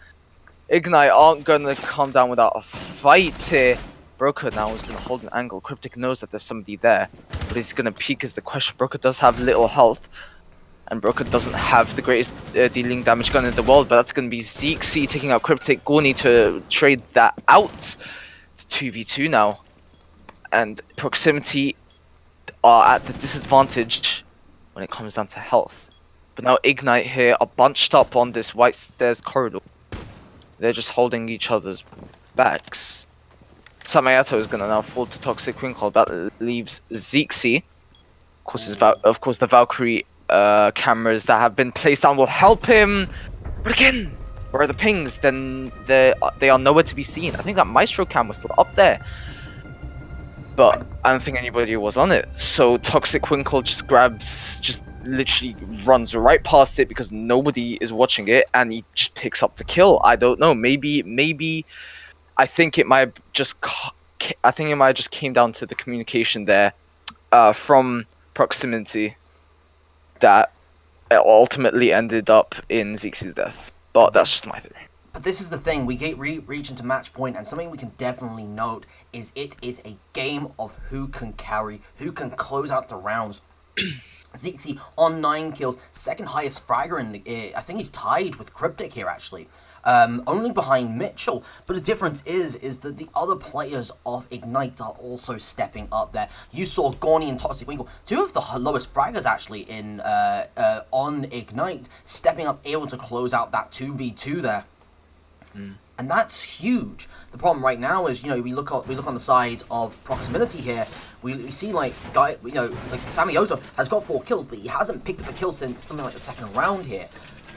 S1: Ignite aren't gonna come down without a fight here. Broker now is gonna hold an angle. Cryptic knows that there's somebody there, but he's gonna peek is the question. Broker does have little health, and Broker doesn't have the greatest dealing damage gun in the world, but that's gonna be Zeek taking out Cryptic. Gorny to trade that out. It's 2v2 now, and Proximity are at the disadvantage when it comes down to health. But now Ignite here are bunched up on this white stairs corridor. They're just holding each other's backs. Samayato is gonna now fall to Toxic Winkle. That leaves Zeek. Of course, the Valkyrie cameras that have been placed down will help him. But again, where are the pings? Then they are nowhere to be seen. I think that Maestro cam was still up there, but I don't think anybody was on it. So Toxic Winkle just literally runs right past it because nobody is watching it, and he just picks up the kill. I don't know. Maybe I think it might just came down to the communication there from Proximity that it ultimately ended up in Zeke's death. But that's just my theory.
S3: But this is the thing, we reach into match point, and something we can definitely note is it is a game of who can carry, who can close out the rounds. Zeek on 9 kills, second highest fragger in the, I think he's tied with Cryptic here actually. only behind Mitchell. But the difference is that the other players of Ignite are also stepping up there. You saw Gorny and Toxic Winkle, two of the lowest fraggers actually in on Ignite, stepping up, able to close out that 2v2 there. And that's huge. The problem right now is, we look on the side of proximity here. We see like Samioto has got 4 kills, but he hasn't picked up a kill since something like the second round here.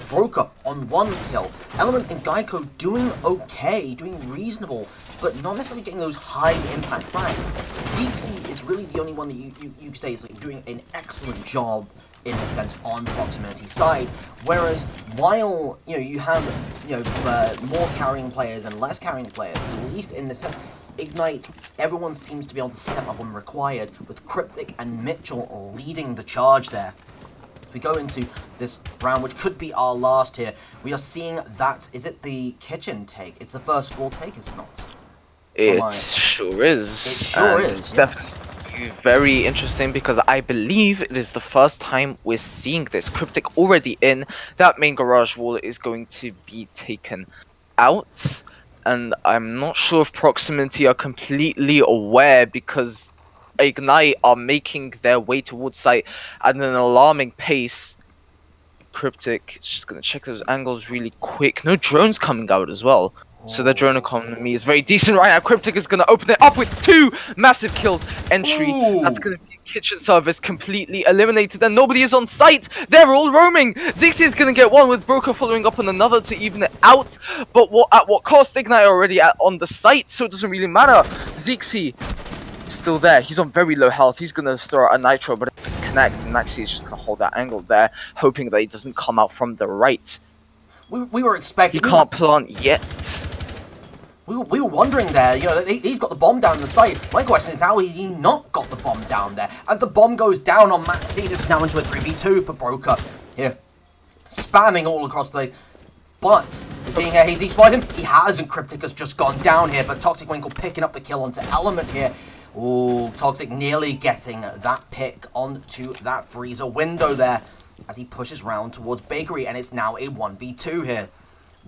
S3: Broker on 1 kill. Element and Geico doing okay, doing reasonable, but not necessarily getting those high impact frags. Zeke is really the only one that you could say is like doing an excellent job in a sense on proximity side, whereas while you have more carrying players and less carrying players, at least in the sense Ignite, everyone seems to be able to step up when required, with Cryptic and Mitchell leading the charge there. We go into this round, which could be our last here. We are seeing that, is it the kitchen take? It's the first floor take, is it not?
S1: It sure is.
S3: It sure is, yes.
S1: Very interesting, because I believe it is the first time we're seeing this. Cryptic already in. That main garage wall is going to be taken out, and I'm not sure if Proximity are completely aware, because Ignite are making their way towards site at an alarming pace. Cryptic is just going to check those angles really quick. No drones coming out as well. So the drone economy is very decent right now. Cryptic is going to open it up with 2 massive kills. Entry, that's going to be kitchen service completely eliminated, and nobody is on site. They're all roaming. Zixi is going to get 1 with Broker following up on another to even it out. But at what cost? Ignite already on the site, so it doesn't really matter. Zixi is still there. He's on very low health. He's going to throw out a Nitro, but it doesn't connect. And Maxi is just going to hold that angle there, hoping that he doesn't come out from the right.
S3: We were expecting...
S1: He can't plant yet.
S3: We were wondering there, he's got the bomb down the site. My question is, how has he not got the bomb down there? As the bomb goes down on Maxi, this is now into a 3v2 for Broker. Here, spamming all across the... But, seeing here, he's spied him. He has, and Cryptic has just gone down here, but Toxic Winkle picking up the kill onto Element here. Ooh, Toxic nearly getting that pick onto that freezer window there, as he pushes round towards Bakery, and it's now a 1v2 here.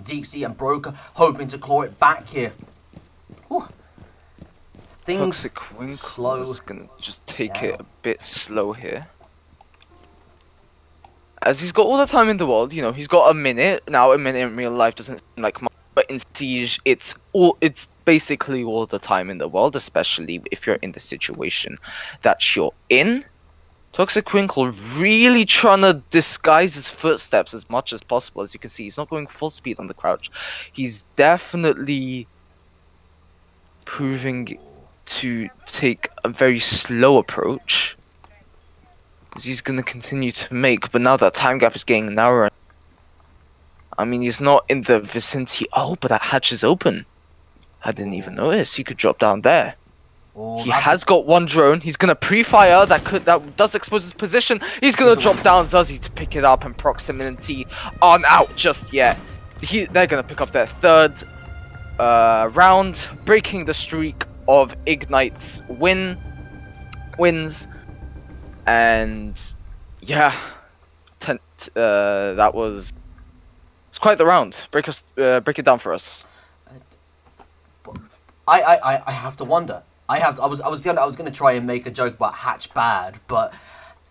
S3: Zeexy and Broker hoping to claw it back here. Whew. Things
S1: Toxic Winkle
S3: slow.
S1: is gonna just take it a bit slow here, as he's got all the time in the world. He's got a minute now. A minute in real life doesn't seem like much, but in Siege, it's basically all the time in the world, especially if you're in the situation that you're in. Toxic Winkle really trying to disguise his footsteps as much as possible. As you can see, he's not going full speed on the crouch. He's definitely proving to take a very slow approach, as he's going to continue to make. But now that time gap is getting narrower. I mean, he's not in the vicinity. Oh, but that hatch is open. I didn't even notice. He could drop down there.
S3: Oh,
S1: he has got 1 drone. He's gonna pre-fire. That does expose his position. He's gonna drop down Zuzzy to pick it up, and Proximity aren't out just yet. They're gonna pick up their 3rd round, breaking the streak of Ignite's wins. And yeah, that was... It's quite the round. Break it down for us.
S3: I have to wonder. I was gonna try and make a joke about Hatch bad, but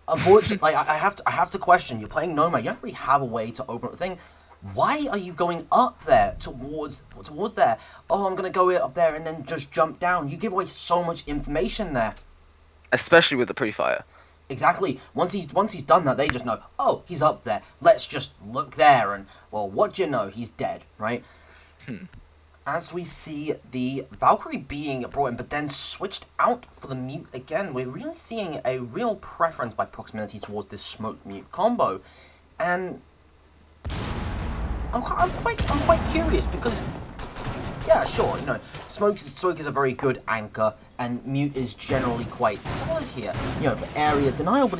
S3: unfortunately, I have to question. You're playing Nomad. You don't really have a way to open up the thing. Why are you going up there towards there? Oh, I'm gonna go up there and then just jump down. You give away so much information there,
S1: especially with the pre-fire.
S3: Exactly. Once he's done that, they just know. Oh, he's up there. Let's just look there, and well, what do you know? He's dead, right? As we see the Valkyrie being brought in, but then switched out for the Mute again, we're really seeing a real preference by Proximity towards this Smoke-Mute combo. And I'm quite curious, because, yeah, sure, Smoke is a very good anchor, and Mute is generally quite solid here, for area denial, but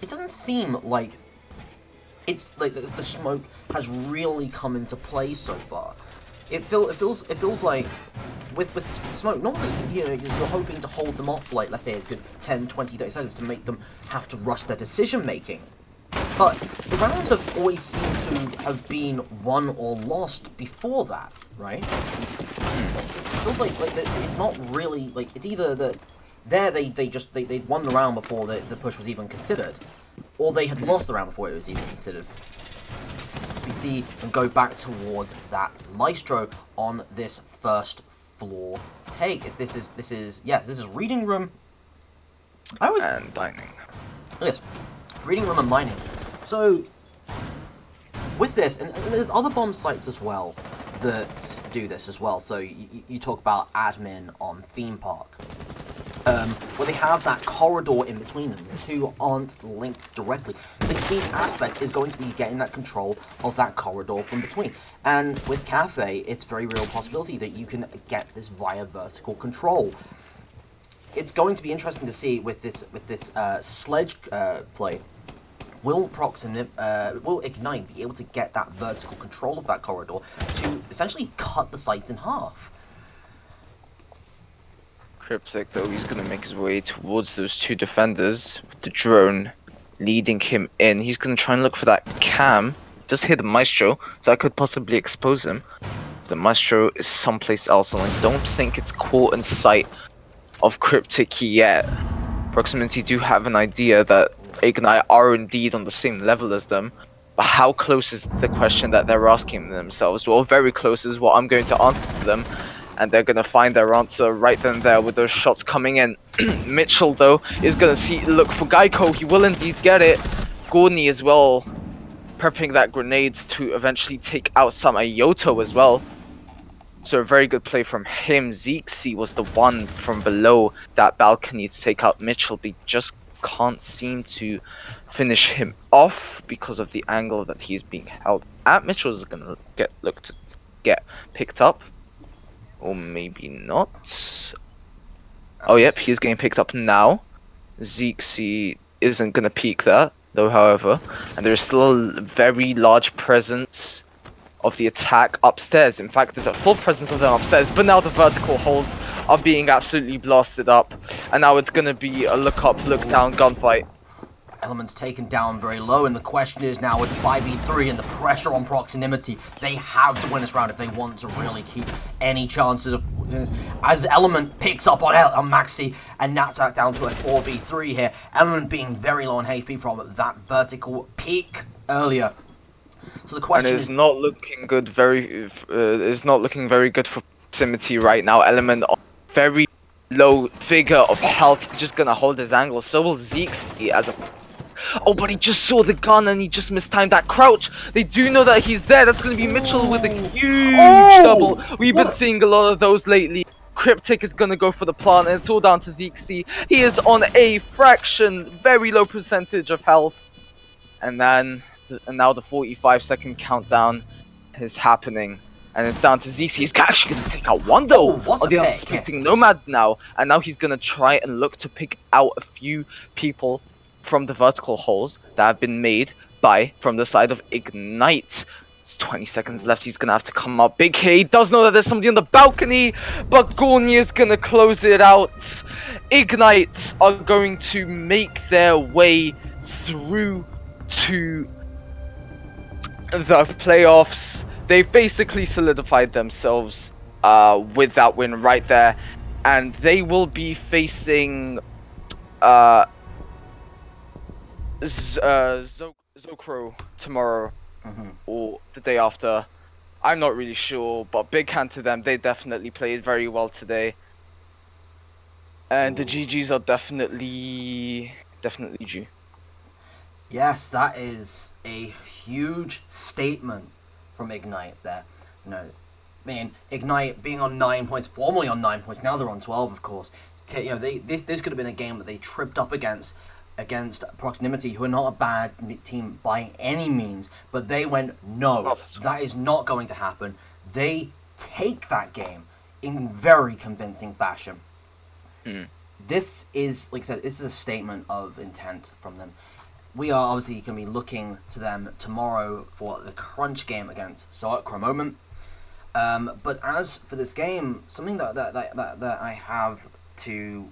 S3: it doesn't seem like it's like the Smoke has really come into play so far. It feels like with Smoke, normally, you're hoping to hold them off, like, let's say a good 10, 20, 30 seconds to make them have to rush their decision making. But the rounds have always seemed to have been won or lost before that, right? It feels like it's not really like it's either that they'd won the round before the push was even considered, or they had lost the round before it was even considered. We see and go back towards that Maestro on this first floor take. This is reading room.
S1: And dining.
S3: Yes, reading room and mining. So with this, and there's other bomb sites as well that do this as well. So you talk about admin on theme park. Where they have that corridor in between them. The two aren't linked directly. The key aspect is going to be getting that control of that corridor from between. And with Cafe, it's a very real possibility that you can get this via vertical control. It's going to be interesting to see with this sledge play. Will Ignite be able to get that vertical control of that corridor to essentially cut the sites in half?
S1: Cryptic, though, he's going to make his way towards those two defenders with the drone leading him in. He's going to try and look for that cam. Just hit the Maestro, so I could possibly expose him. The Maestro is someplace else, and I don't think it's caught in sight of Cryptic yet. Proximity do have an idea that Ignite are indeed on the same level as them, but how close is the question that they're asking themselves? Well, very close is what I'm going to answer them. And they're going to find their answer right then and there with those shots coming in. Mitchell, though, is going to look for Geico. He will indeed get it. Gorney as well, prepping that grenade to eventually take out some Ayoto as well. So a very good play from him. Zeexy was the one from below that balcony to take out Mitchell, but he just can't seem to finish him off because of the angle that he's being held at. Mitchell is going to look to get picked up. Or maybe not. Oh, yep, he's getting picked up now. Zeexy isn't going to peek that, though, however. And there is still a very large presence of the attack upstairs. In fact, there's a full presence of them upstairs, but now the vertical holes are being absolutely blasted up. And now it's going to be a look up, look down gunfight.
S3: Elements taken down very low, and the question is now with 5v3 and the pressure on proximity, they have to win this round if they want to really keep any chances of this. As Element picks up on Maxi, and that's down to a 4v3 here. Element being very low on HP from that vertical peak earlier. So the question
S1: is not looking good. Is not looking very good for proximity right now. Element on very low figure of health, just gonna hold his angle. So will Zeexy as a. Oh, but he just saw the gun and he just mistimed that crouch. They do know that he's there. That's going to be Mitchell with a huge double. We've been seeing a lot of those lately. Cryptic is going to go for the plant, and it's all down to Zeexy. He is on a fraction, very low percentage of health. And now the 45-second countdown is happening. And it's down to Zeexy. He's actually going to take out one though.
S3: What's
S1: the unsuspecting Nomad now. And now he's going to try and look to pick out a few people from the vertical holes that have been made from the side of Ignite. It's 20 seconds left. He's going to have to come up big here. He does know that there's somebody on the balcony, but Gorney is going to close it out. Ignite are going to make their way through to the playoffs. They've basically solidified themselves with that win right there. And they will be facing Zokro tomorrow or the day after. I'm not really sure, but big hand to them. They definitely played very well today. And the GGs are definitely due.
S3: Yes, that is a huge statement from Ignite there. You know, I mean, Ignite being on 9 points, formerly on 9 points, now they're on 12, of course. You know, this could have been a game that they tripped up against Proximity, who are not a bad team by any means, but they went, no, that is not going to happen. They take that game in very convincing fashion. This is, like I said, this is a statement of intent from them. We are obviously going to be looking to them tomorrow for the crunch game against Soccer Moment. But as for this game, something that I have to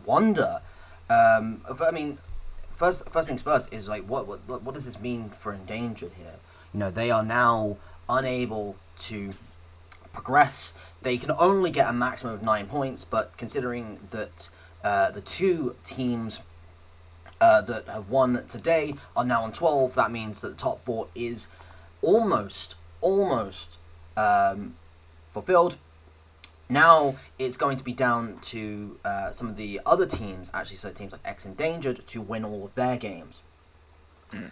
S3: wonder. I mean, first things first is like what does this mean for Endangered here? You know, they are now unable to progress. They can only get a maximum of 9 points, but considering that the two teams that have won today are now on 12, that means that the top four is almost fulfilled. Now it's going to be down to some of the other teams, actually, so teams like X Endangered, to win all of their games.
S1: Mm.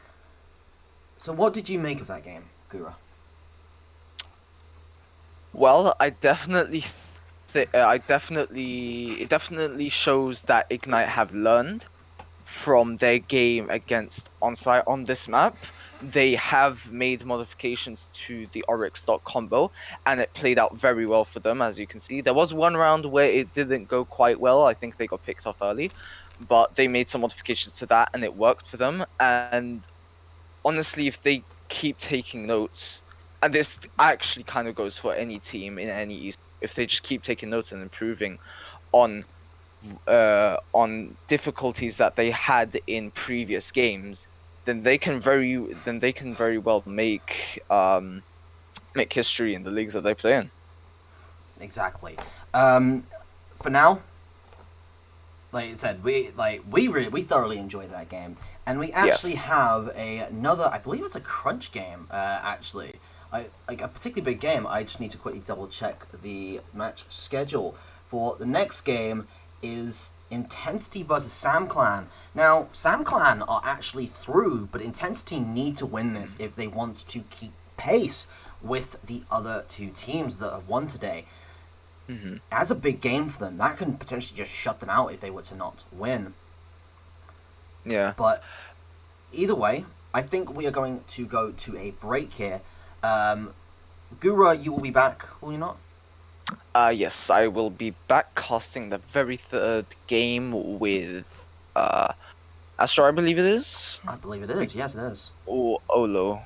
S3: So what did you make of that game, Gura?
S1: Well, it definitely shows that Ignite have learned from their game against Onsite on this map. They have made modifications to the Oryx dot combo, and it played out very well for them, as you can see. There was one round where it didn't go quite well. I think they got picked off early, but they made some modifications to that, and it worked for them. And honestly, if they keep taking notes, and this actually kind of goes for any team in any East, if they just keep taking notes and improving on difficulties that they had in previous games, then they can very well make history in the leagues that they play in.
S3: Exactly. For now, like I said, we thoroughly enjoyed that game, and we actually
S1: Yes.
S3: have another. I believe it's a crunch game. Actually, like a particularly big game. I just need to quickly double check the match schedule for the next game. Is Intensity versus Sam Clan. Now, Sam Clan are actually through, but Intensity need to win this if they want to keep pace with the other two teams that have won today.
S1: Mm-hmm.
S3: As a big game for them, that can potentially just shut them out if they were to not win.
S1: Yeah.
S3: But either way, I think we are going to go to a break here. Gura, you will be back, will you not?
S1: Yes, I will be back casting the very third game with Astro, I believe it is,
S3: I believe it is. Yes, it is.
S1: or Olo,
S3: I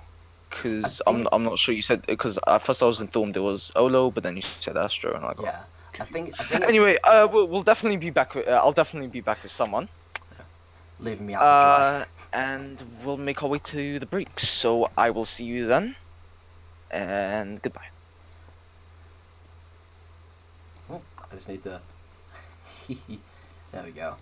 S1: because
S3: think.
S1: I'm not sure. You said, because at first I was informed it was Olo, but then you said Astro, and I got
S3: Yeah.
S1: confused.
S3: I think. It's
S1: Anyway, we'll definitely be back. I'll definitely be back with someone.
S3: leaving me out to dry.
S1: And we'll make our way to the break. So I will see you then, and goodbye.
S3: Oh, I just need to. There we go.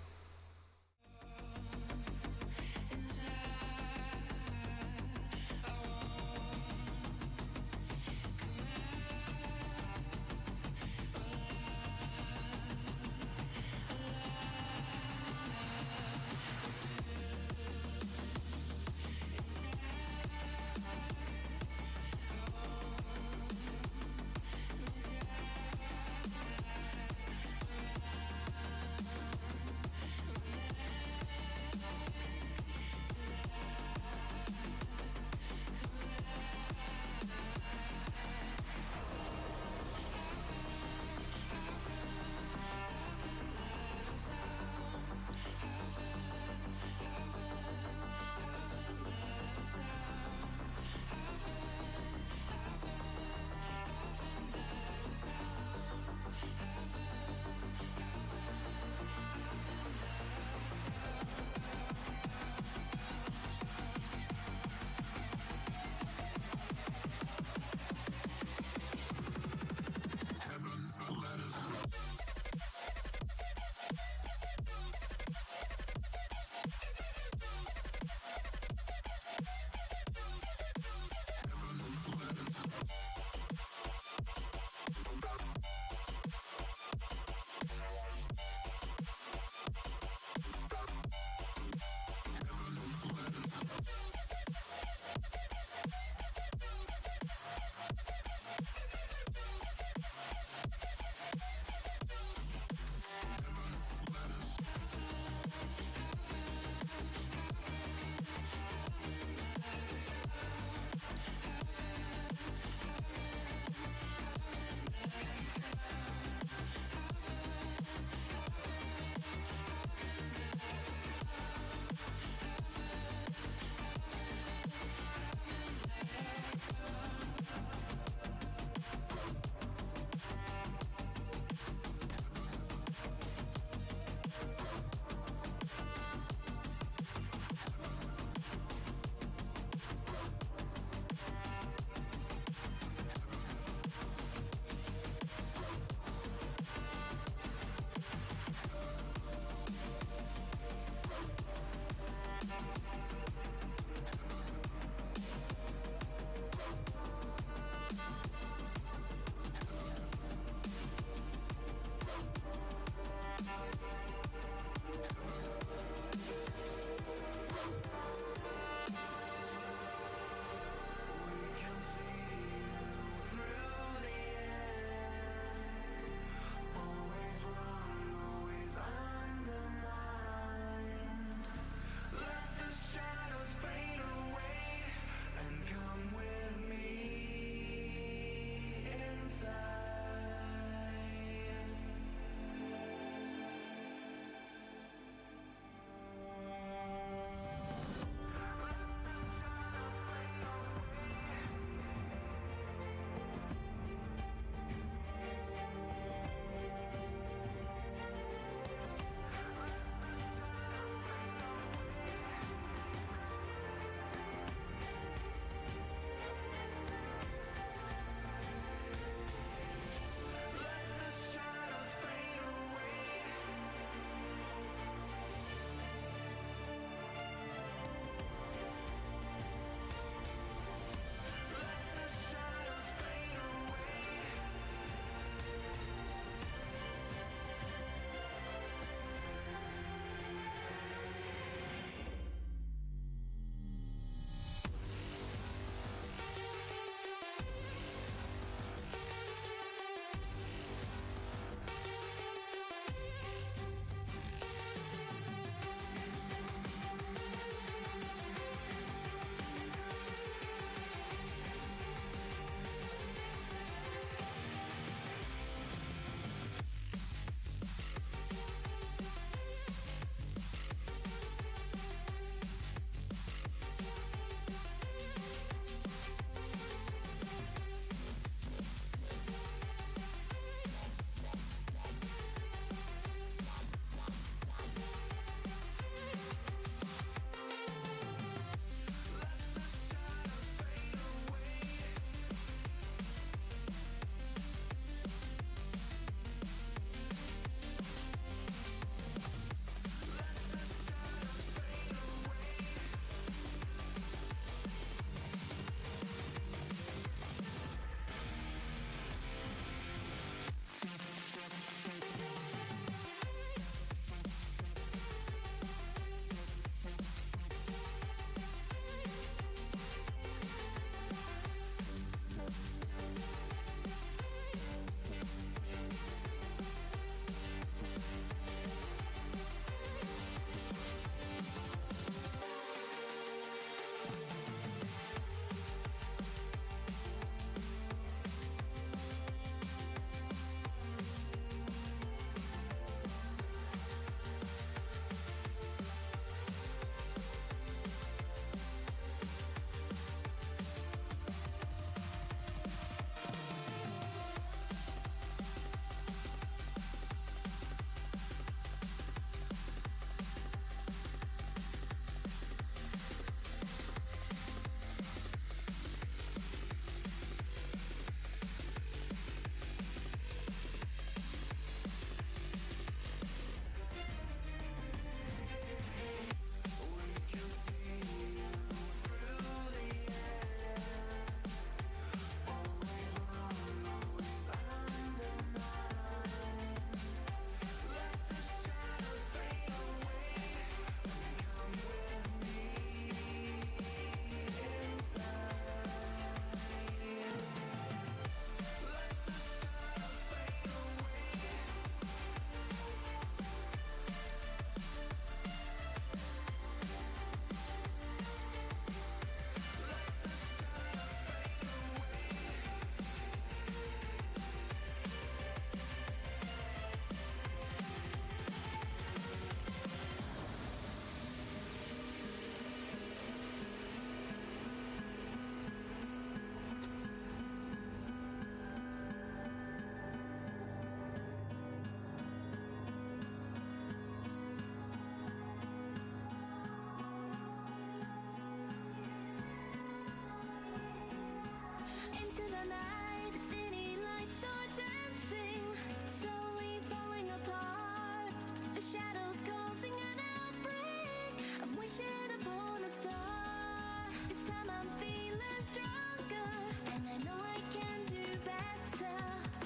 S2: know I can do better.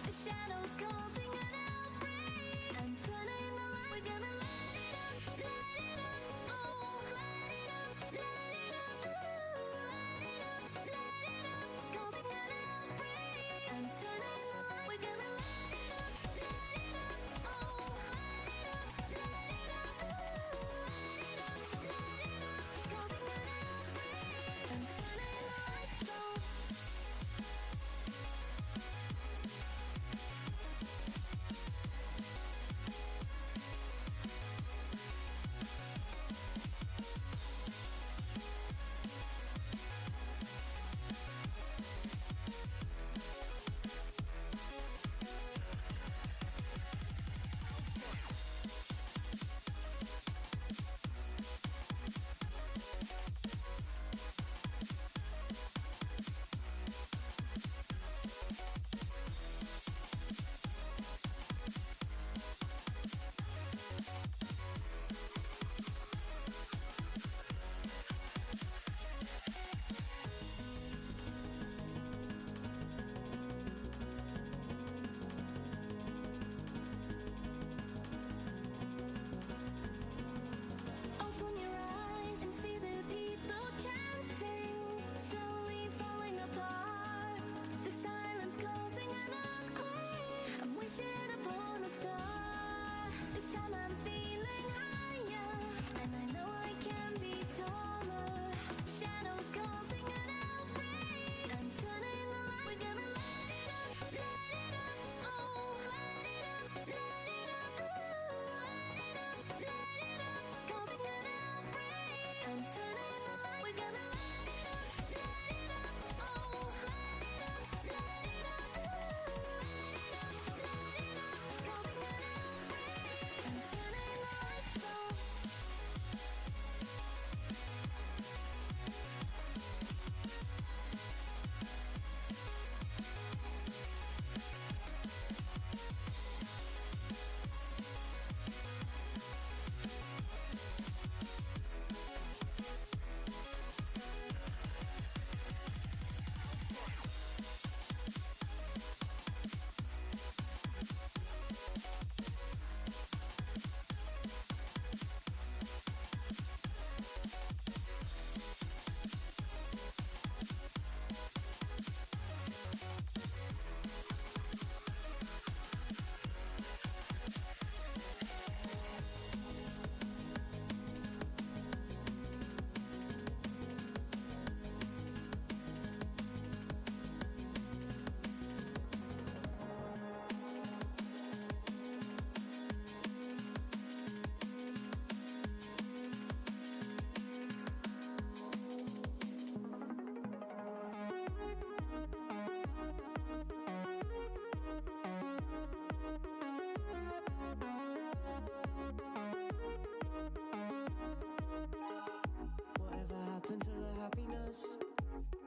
S2: The shadows causing an outbreak. I'm turning the light. We're gonna light it up, light it up. Oh, light it up, light it up. Ooh, light it up, light it up. Causing an outbreak. I'm turning the light. We're gonna light it up, light it up. Oh, light it up, light it up. Ooh, light it up, light it up. Causing an outbreak. I'm turning the lights on. Open your eyes and see the people chanting, slowly falling apart. The silence causing an earthquake. I'm wishing upon a star. This time I'm feeling higher, and I know I can be taller. Shadows causing an outbreak. I'm turning the light. We're gonna light it up, light it up. Oh, light it up, light it up. Ooh, light it up, light it up. Causing an outbreak. I'm turning the light. We're gonna light it up, light it up. Oh, light it up, light it up. Ooh, light it up, light it up. Causing an outbreak. I'm turning the lights on.
S4: Whatever happened to the happiness?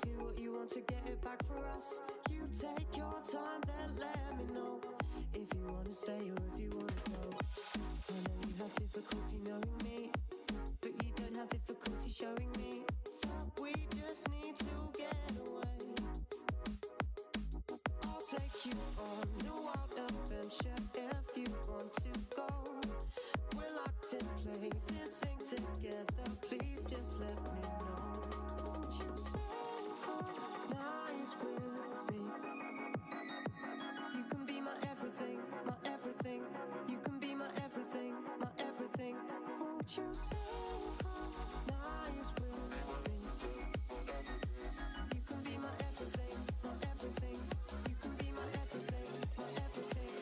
S4: Do what you want to get it back for us. You take your time, then let me know if you wanna stay or if you wanna go. I know you have difficulty knowing me, but you don't have difficulty showing me that we just need to get away. I'll take you on a wild adventure if you want to go. We're locked in place and sing together. Please just let me know. Won't you synchronize with me? You can be my everything, my everything. You can be my everything, my everything. Won't you synchronize with me? You can be my everything, my everything. You can be my everything, my everything.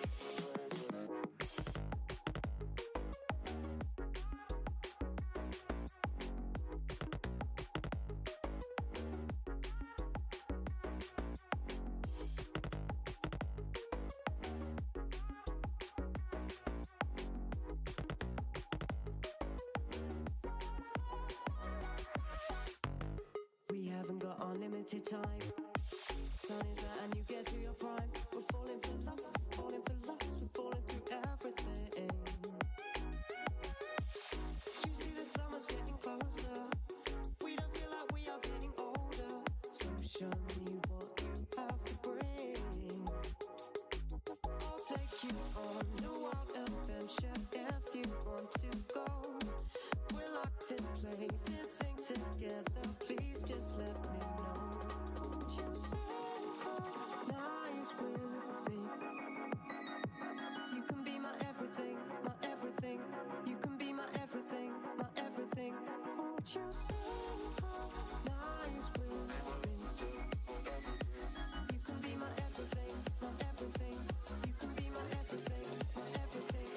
S4: We haven't got unlimited time. Sun is out and you get to your prime. We're falling for love, we're falling for lust, we're falling through everything. You see the summer's getting closer. We don't feel like we are getting older. So show me what you have you synchronize with me. You can be my everything, my everything. You can be my everything, my everything.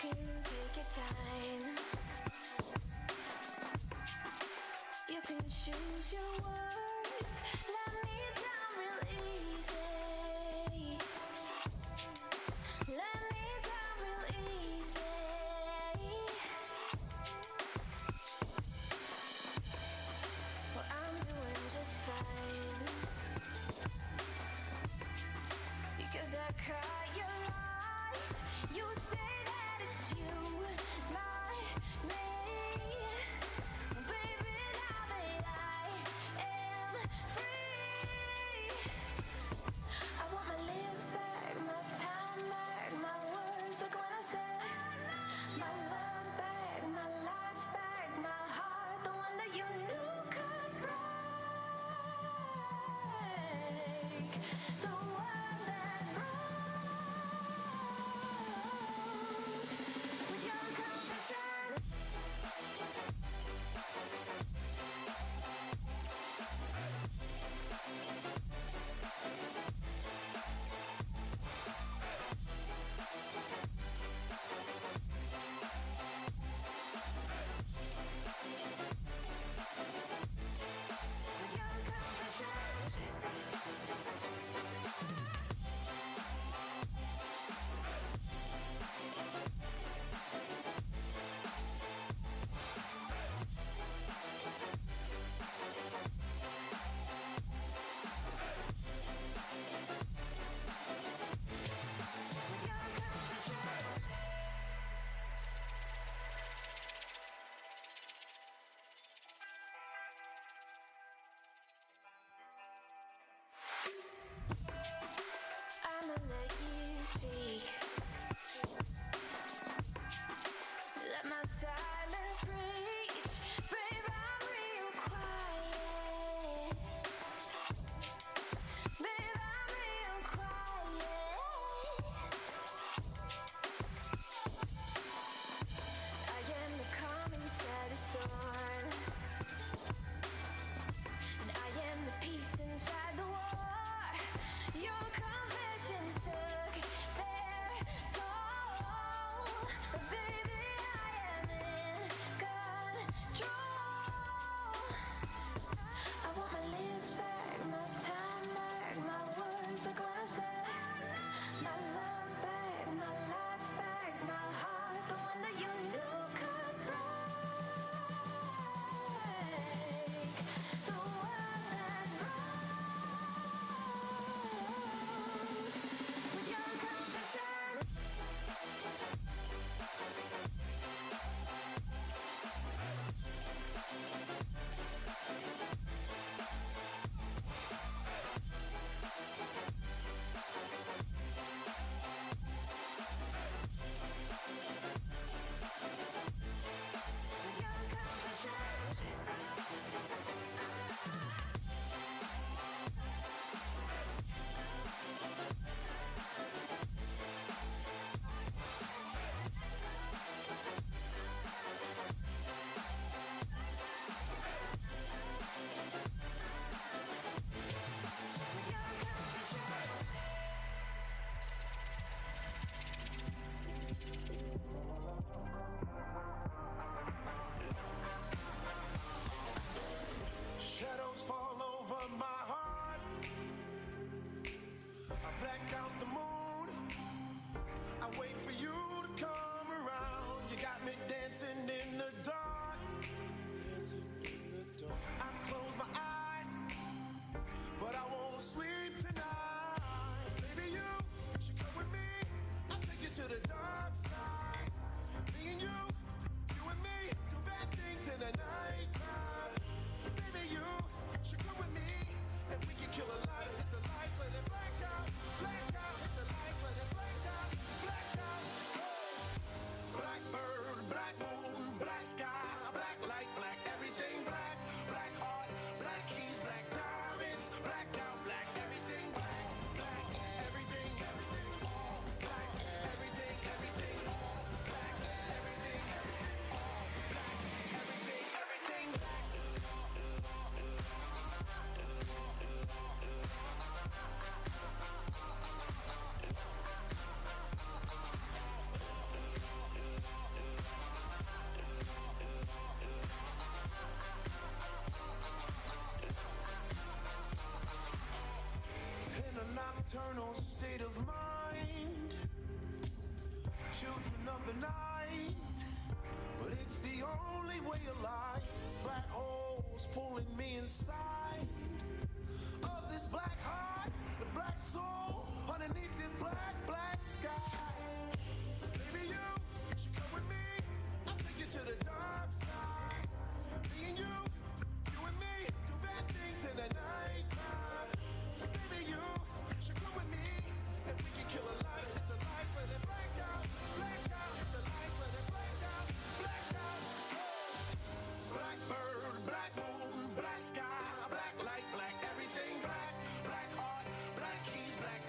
S2: can take your time. You can choose your words. Let me down real easy. Let me down real easy. Well, I'm doing just fine. Because I caught your lies. You say that it's you, not me. Baby, now that I am free, I want my lips back, my time back, my words like when I said my love back, my life back, my heart, the one that you knew could break, the one that broke with your confession. With your confession.
S4: eternal state of mind. Children of the night, but it's the only way of life. It's black holes pulling me inside of this black heart, the black soul underneath this black, black sky. Maybe you should come with me. I'll take you to the dark side. Me and you and me, do bad things in the nighttime. Maybe you should come with me, and we can kill a light, hit the light, and then black out, hit the light, and then black out, Black bird, black moon, black sky, black light, black everything, black heart, black keys, black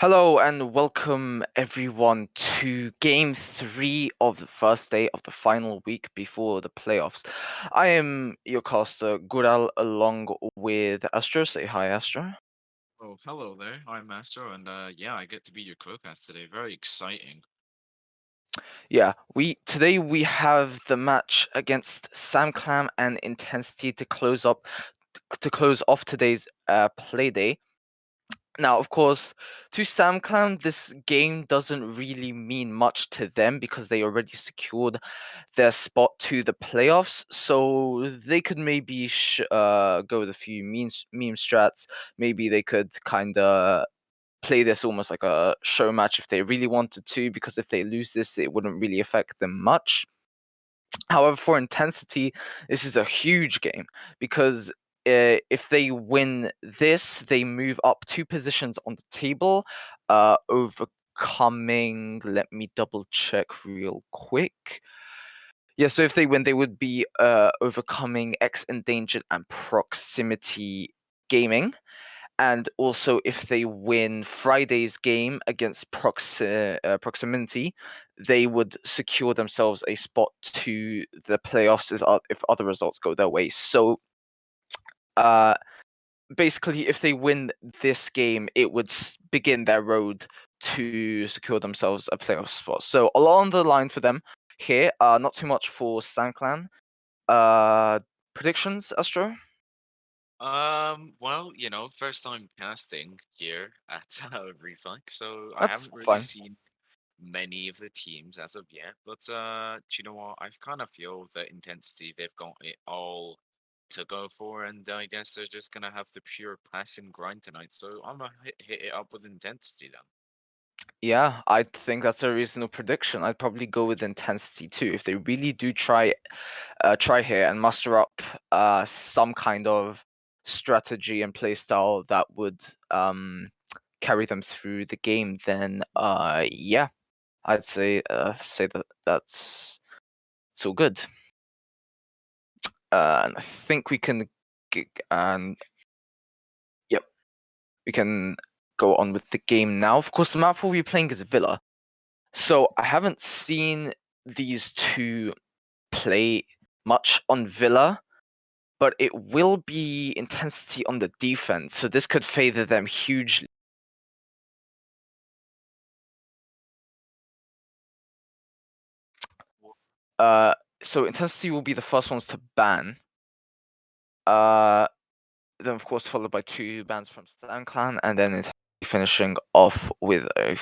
S1: Hello and welcome everyone to game 3 of the first day of the final week before the playoffs. I am your caster Gural along with Astro. Say hi, Astro.
S5: Oh, hello there. I'm Master, and yeah, I get to be your co-cast today. Very exciting.
S1: Yeah, we have the match against Sam Clam and Intensity to close off today's play day. Now, of course, to SamClown, this game doesn't really mean much to them because they already secured their spot to the playoffs. So they could maybe go with a few meme strats. Maybe they could kind of play this almost like a show match if they really wanted to, because if they lose this, it wouldn't really affect them much. However, for intensity, this is a huge game because if they win this, they move up 2 positions on the table, overcoming. Let me double check real quick. Yeah, so if they win, they would be overcoming X Endangered and Proximity Gaming. And also, if they win Friday's game against Proximity, they would secure themselves a spot to the playoffs if other results go their way. So, uh, basically, if they win this game, it would begin their road to secure themselves a playoff spot. So, along the line for them here, not too much for SandClan. Predictions, Astro?
S5: Well, first time casting here at Reflex, so I
S1: That's
S5: haven't really
S1: fine.
S5: seen many of the teams as of yet. But do you know what? I kind of feel the intensity they've got it all to go for, and I guess they're just gonna have the pure passion grind tonight. So I'm gonna hit it up with intensity then.
S1: Yeah, I think that's a reasonable prediction. I'd probably go with intensity too. If they really do try here and muster up some kind of strategy and play style that would carry them through the game, then yeah, I'd say that that's it's all good. And I think we can and yep, we can go on with the game now. Of course, the map we'll be playing is Villa. So I haven't seen these two play much on Villa, but it will be intensity on the defense. So this could favor them hugely. Uh, so intensity will be the first ones to ban. Uh, then of course followed by 2 bans from Stan Clan, and then it's finishing off with a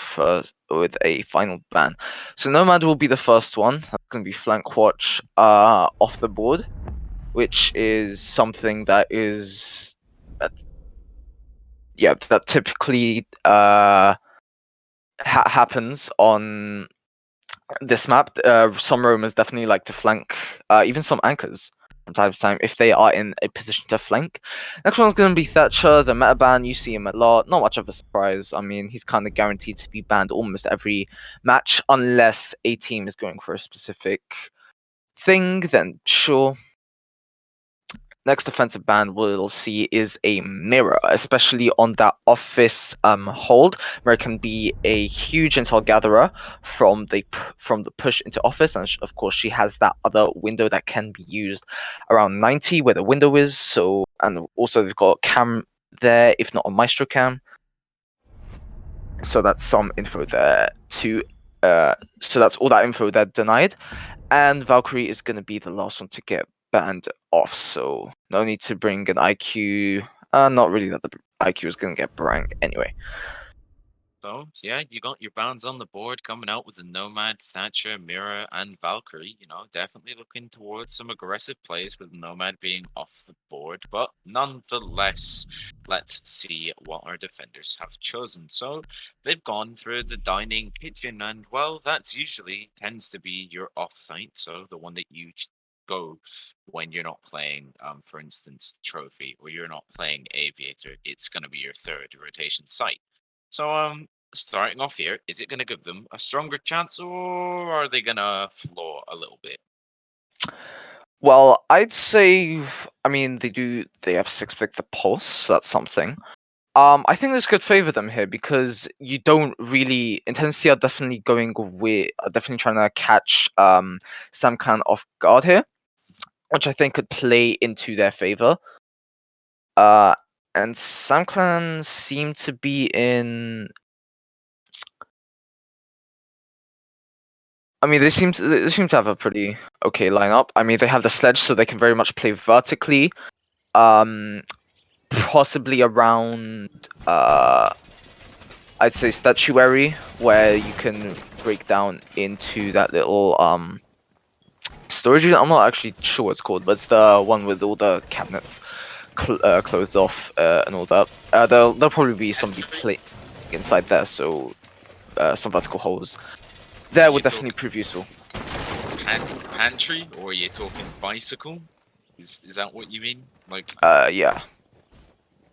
S1: final ban. So Nomad will be the first one. That's gonna be flank watch off the board, which is something that is yeah, that typically happens on this map. Some roamers definitely like to flank, even some anchors from time to time if they are in a position to flank. Next one's going to be Thatcher, the meta ban. You see him a lot. Not much of a surprise. I mean, he's kind of guaranteed to be banned almost every match unless a team is going for a specific thing. Then sure. Next defensive ban we'll see is a mirror, especially on that office hold, where it can be a huge intel gatherer from the push into office, and of course she has that other window that can be used around 90 where the window is. So, and also they've got cam there, if not a maestro cam. So that's some info there too. So that's all that info that denied, and Valkyrie is going to be the last one to get banned off. So no need to bring an IQ. Not really that the IQ is going to get banned anyway.
S5: So yeah, you got your bands on the board coming out with the Nomad, Thatcher, Mira, and Valkyrie. Definitely looking towards some aggressive plays with Nomad being off the board. But nonetheless, let's see what our defenders have chosen. So they've gone for the dining kitchen, and well, that's usually tends to be your offsite. So the one that you go when you're not playing, for instance, Trophy, or you're not playing Aviator. It's going to be your third rotation site. So starting off here, is it going to give them a stronger chance, or are they going to flaw a little bit?
S1: Well, I'd say, I mean, they have 6 pick the pulse. That's something. I think this could favor them here because you don't really intensity are definitely definitely trying to catch some kind off guard here, which I think could play into their favor. Uh, and SamClan seem to be in. I mean, they seem to have a pretty okay lineup. I mean, they have the sledge, so they can very much play vertically. Possibly around I'd say statuary, where you can break down into that little storage unit. I'm not actually sure what it's called, but it's the one with all the cabinets closed off and all that. There'll probably be somebody play inside there, so some vertical holes there
S5: So
S1: would
S5: you
S1: definitely
S5: talk
S1: prove useful.
S5: pantry, or are you talking bicycle? Is that what you mean? Like,
S1: Yeah.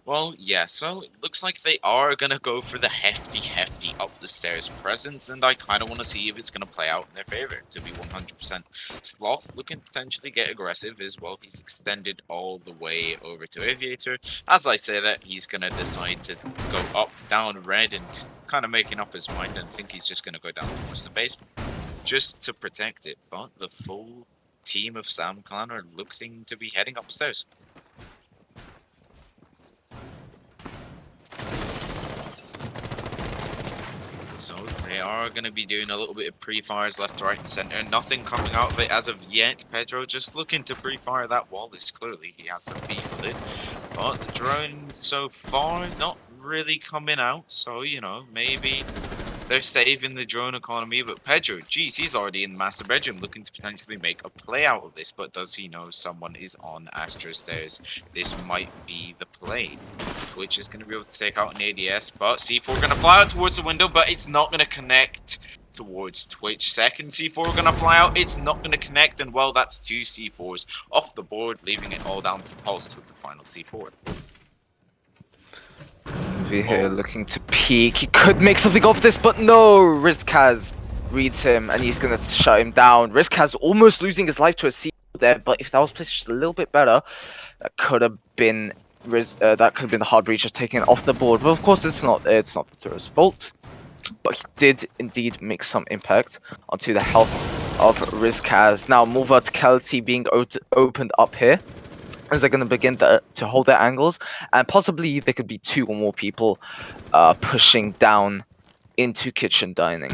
S5: well, yeah, so it looks like they are gonna go for the hefty up the stairs presence, and I kind of want to see if it's gonna play out in their favor, to be 100%. Sloth looking to potentially get aggressive as well. He's extended all the way over to Aviator. As I say that, he's gonna decide to go up, down red, and kind of making up his mind, and think he's just gonna go down towards the basement, just to protect it. But the full team of Sam Clan are looking to be heading upstairs. So they are going to be doing a little bit of pre-fires left, right, and center. Nothing coming out of it as of yet. Pedro just looking to pre-fire that wall. This clearly he has some beef with it. But the drone so far not really coming out. So, you know, maybe they're saving the drone economy. But Pedro, geez, he's already in the master bedroom looking to potentially make a play out of this. But does he know someone is on Astro stairs? This might be the play. Twitch is going to be able to take out an ADS, but C4 going to fly out towards the window, but it's not going to connect towards Twitch. Second C4 going to fly out, it's not going to connect, and well, that's two C4s off the board, leaving it all down to Pulse with the final C4.
S1: Over here looking to peek. He could make something of this, but no! Rizkaz reads him, and he's going to shut him down. Rizkaz almost losing his life to a C4 there, but if that was placed just a little bit better, that could have been that could have been the hard breach just taking it off the board. But of course, it's not the thrower's fault. But he did indeed make some impact onto the health of Rizkaz. Now more verticality being opened up here, as they're going to begin to hold their angles, and possibly there could be 2 or more people pushing down into kitchen dining,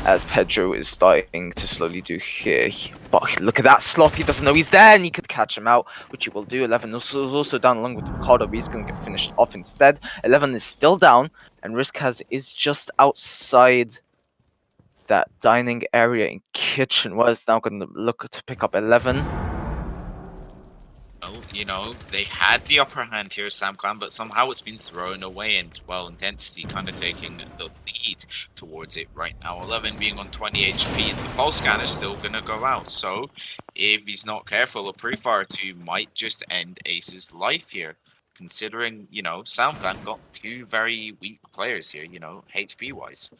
S1: as Pedro is starting to slowly do here. But look at that Sloth, he doesn't know he's there, and he could catch him out, which he will do. 11 is also down along with Ricardo, but he's going to get finished off instead. 11 is still down, and Rizkaz is just outside that dining area in kitchen, where is now going to look to pick up 11.
S5: Well, you know, they had the upper hand here, Sam Clan, but somehow it's been thrown away, and, well, Intensity kind of taking the lead towards it right now. 11 being on 20 HP, and the pulse scan is still going to go out, so if he's not careful, a pre-fire 2 might just end Ace's life here, considering, you know, Sam Clan got 2 very weak players here, you know, HP-wise.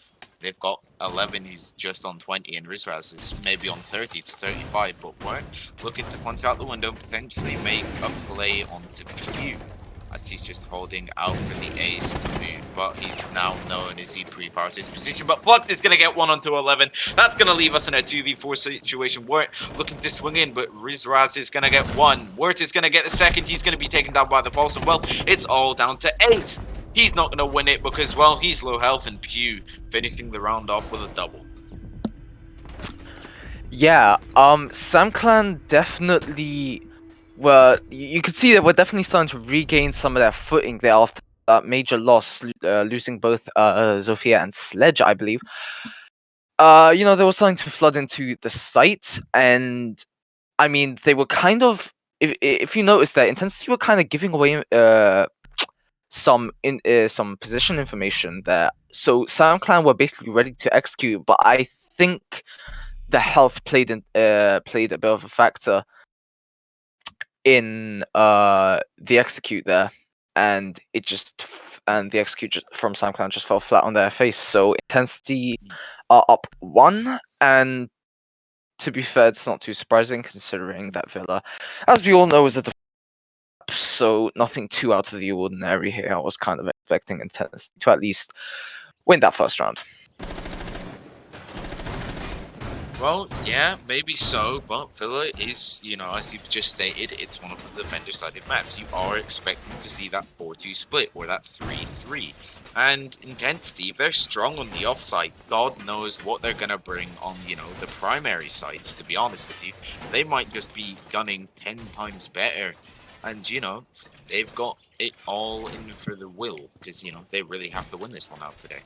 S5: They've got 11 who's just on 20, and Rizraz is maybe on 30 to 35, but we're looking to punch out the window and potentially make a play onto Q, as he's just holding out for the ace to move, but he's now known as he pre-fires his position. But Flux is going to get 1 onto 11. That's going to leave us in a 2v4 situation. Wirt looking to swing in, but Rizraz is going to get 1. Wirt is going to get the second. He's going to be taken down by the pulse, and well, it's all down to Ace. He's not going to win it because, well, he's low health, and Pew finishing the round off with a double.
S1: Yeah, Sam Clan definitely were. You could see that we're definitely starting to regain some of their footing there after that major loss, losing both Zofia and Sledge, I believe. You know, they were starting to flood into the site, and I mean, they were kind of. If you notice that Intensity were kind of giving away some position information there. So Sam Clan were basically ready to execute, but I think the health played a bit of a factor in the execute there, and the execute from Sam Clan just fell flat on their face. So Intensity are up 1, and to be fair, it's not too surprising considering that Villa, as we all know, is a so nothing too out of the ordinary here. I was kind of expecting Intensity to at least win that first round.
S5: Well, yeah, maybe so, but Villa is, you know, as you've just stated, it's one of the defender-sided maps. You are expecting to see that 4-2 split, or that 3-3. And Intensity, if they're strong on the offside, God knows what they're going to bring on, you know, the primary sides, to be honest with you. They might just be gunning 10 times better. And, you know, they've got it all in for the will, because, you know, they really have to win this one out today.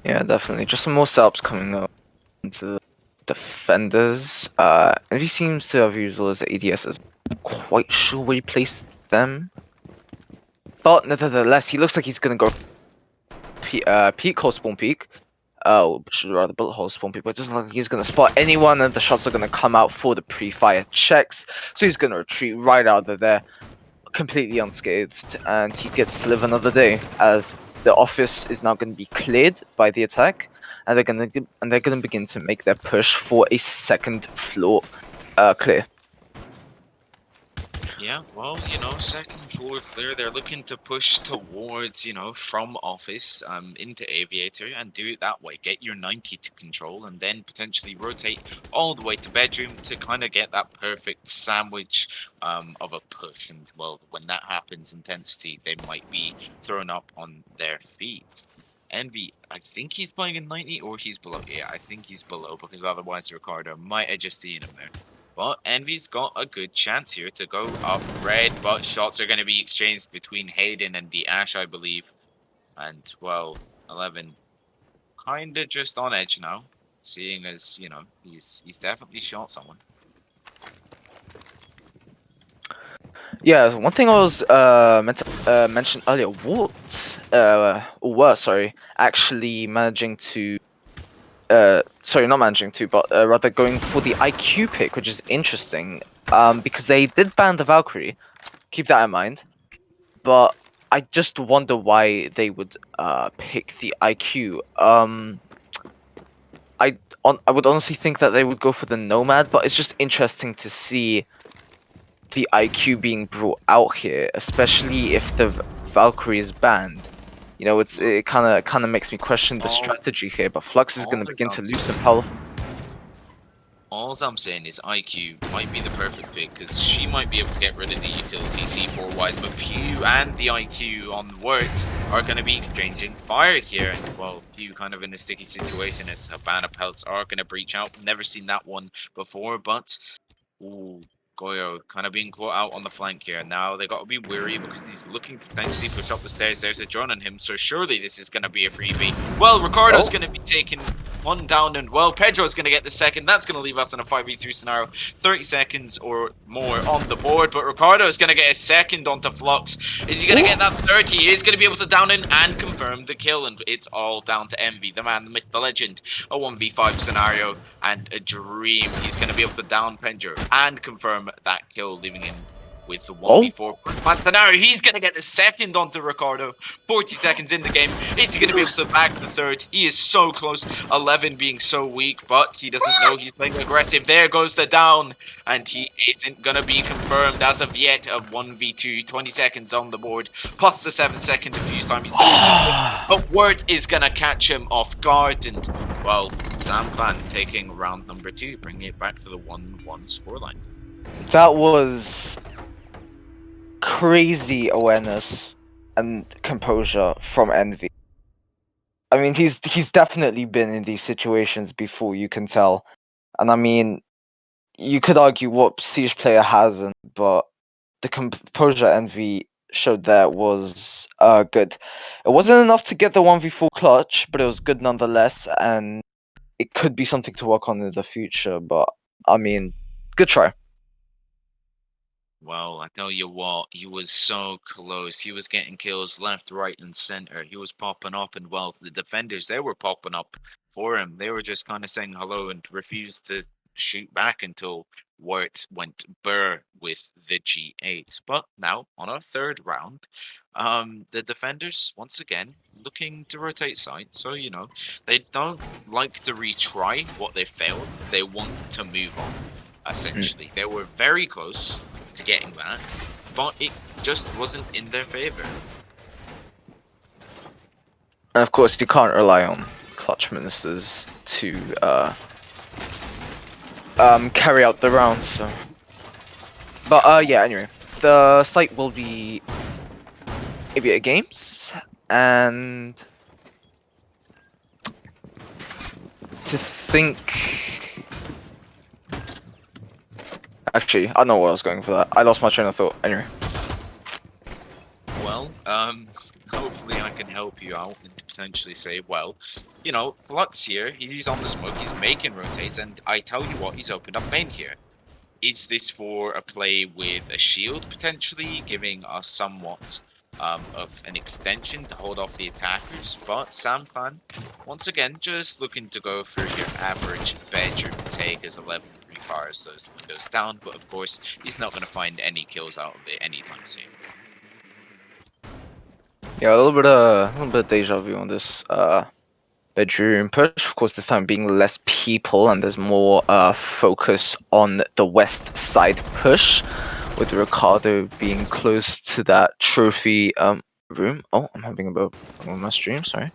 S1: Yeah, definitely. Just some more setups coming up into the defenders. And he seems to have used all his ADSs. Quite sure where he placed them. But nevertheless, he looks like he's gonna go peak, cold spawn peak. should rather bullet hole spawn people. It doesn't look like he's gonna spot anyone, and the shots are gonna come out for the pre-fire checks. So he's gonna retreat right out of there, completely unscathed, and he gets to live another day as the office is now gonna be cleared by the attack, and they're gonna begin to make their push for a second floor clear.
S5: Yeah, well, second floor clear. They're looking to push towards, from office into aviator and do it that way. Get your 90 to control and then potentially rotate all the way to bedroom to kind of get that perfect sandwich of a push. And well, when that happens, intensity, they might be thrown up on their feet. Envy, I think he's playing in 90 or he's below. Yeah, I think he's below because otherwise Ricardo might have just seen him there. But Envy's got a good chance here to go up red, but shots are going to be exchanged between Hayden and the Ash, I believe. And, well, 11 kind of just on edge now, seeing as, he's definitely shot someone.
S1: Yeah, one thing I was meant to mention earlier, were sorry, actually managing to sorry, not managing to, but rather going for the IQ pick, which is interesting, because they did ban the Valkyrie. Keep that in mind. But I just wonder why they would pick the IQ. I would honestly think that they would go for the Nomad, but it's just interesting to see the IQ being brought out here, especially if the Valkyrie is banned. It kind of makes me question the strategy here. But Flux is going to begin to lose some health.
S5: All I'm saying is IQ might be the perfect pick because she might be able to get rid of the utility C4 wise, but Pew and the IQ on the words are going to be exchanging fire here. And well, Pew kind of in a sticky situation as Habana pelts are going to breach out. Never seen that one before, but ooh, Goyo kind of being caught out on the flank here. Now they got to be wary because he's looking to potentially push up the stairs. There's a drone on him, so surely this is going to be a freebie. Well, Ricardo's going to be taking one down, and well, Pedro's going to get the second. That's going to leave us in a 5v3 scenario. 30 seconds or more on the board, but Ricardo's going to get a second onto Flux. Is he going to get that 30? He is going to be able to down in and confirm the kill, and it's all down to Envy, the man, the myth, the legend. A 1v5 scenario and a dream. He's going to be able to down Pedro and confirm that kill, leaving him with the 1v4 plus scenario. He's going to get the second onto Ricardo. 40 seconds in the game. Is he going to be able to back the third? He is so close. 11 being so weak, but he doesn't know he's playing aggressive. There goes the down, and he isn't going to be confirmed as of yet. A 1v2, 20 seconds on the board, plus the 7-second defuse time. He's but Wirt is going to catch him off guard, and well, Sam Clan taking round number 2, bringing it back to the 1-1 scoreline.
S1: That was crazy awareness and composure from Envy. I mean, he's definitely been in these situations before, you can tell. And I mean, you could argue what Siege player hasn't, but the composure Envy showed there was good. It wasn't enough to get the 1v4 clutch, but it was good nonetheless, and it could be something to work on in the future, but I mean, good try.
S5: Well, I tell you what, he was so close. He was getting kills left, right, and center. He was popping up, and well, the defenders, they were popping up for him. They were just kind of saying hello and refused to shoot back until Wirt went burr with the G8. But now, on our third round, the defenders, once again, looking to rotate side. So, they don't like to retry what they failed. They want to move on, essentially. They were very close to getting that, but it just wasn't in their favor.
S1: And of course, you can't rely on clutch ministers to carry out the rounds. So, but yeah. Anyway, the site will be Aviator Games, and to think. Actually, I don't know what I was going for that. I lost my train of thought. Anyway.
S5: Well, hopefully I can help you out and potentially say, well, Flux here, he's on the smoke, he's making rotates, and I tell you what, he's opened up main here. Is this for a play with a shield, potentially, giving us somewhat of an extension to hold off the attackers. But Sam Clan, once again, just looking to go for your average bedroom take as 11 fires those windows down. But of course, he's not going to find any kills out of it anytime soon.
S1: Yeah, a little bit of deja vu on this bedroom push. Of course, this time being less people and there's more focus on the west side push, with Ricardo being close to that trophy room. Oh, I'm having a bit on my stream. Sorry.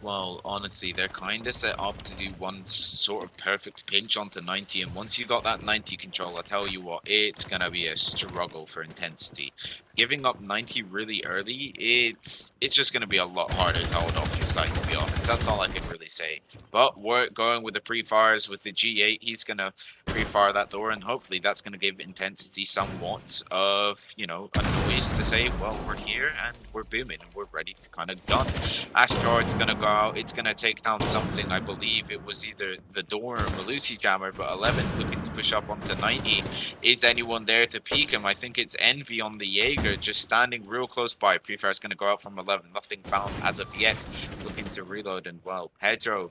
S5: Well, honestly, they're kind of set up to do one sort of perfect pinch onto 90, and once you got that 90 control, I tell you what, it's gonna be a struggle for intensity. Giving up 90 really early, it's just gonna be a lot harder to hold off your side, to be honest. That's all I can really say. But we're going with the pre-fires with the G8. He's gonna pre-fire that door, and hopefully that's gonna give intensity somewhat of, you know, a noise to say, well, we're here and we're booming and we're ready to kind of gun. Asteroid's gonna go out. It's gonna take down something. I believe it was either the door or Malusi Jammer, but 11 looking to push up onto 90. Is anyone there to peek him? I think it's Envy on the Jaeger, just standing real close by. Prefire's gonna go out from 11. Nothing found as of yet. Looking to reload, and well, Pedro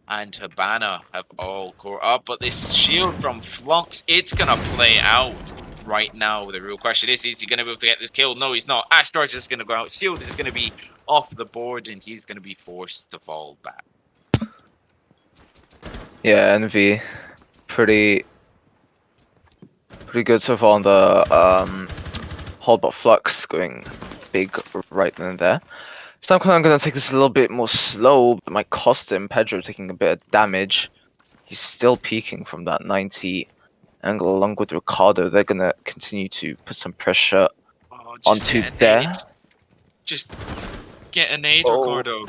S5: and Habana have all caught up, but this shield from Flux, it's gonna play out right now. The real question is he going to be able to get this kill? No, he's not. Asteroid's just going to go out. Shield is going to be off the board, and he's going to be forced to fall back.
S1: Yeah, Envy, pretty good so far on the hold, but Flux going big right then and there. So I'm gonna take this a little bit more slow, but it might cost him. Pedro taking a bit of damage. He's still peaking from that 90 angle along with Ricardo. They're gonna continue to put some pressure onto there.
S5: Just get a nade,
S1: Oh.
S5: Ricardo.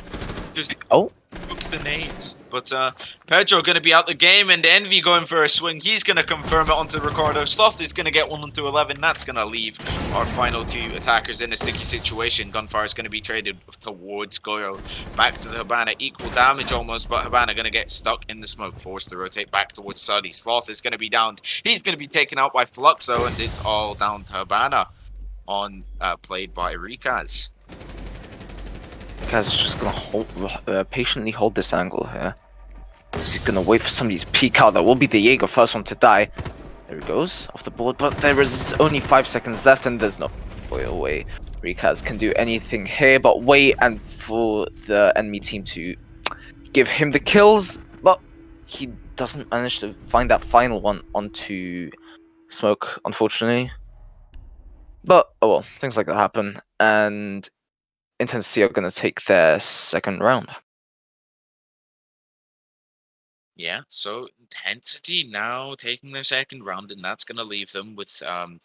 S5: Just
S1: Oh,
S5: book the nade. But Pedro going to be out the game, and Envy going for a swing. He's going to confirm it onto Ricardo. Sloth is going to get 1 onto 11. That's going to leave our final 2 attackers in a sticky situation. Gunfire is going to be traded towards Goyo. Back to the Habana. Equal damage almost, but Habana going to get stuck in the smoke. Forced to rotate back towards Suddy. Sloth is going to be downed. He's going to be taken out by Fluxo, and it's all down to Habana on played by Rikaz.
S1: Rikaz is just gonna patiently hold this angle here. He's gonna wait for somebody to peek out. That will be the Jaeger, first one to die. There he goes, off the board, but there is only 5 seconds left and there's no way Rikaz can do anything here but wait and for the enemy team to give him the kills, but he doesn't manage to find that final one onto smoke, unfortunately. But, oh well, things like that happen, and Intensity are going to take their second round.
S5: Yeah, so Intensity now taking their second round, and that's going to leave them with 2-1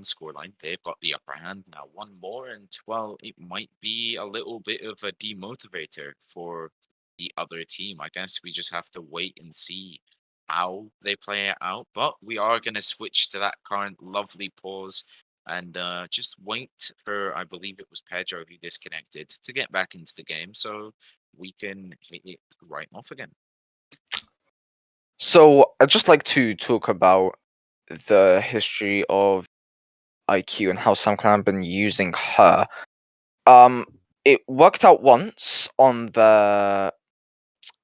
S5: scoreline. They've got the upper hand now. One more, and well, it might be a little bit of a demotivator for the other team. I guess we just have to wait and see how they play it out. But we are going to switch to that current lovely pause and just wait for, I believe it was Pedro who disconnected to get back into the game, so we can hit it right off again.
S1: So I'd just like to talk about the history of IQ and how Sam Clan have been using her. It worked out once on the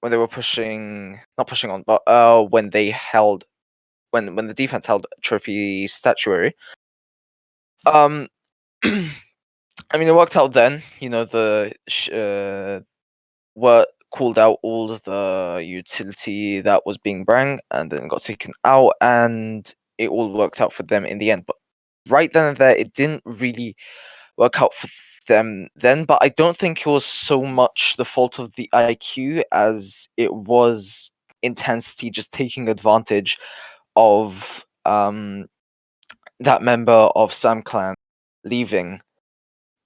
S1: when they were not pushing on, but when they held when the defense held trophy statuary. I mean, it worked out then. You know, what called out all of the utility that was being brang and then got taken out, and it all worked out for them in the end. But right then and there, it didn't really work out for them then. But I don't think it was so much the fault of the IQ as it was intensity just taking advantage of that member of Sam Clan leaving.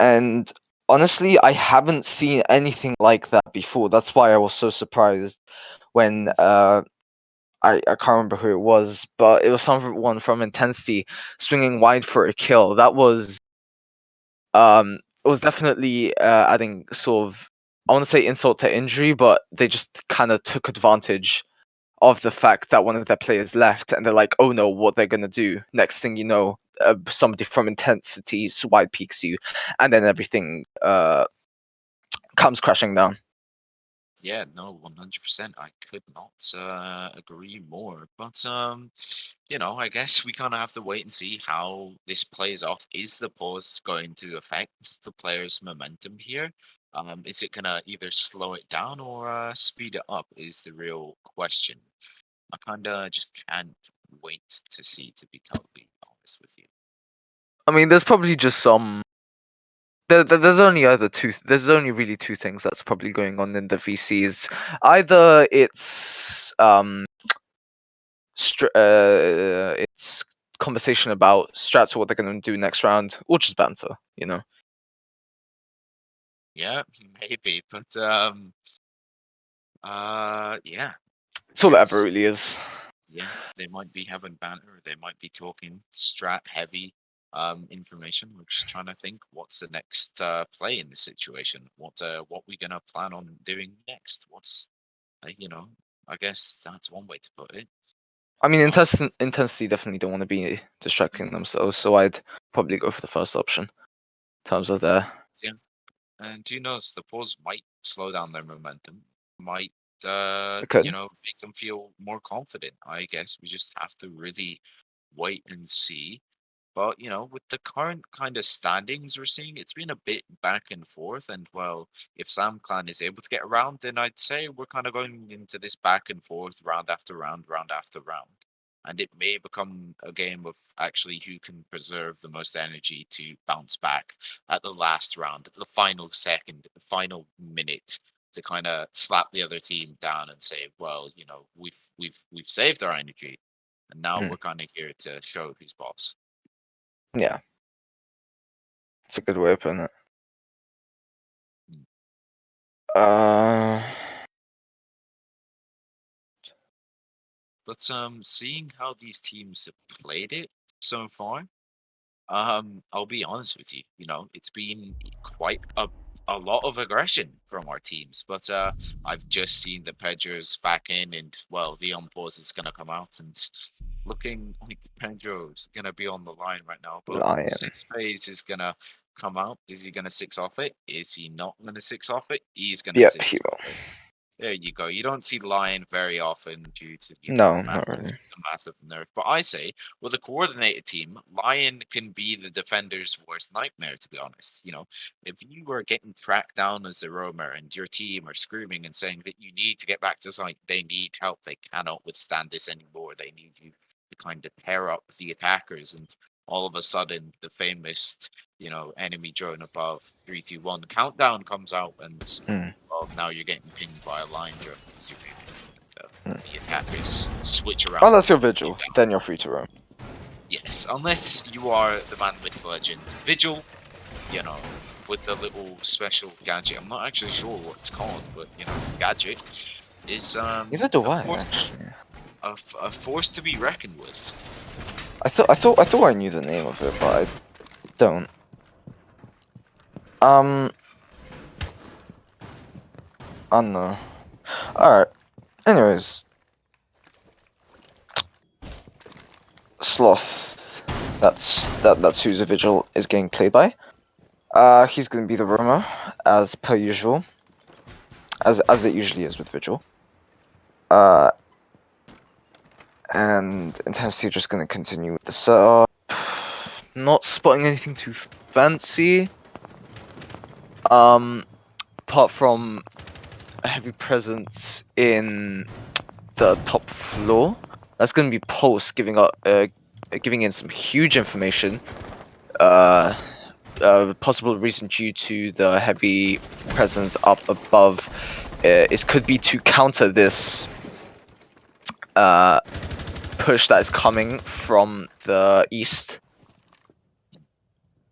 S1: And honestly, I haven't seen anything like that before. That's why I was so surprised when I can't remember who it was, but it was someone from Intensity swinging wide for a kill. That was it was definitely adding sort of, I want to say insult to injury, but they just kind of took advantage of the fact that one of their players left, and they're like, oh no, what they're gonna do? Next thing you know, somebody from Intensity wide peaks you, and then everything comes crashing down.
S5: Yeah, no, 100%. I could not agree more. But I guess we kind of have to wait and see how this plays off. Is the pause going to affect the players' momentum here? Is it gonna either slow it down or speed it up? Is the real question. I kind of just can't wait to see, to be totally honest with you.
S1: I mean, there's probably just some. There's only There's only really two things that's probably going on in the VCs. Either it's conversation about strats or what they're going to do next round, or just banter.
S5: Yeah, maybe, but yeah,
S1: It's all it ever
S5: it's
S1: really is.
S5: yeah, they might be having banter, or they might be talking strat heavy information. We're just trying to think what's the next play in this situation. What we gonna plan on doing next? Uh, you know, I guess that's one way to put it.
S1: I mean,
S5: Um,
S1: intensity definitely don't want to be distracting themselves, so I'd probably go for the first option in terms of their.
S5: yeah, and who knows? The pause might slow down their momentum. Might
S1: It could.
S5: make them feel more confident. I guess we just have to really wait and see. But, with the current kind of standings we're seeing, it's been a bit back and forth. And, well, if Sam Clan is able to get around, then I'd say we're kind of going into this back and forth, round after round, round after round. And it may become a game of actually who can preserve the most energy to bounce back at the last round, at the final second, at the final minute, to kind of slap the other team down and say, well, we've saved our energy, and now
S1: Mm,
S5: we're kind of here to show who's boss.
S1: yeah, it's a good way of putting it.
S5: Mm.
S1: Uh,
S5: But seeing how these teams have played it so far, I'll be honest with you. It's been quite a lot of aggression from our teams. But I've just seen the Pedro's back in, and well, the on pause is gonna come out, and looking like Pedro's gonna be on the line right now. But
S1: Lion.
S5: six phase is gonna come out. Is he gonna six off it? Is he not gonna six off it? He's gonna
S1: Yep, he
S5: six
S1: will.
S5: off it. There you go. You don't see Lion very often due to,
S1: No, not
S5: massive
S1: really.
S5: the massive nerf. But I say with a coordinated team, Lion can be the defender's worst nightmare, to be honest. If you were getting tracked down as a roamer and your team are screaming and saying that you need to get back to site, they need help, they cannot withstand this anymore. They need you to kind of tear up the attackers, and all of a sudden the famous, enemy drone above 3, 2, 1 countdown comes out, and
S1: Mm,
S5: well, now you're getting pinged by a line drone as you're moving.
S1: mm.
S5: The attackers switch around
S1: Unless
S5: to
S1: you're
S5: hunt you
S1: Vigil,
S5: down.
S1: then you're free to roam.
S5: Yes, unless you are the man with the legend. Vigil, you know, with the little special gadget. I'm not actually sure what it's called, but this gadget is
S1: Neither do
S5: a
S1: I,
S5: force
S1: actually.
S5: a force to be reckoned with.
S1: I thought I knew the name of it, but I don't. Um, I don't know. Alright. Anyways, Sloth. That's who the Vigil is getting played by. He's gonna be the roamer, as per usual. As it usually is with Vigil. Uh, and Intensity are just gonna continue with the setup. Not spotting anything too fancy. Apart from a heavy presence in the top floor. That's gonna be Pulse giving in some huge information. Possible reason due to the heavy presence up above is could be to counter this push that is coming from the east.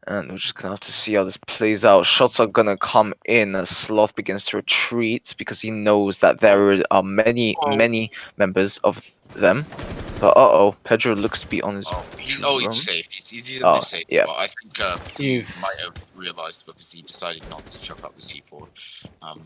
S1: And we're just gonna have to see how this plays out. Shots are gonna come in as Sloth begins to retreat because he knows that there are many,
S5: Oh,
S1: many members of them. But Pedro looks to be on his
S5: he's
S1: drone.
S5: safe. He's in the
S1: Oh,
S5: safe
S1: yeah.
S5: spot. I think he
S1: He's
S5: might have realized because he decided not to chuck up the C4.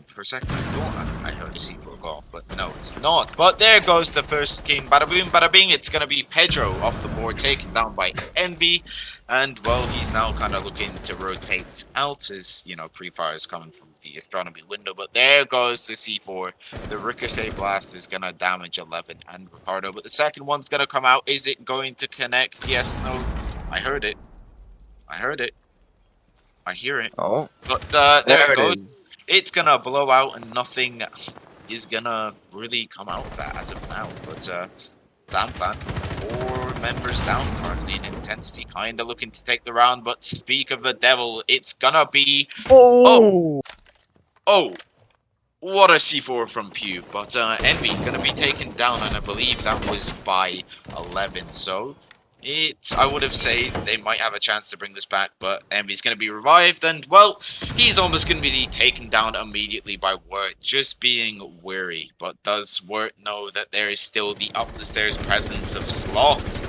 S5: For a second, I thought I heard a C4 go off, but no, it's not. But there goes the first king. Bada boom, bada bing. It's going to be Pedro off the board, taken down by Envy. And, well, he's now kind of looking to rotate out as, pre-fire is coming from the astronomy window. But there goes the C4. The ricochet blast is going to damage 11 and Ricardo. But the second one's going to come out. Is it going to connect? Yes, no. I heard it. I heard it. I hear it.
S1: Oh,
S5: But there
S1: there
S5: it
S1: it
S5: goes.
S1: is.
S5: It's going to blow out and nothing is going to really come out of that as of now. But Damn Clan, 4 members down currently in intensity. Kind of looking to take the round. But speak of the devil, it's going to be...
S1: Oh!
S5: Oh! What a C4 from Pew, but Envy gonna be taken down, and I believe that was by 11. So I would have said they might have a chance to bring this back, but Envy's gonna be revived, and well, he's almost gonna be taken down immediately by Wirt, just being wary. But does Wirt know that there is still the up the stairs presence of Sloth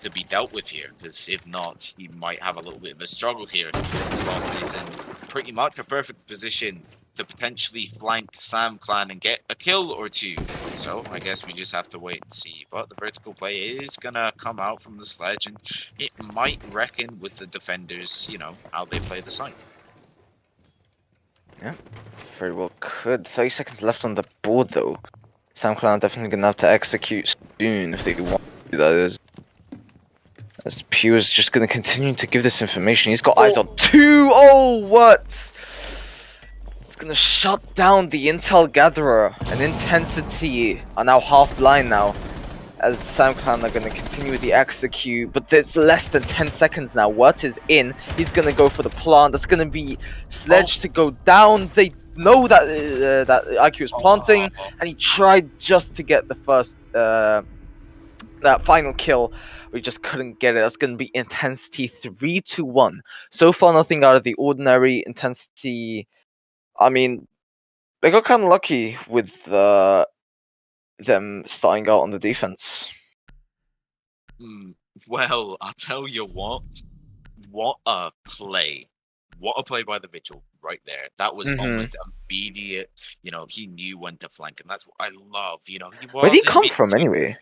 S5: to be dealt with here? Because if not, he might have a little bit of a struggle here. Sloth is in pretty much a perfect position to potentially flank Sam Clan and get a kill or two. So I guess we just have to wait and see. But the vertical play is gonna come out from the sledge, and it might reckon with the defenders, how they play the site.
S1: Yeah, very well could. 30 seconds left on the board though. Sam Clan are definitely gonna have to execute soon if they want to do that. As Pew is just gonna continue to give this information. He's got eyes on 2. Oh, what? Gonna shut down the intel gatherer, and intensity are now half blind now, as Sam Clan are gonna continue with the execute, but there's less than 10 seconds now. Wirt is in, he's gonna go for the plant. That's gonna be sledge to go down. They know that that IQ is planting, and he tried just to get the first that final kill. We just couldn't get it. That's gonna be intensity 3-1. So far nothing out of the ordinary. Intensity, I mean, they got kind of lucky with them starting out on the defense.
S5: Well, I'll tell you what a play. What a play by the Vigil right there. That was almost immediate. He knew when to flank, and that's what I love. He
S1: Where did he
S5: wasn't
S1: come
S5: being
S1: from
S5: too
S1: anyway?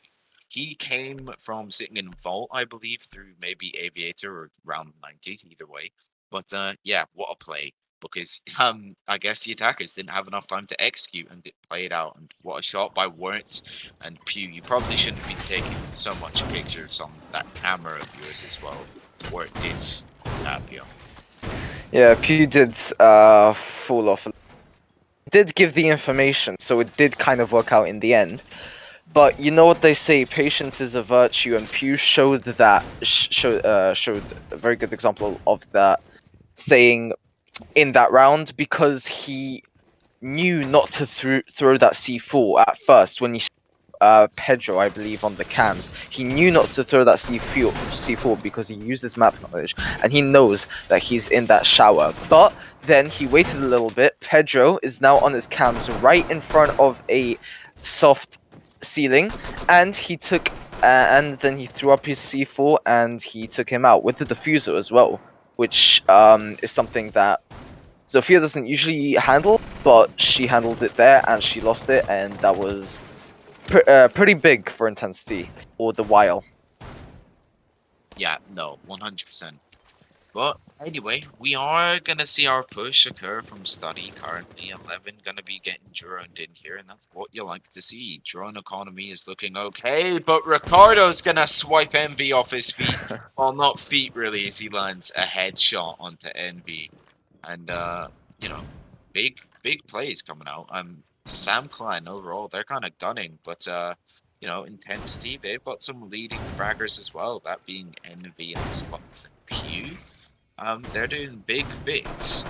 S5: He came from sitting in Vault, I believe, through maybe Aviator or round 90, either way. But yeah, what a play. Because I guess the attackers didn't have enough time to execute and play it out. And what a shot by Wirt and Pew. You probably shouldn't be taking so much pictures on that camera of yours as well. Wirt did tap you.
S1: Yeah, Pew did fall off. Did give the information, so it did kind of work out in the end. But you know what they say, patience is a virtue, and Pew showed that showed a very good example of that saying in that round, because he knew not to throw that C4 at first when he Pedro, I believe, on the cams. He knew not to throw that C4 because he used his map knowledge, and he knows that he's in that shower. But then he waited a little bit. Pedro is now on his cams right in front of a soft ceiling, and he took and then he threw up his C4 and he took him out with the diffuser as well, which is something that Zofia doesn't usually handle, but she handled it there and she lost it, and that was pretty big for intensity for the while.
S5: Yeah, no, 100%. But anyway, we are going to see our push occur from study. Currently, 11 going to be getting droned in here, and that's what you like to see. Drone economy is looking okay, but Ricardo's going to swipe Envy off his feet. Well, not feet, really, as he lands a headshot onto Envy. And, big plays coming out. Sam Clan, overall, they're kind of gunning, but, intensity, they've got some leading fraggers as well, that being Envy and Sloth and Pew. They're doing big bits.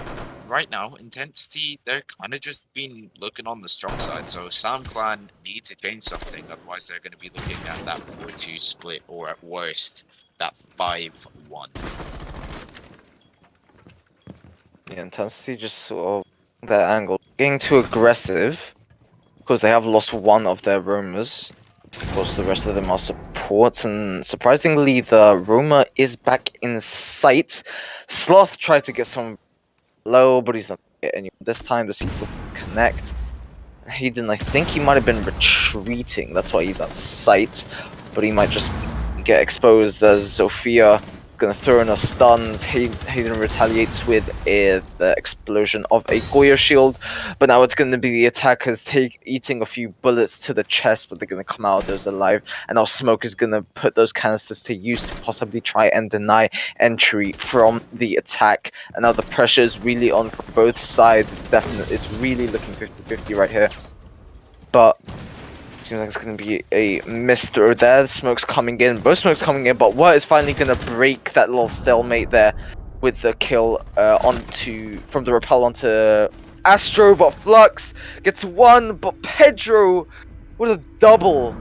S5: Right now, intensity, they're kind of just been looking on the strong side, so Sam Clan need to change something, otherwise they're going to be looking at that 4-2 split, or at worst, that 5-1.
S1: The intensity just sort of that angle. Getting too aggressive, because they have lost one of their roamers. Of course, the rest of them are support. reports, and surprisingly, the Roma is back in sight. Sloth tried to get some low, but he's not getting any this time. The C4 connect. Hayden, I think he might have been retreating. That's why he's at sight, but he might just get exposed as Sophia gonna throw in a stuns. Hayden retaliates with the explosion of a Goya shield, but now it's gonna be the attackers eating a few bullets to the chest, but they're gonna come out of those alive. And now Smoke is gonna put those canisters to use to possibly try and deny entry from the attack. And now the pressure is really on for both sides. Definitely, it's really looking 50-50 right here. But seems like it's going to be a miss throw there. The smoke's coming in. Both smokes coming in, but what is finally going to break that little stalemate there with the kill from the rappel onto Astro, but Flux gets one, but Pedro with a double.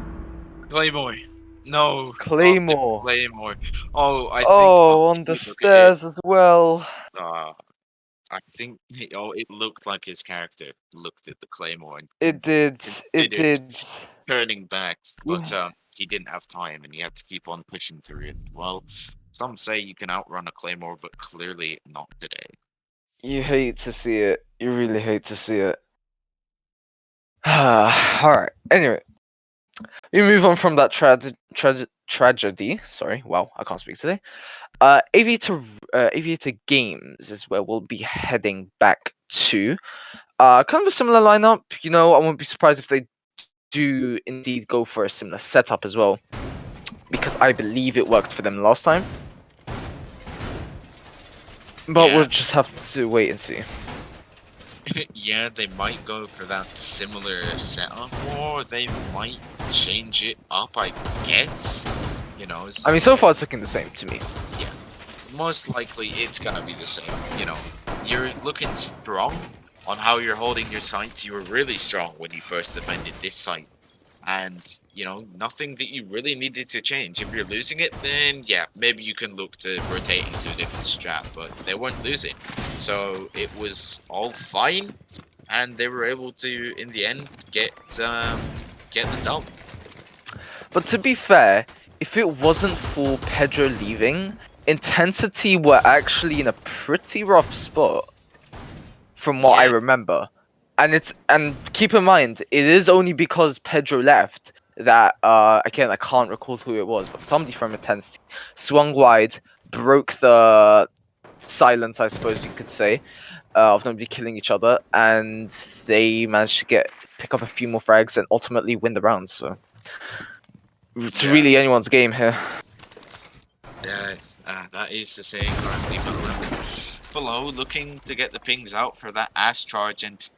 S5: Claymore. No. Not the
S1: Claymore.
S5: Claymore. Oh, I think
S1: Oh, on the
S5: you look at it.
S1: stairs as well.
S5: I think it looked like his character looked at the Claymore and
S1: It did. It
S5: considered
S1: did.
S5: turning back, but he didn't have time and he had to keep on pushing through it. Well, some say you can outrun a Claymore, but clearly not today.
S1: You hate to see it. You really hate to see it. Alright. Anyway, we move on from that tragedy. Sorry, wow, I can't speak today. Aviator Games is where we'll be heading back to. Kind of a similar lineup. You know, I won't be surprised if they do indeed go for a similar setup as well, because I believe it worked for them last time. But
S5: Yeah.
S1: we'll just have to wait and see.
S5: Yeah, they might go for that similar setup, or they might change it up, I guess. You know,
S1: I mean, so far it's looking the same to me.
S5: yeah, most likely it's gonna be the same. You know, you're looking strong on how you're holding your sights. You were really strong when you first defended this site. And, you know, nothing that you really needed to change. If you're losing it, then yeah, maybe you can look to rotating to a different strat, but they weren't losing. So it was all fine, and they were able to, in the end, get the dub.
S1: But to be fair, if it wasn't for Pedro leaving, Intensity were actually in a pretty rough spot, from what I
S5: Yeah.
S1: remember. And keep in mind, it is only because Pedro left that again I can't recall who it was, but somebody from Intensity swung wide, broke the silence, I suppose you could say, of nobody killing each other, and they managed to pick up a few more frags and ultimately win the round. So it's
S5: Yeah.
S1: really anyone's game here.
S5: Yeah, that is the saying currently. Below, looking to get the pings out for that ass charge, and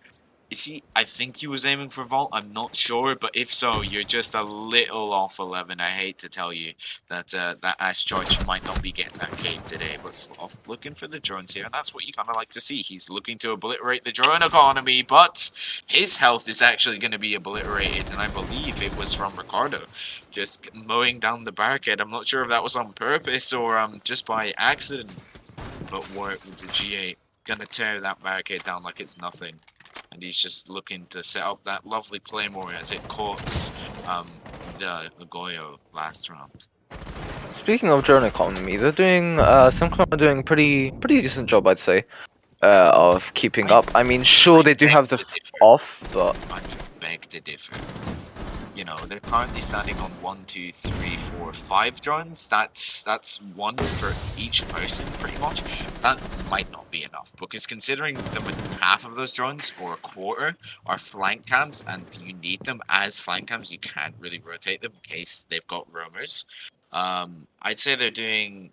S5: is he? I think he was aiming for vault. I'm not sure, but if so, you're just a little off 11. I hate to tell you that that ass charge might not be getting that K today, but Sloth looking for the drones here, and that's what you kind of like to see. He's looking to obliterate the drone economy, but his health is actually going to be obliterated, and I believe it was from Ricardo, just mowing down the barricade. I'm not sure if that was on purpose or just by accident, but work with the G8 gonna tear that barricade down like it's nothing. And he's just looking to set up that lovely claymore as it caught the Goyo last round.
S1: Speaking of drone economy, they're doing some kind of doing pretty decent job, I'd say, of keeping up. I mean, sure they do
S5: beg
S1: have the
S5: to differ.
S1: off, but
S5: I beg to differ. You know, they're currently standing on 1, 2, 3, 4, 5 drones. That's one for each person, pretty much. That might not be enough, because considering half of those drones, or a quarter, are flank cams, and you need them as flank cams, you can't really rotate them in case they've got roamers. I'd say they're doing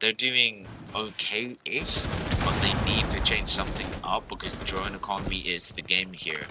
S5: okay-ish, but they need to change something up because drone economy is the game here.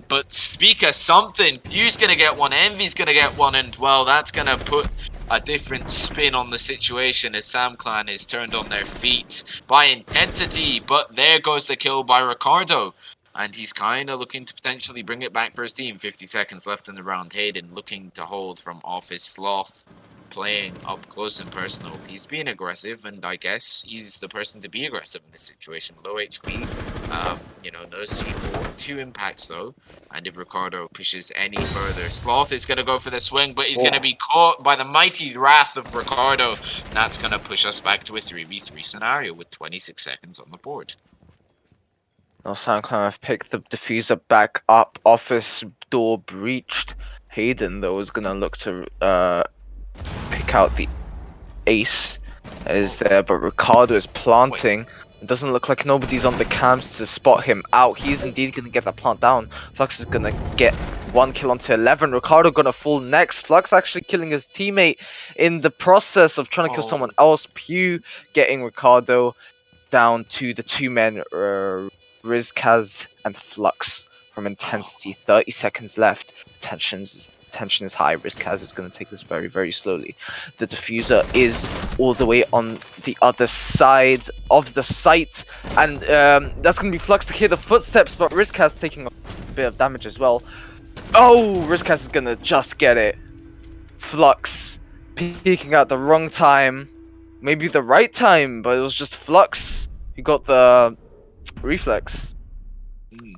S5: But speak of something, Pew's gonna get one, Envy's gonna get one, and well, that's gonna put a different spin on the situation as SamClan is turned on their feet by Intensity, but there goes the kill by Ricardo. And he's kind of looking to potentially bring it back for his team. 50 seconds left in the round. Hayden looking to hold from off his Sloth. playing up close and personal. He's being aggressive, and I guess he's the person to be aggressive in this situation. Low HP, no C4, 2 impacts though, and if Ricardo pushes any further, Sloth is going to go for the swing, but he's going to be caught by the mighty wrath of Ricardo. That's going to push us back to a 3v3 scenario with 26 seconds on the board.
S1: Now SoundCloud have picked the diffuser back up, office door breached. Hayden though is gonna look to pick out the ace that is there, but Ricardo is planting. It doesn't look like nobody's on the cams to spot him out. He's indeed gonna get that plant down. Flux is gonna get 1 kill onto 11. Ricardo gonna fall next. Flux actually killing his teammate in the process of trying to kill someone else. Pew getting Ricardo down to the 2 men, Rizkaz and Flux from Intensity. 30 seconds left. Tension is high. Rizkaz is going to take this very, very slowly. The diffuser is all the way on the other side of the site, and that's going to be Flux to hear the footsteps, but Rizkaz taking a bit of damage as well. Oh, Rizkaz is going to just get it. Flux peeking at the wrong time. Maybe the right time, but it was just Flux who got the reflex in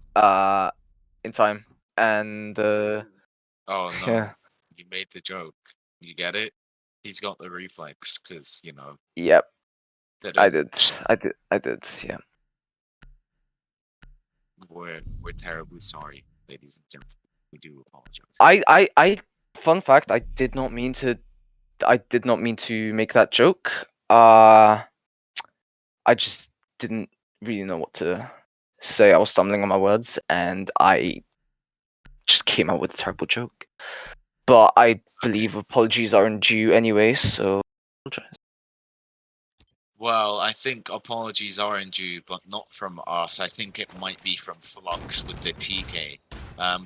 S1: time. And
S5: oh no,
S1: yeah.
S5: You made the joke. You get it? He's got the reflex because
S1: Yep. I did, yeah.
S5: We're terribly sorry, ladies and gentlemen. We do apologize.
S1: I fun fact, I did not mean to make that joke. I just didn't really know what to say. I was stumbling on my words and I just came out with a terrible joke. But I believe apologies are due anyway, so apologize.
S5: Well, I think apologies are due, but not from us. I think it might be from Flux with the TK.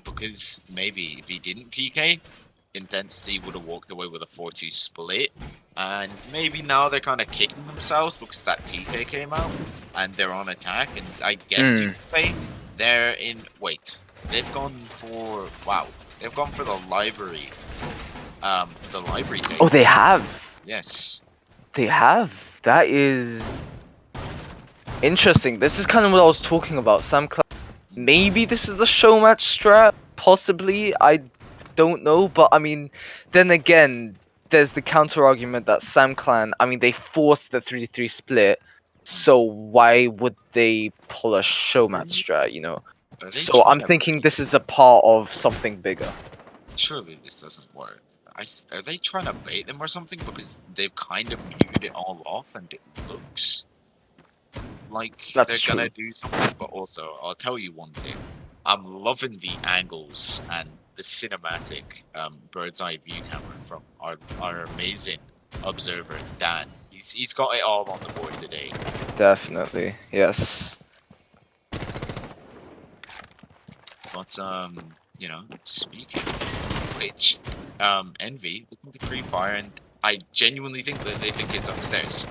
S5: Because maybe if he didn't TK, Intensity would have walked away with a 4-2 split. And maybe now they're kind of kicking themselves because that TK came out and they're on attack. And I guess you could say they're in. Wait, they've gone for. Wow, they've gone for the library. The library thing.
S1: Oh, they have?
S5: Yes.
S1: They have. That is interesting. This is kind of what I was talking about. Maybe this is the show match strat. Possibly. I don't know. But I mean, then again, there's the counter argument that SamClan, I mean, they forced the 3-3 split. So why would they pull a show match strat, So I'm thinking this is a part of something bigger.
S5: Surely this doesn't work. Are they trying to bait them or something? Because they've kind of muted it all off and it looks like they're gonna do something. But also, I'll tell you one thing. I'm loving the angles and the cinematic bird's eye view camera from our amazing observer, Dan. He's got it all on the board today.
S1: Definitely, yes.
S5: But speaking of which, Envy looking to pre-fire, and I genuinely think that they think it's upstairs.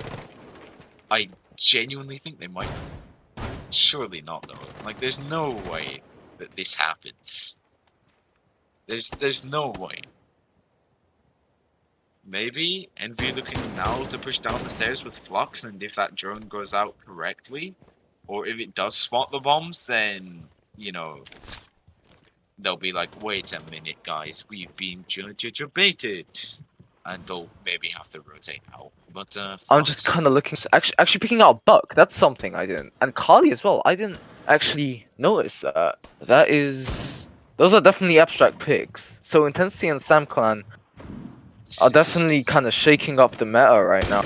S5: I genuinely think they might. Surely not though. Like, there's no way that this happens. There's no way. Maybe Envy looking now to push down the stairs with Flux, and if that drone goes out correctly, or if it does spot the bombs, then they'll be like, wait a minute, guys, we've been baited, and they'll maybe have to rotate out. But
S1: I'm just kind of looking. Actually picking out Buck. That's something I didn't, and Kali as well. I didn't actually notice that. Those are definitely abstract picks. So Intensity and SamClan are definitely kind of shaking up the meta right now.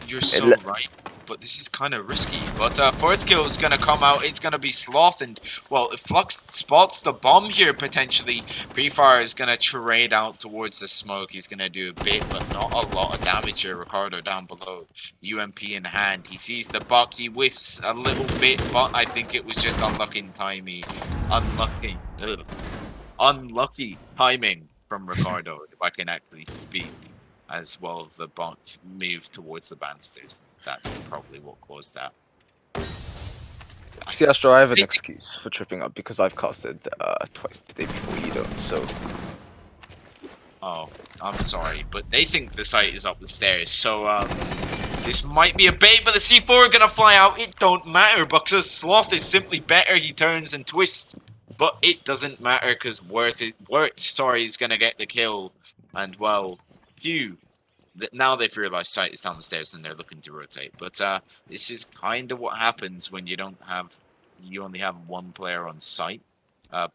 S5: You're so right. But this is kind of risky. But fourth kill is going to come out. It's going to be Sloth. And, well, if Flux spots the bomb here, potentially, Prefire is going to trade out towards the smoke. He's going to do a bit, but not a lot of damage here. Ricardo down below. UMP in hand. He sees the buck. He whiffs a little bit, but I think it was just unlucky timing. Unlucky timing from Ricardo, if I can actually speak. As well, the buck moved towards the banisters. That's probably what caused that.
S1: See, Astro, I have an excuse for tripping up because I've casted twice today before you don't, so
S5: Oh, I'm sorry, but they think the site is up the stairs, so, this might be a bait, but the C4 are gonna fly out. It don't matter, because Sloth is simply better. He turns and twists, but it doesn't matter, because Wirt, is gonna get the kill. And, well, phew. Now they've realized sight is down the stairs and they're looking to rotate. But this is kind of what happens when you only have one player on site.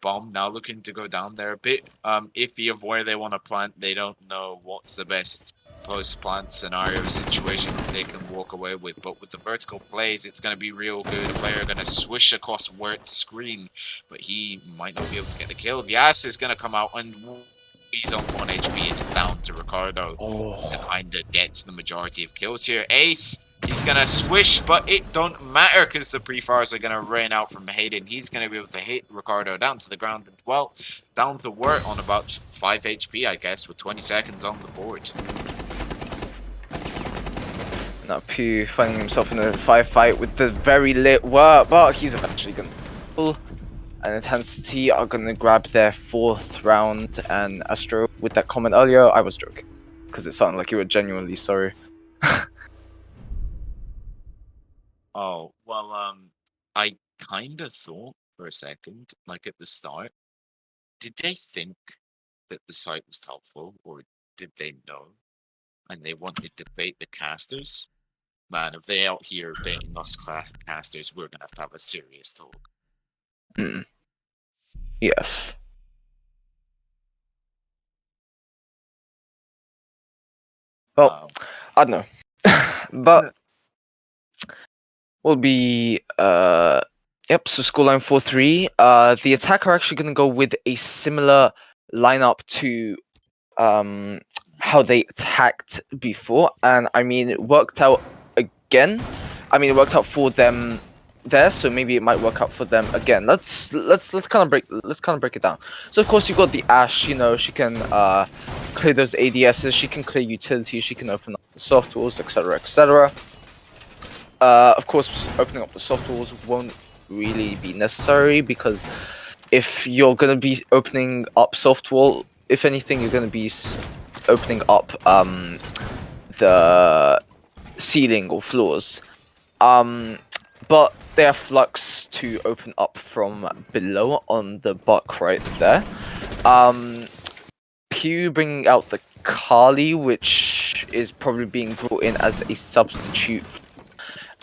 S5: Bomb now looking to go down there a bit iffy of where they want to plant. They don't know what's the best post plant scenario situation that they can walk away with. But with the vertical plays, it's going to be real good. Player going to swish across Wirt's screen, but he might not be able to get the kill. The Ash is going to come out and he's on 1 HP and it's down to Ricardo to kind of get the majority of kills here. Ace, he's going to swish, but it don't matter because the pre-fires are going to rain out from Hayden. He's going to be able to hit Ricardo down to the ground as well. Down to Wirt on about 5 HP, I guess, with 20 seconds on the board.
S1: Now Pew finding himself in a firefight with the very lit Wirt, but he's eventually going to pull. And Intensity are going to grab their 4th round, and Astro, with that comment earlier, I was joking. Because it sounded like you were genuinely sorry.
S5: Oh, well, I kind of thought for a second, like at the start, did they think that the site was helpful, or did they know? And they wanted to bait the casters? Man, if they out here baiting us casters, we're gonna have a serious talk.
S1: Yes. Well, I don't know. But will be yep, so scoreline 4-3. The attack are actually gonna go with a similar lineup to how they attacked before, and I mean it worked out again. I mean it worked out for them there, so maybe it might work out for them again. Let's kind of break it down. So of course you've got the Ash, you know, she can clear those ADSs, she can clear utilities, she can open up the soft walls, etc, etc. Of course opening up the soft walls won't really be necessary, because if you're gonna be opening up soft wall, if anything you're gonna be opening up the ceiling or floors. But they have flux to open up from below on the buck right there. Pew bringing out the Kali, which is probably being brought in as a substitute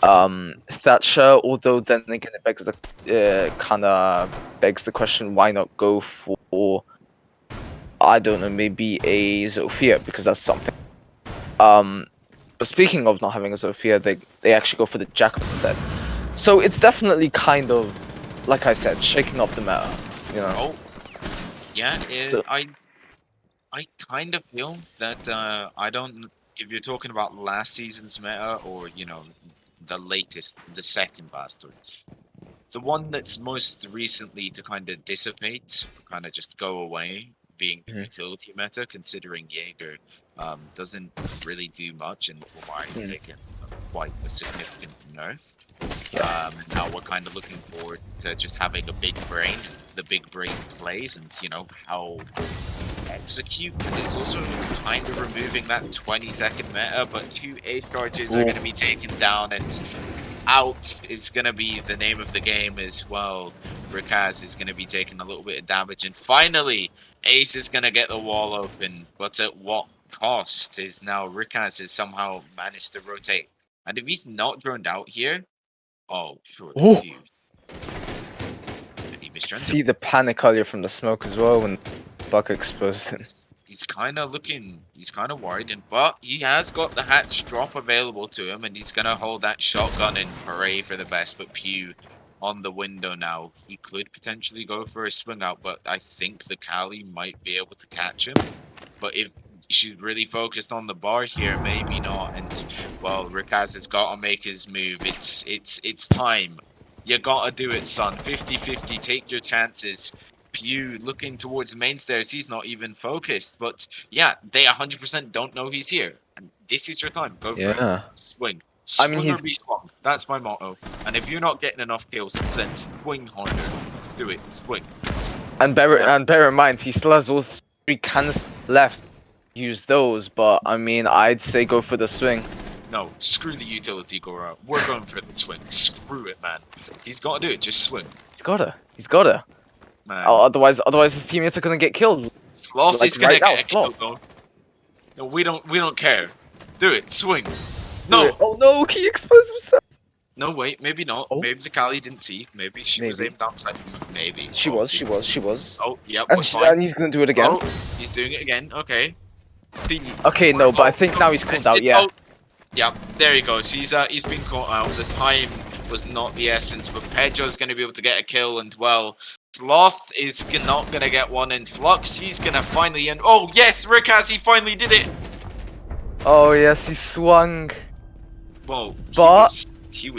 S1: Thatcher, although then again it begs the begs the question, why not go for, I don't know, maybe a Zofia, because that's something. But speaking of not having a Zofia, they actually go for the Jackal instead. So it's definitely kind of, like I said, shaking up the meta, you know.
S5: Oh, yeah.
S1: So-
S5: I kind of feel that I don't. If you're talking about last season's meta, or you know, the latest, the second last one, the one that's most recently to kind of dissipate, kind of just go away, being the utility meta, considering Jaeger doesn't really do much, and Omari's taken quite a significant nerf. Now we're kind of looking forward to just having a big brain, the big brain plays, and you know how execute. It's also kind of removing that 20-second meta, but 2 ace charges are going to be taken down, and out is going to be the name of the game as well. Rikaz is going to be taking a little bit of damage, and finally Ace is going to get the wall open, but at what cost? Is now Rikaz has somehow managed to rotate, and if he's not droned out here, oh sure,
S1: Oh.
S5: did he mistrend him?
S1: See the panic earlier from the smoke as well when Buck exposed him.
S5: He's kind of worried, but he has got the hatch drop available to him, and he's gonna hold that shotgun and hooray for the best. But Pew on the window now, he could potentially go for a swing out, but I think the Kali might be able to catch him. But if she's really focused on the bar here, maybe not. And well, Rikaz has got to make his move. It's time. You gotta do it, son. 50-50, take your chances. Pew looking towards the main stairs, he's not even focused. But yeah, they 100% don't know he's here. And this is your time. Go for it. Swing.
S1: I mean,
S5: Swing
S1: he's-
S5: or be swung. That's my motto. And if you're not getting enough kills, then swing harder. Do it. Swing.
S1: And bear in mind, he still has all 3 cannons left. use those, but I mean, I'd say go for the swing.
S5: No, screw the utility Gora. We're going for the swing. Screw it, man. He's got to do it. Just swing,
S1: He's gotta. He's gotta.
S5: man.
S1: Otherwise his teammates are gonna get killed.
S5: Sloth
S1: Like
S5: is
S1: right
S5: gonna
S1: now,
S5: get a kill
S1: Sloth.
S5: going. No, we don't care. Do it. Swing.
S1: Do
S5: No.
S1: it. Oh no, he exposed himself.
S5: No, wait. Maybe not.
S1: Oh.
S5: Maybe the Kali didn't see. Maybe she was
S1: Maybe.
S5: aimed outside. Maybe.
S1: She
S5: Oh,
S1: was.
S5: she-
S1: She was. She was.
S5: Oh, yep.
S1: And,
S5: We're fine.
S1: and he's gonna do it again.
S5: Oh, he's doing it again. Okay.
S1: Okay, no, but I think now he's called out. Yeah.
S5: Oh, yeah, there he goes. He's been caught out. The time was not the essence, but Pedro's going to be able to get a kill, and well, Sloth is not going to get one, and Flux, he's going to finally end. Oh yes, Rikaz, he finally did it.
S1: Oh yes, he swung.
S5: Well,
S1: But-
S5: he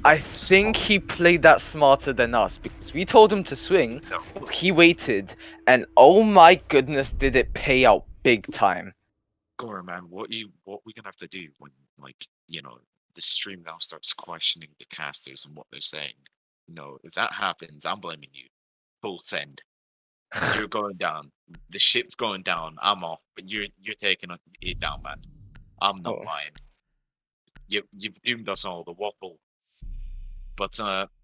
S1: I
S5: got
S1: think
S5: smoked.
S1: he played that smarter than us because we told him to swing.
S5: No.
S1: He waited, and oh my goodness, did it pay out big time.
S5: Gora, man, what we gonna have to do when, like, the stream now starts questioning the casters and what they're saying? If that happens, I'm blaming you. Full send. You're going down. The ship's going down. I'm off, but you're taking it down, man. I'm not
S1: Oh.
S5: lying. You've doomed us all. The waffle. But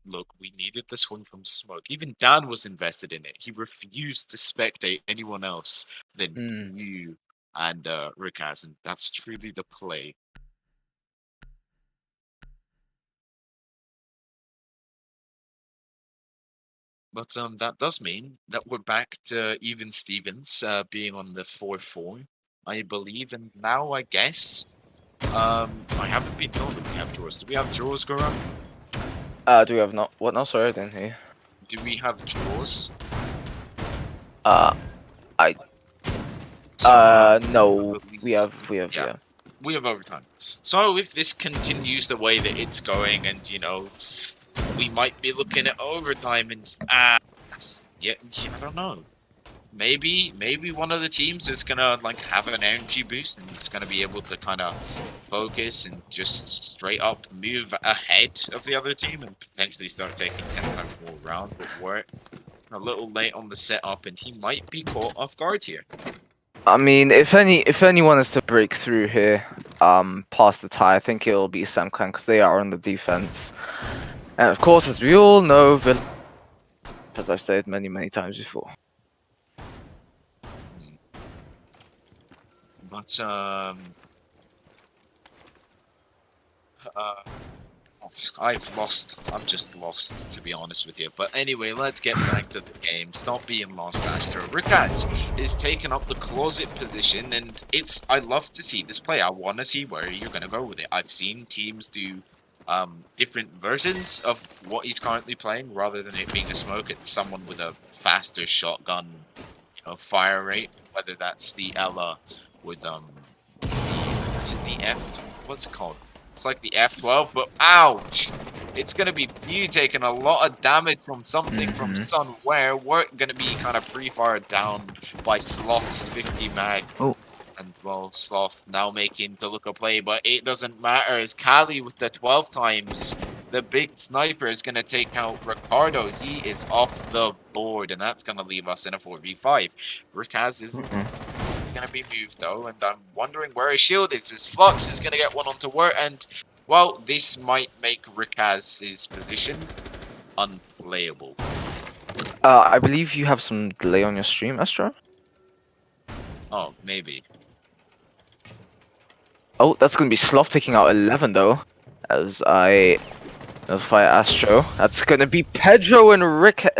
S5: look, we needed the swing from smoke. Even Dan was invested in it. He refused to spectate anyone else than
S1: Hmm.
S5: you and Rikaz, and that's truly the play. But that does mean that we're back to even Stevens being on the 4-4, I believe, and now I guess I haven't been told that we have draws. Do we have draws, Gora?
S1: Do we have not? What? No, sorry, I didn't hear.
S5: Do we have draws?
S1: Uh, no, we have,
S5: Yeah.
S1: yeah.
S5: We have overtime. So if this continues the way that it's going, and we might be looking at overtime, and yeah, I don't know. Maybe one of the teams is gonna have an energy boost, and it's gonna be able to kind of focus and just straight up move ahead of the other team and potentially start taking 10 times more round. But we're a little late on the setup, and he might be caught off guard here.
S1: I mean, if anyone is to break through here, past the tie, I think it'll be Sam Clan because they are on the defense, and of course, as we all know, as I've said many times before.
S5: But I'm just lost, to be honest with you. But anyway, let's get back to the game. Stop being lost, Astro. Rikaz is taking up the closet position, and I love to see this play. I want to see where you're going to go with it. I've seen teams do different versions of what he's currently playing, rather than it being a smoke. It's someone with a faster shotgun, fire rate, whether that's the Ella with is it the what's it called? It's like the F12, but ouch! It's gonna be you taking a lot of damage from something from somewhere. We're gonna be kind of pre-fired down by Sloth's 50 mag.
S1: Oh.
S5: And well, Sloth now making the look of play, but it doesn't matter as Kali with the 12 times. The big sniper is gonna take out Ricardo. He is off the board, and that's gonna leave us in a 4v5. Rikaz is gonna be moved though, and I'm wondering where his shield is. His Flux is gonna get one onto work, and well, this might make Rikaz's position unplayable.
S1: I believe you have some delay on your stream, Astro.
S5: Oh, maybe.
S1: Oh, that's gonna be Sloth taking out 11 though, as I notify Astro. That's gonna be Pedro and Rizkaz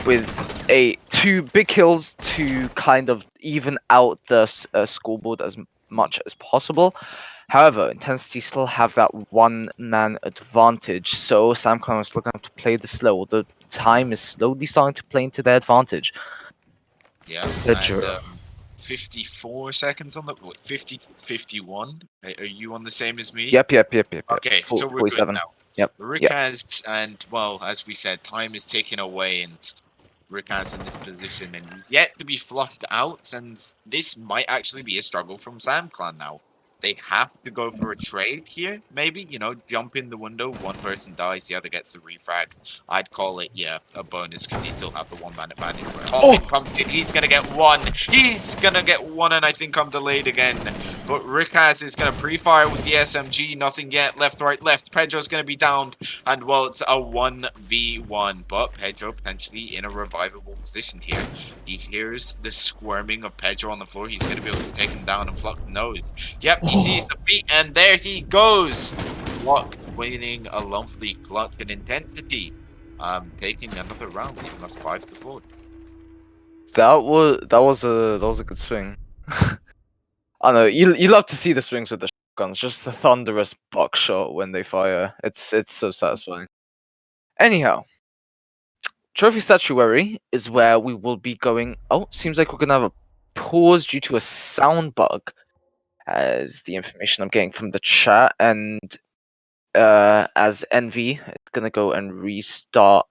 S1: with two big kills to kind of even out the scoreboard as much as possible. However, Intensity still have that one-man advantage, so Sam Clan is looking to play the slow. The time is slowly starting to play into their advantage.
S5: Yeah,
S1: Pedro.
S5: and 54 seconds on the 51. Are you on the same as me?
S1: Yep.
S5: Okay, so we're
S1: 47.
S5: good now.
S1: Yep.
S5: Rikaz, and well, as we said, time is taken away, and Rikaz in this position, and he's yet to be flushed out, and this might actually be a struggle from Sam Clan now. they have to go for a trade here, maybe, jump in the window, one person dies, the other gets the refrag. I'd call it, yeah, a bonus because he still have the one-man advantage. Oh, in
S1: Oh,
S5: comes it. He's going to get one. He's going to get one, and I think I'm delayed again. But Rickaz is going to pre-fire with the SMG. Nothing yet. Left, right, left. Pedro's going to be downed. And, well, it's a 1v1. But Pedro potentially in a revivable position here. He hears the squirming of Pedro on the floor. He's going to be able to take him down and Flux knows. Yep, he sees the feet, and there he goes. Flux winning a lovely clutch and intensity. Taking another round, leaving us 5-4.
S1: that was a good swing. I know you love to see the swings with the shotguns, just the thunderous buckshot when they fire. It's so satisfying. Anyhow, trophy statuary is where we will be going. Oh, seems like we're gonna have a pause due to a sound bug, as the information I'm getting from the chat, and as Envy is gonna go and restart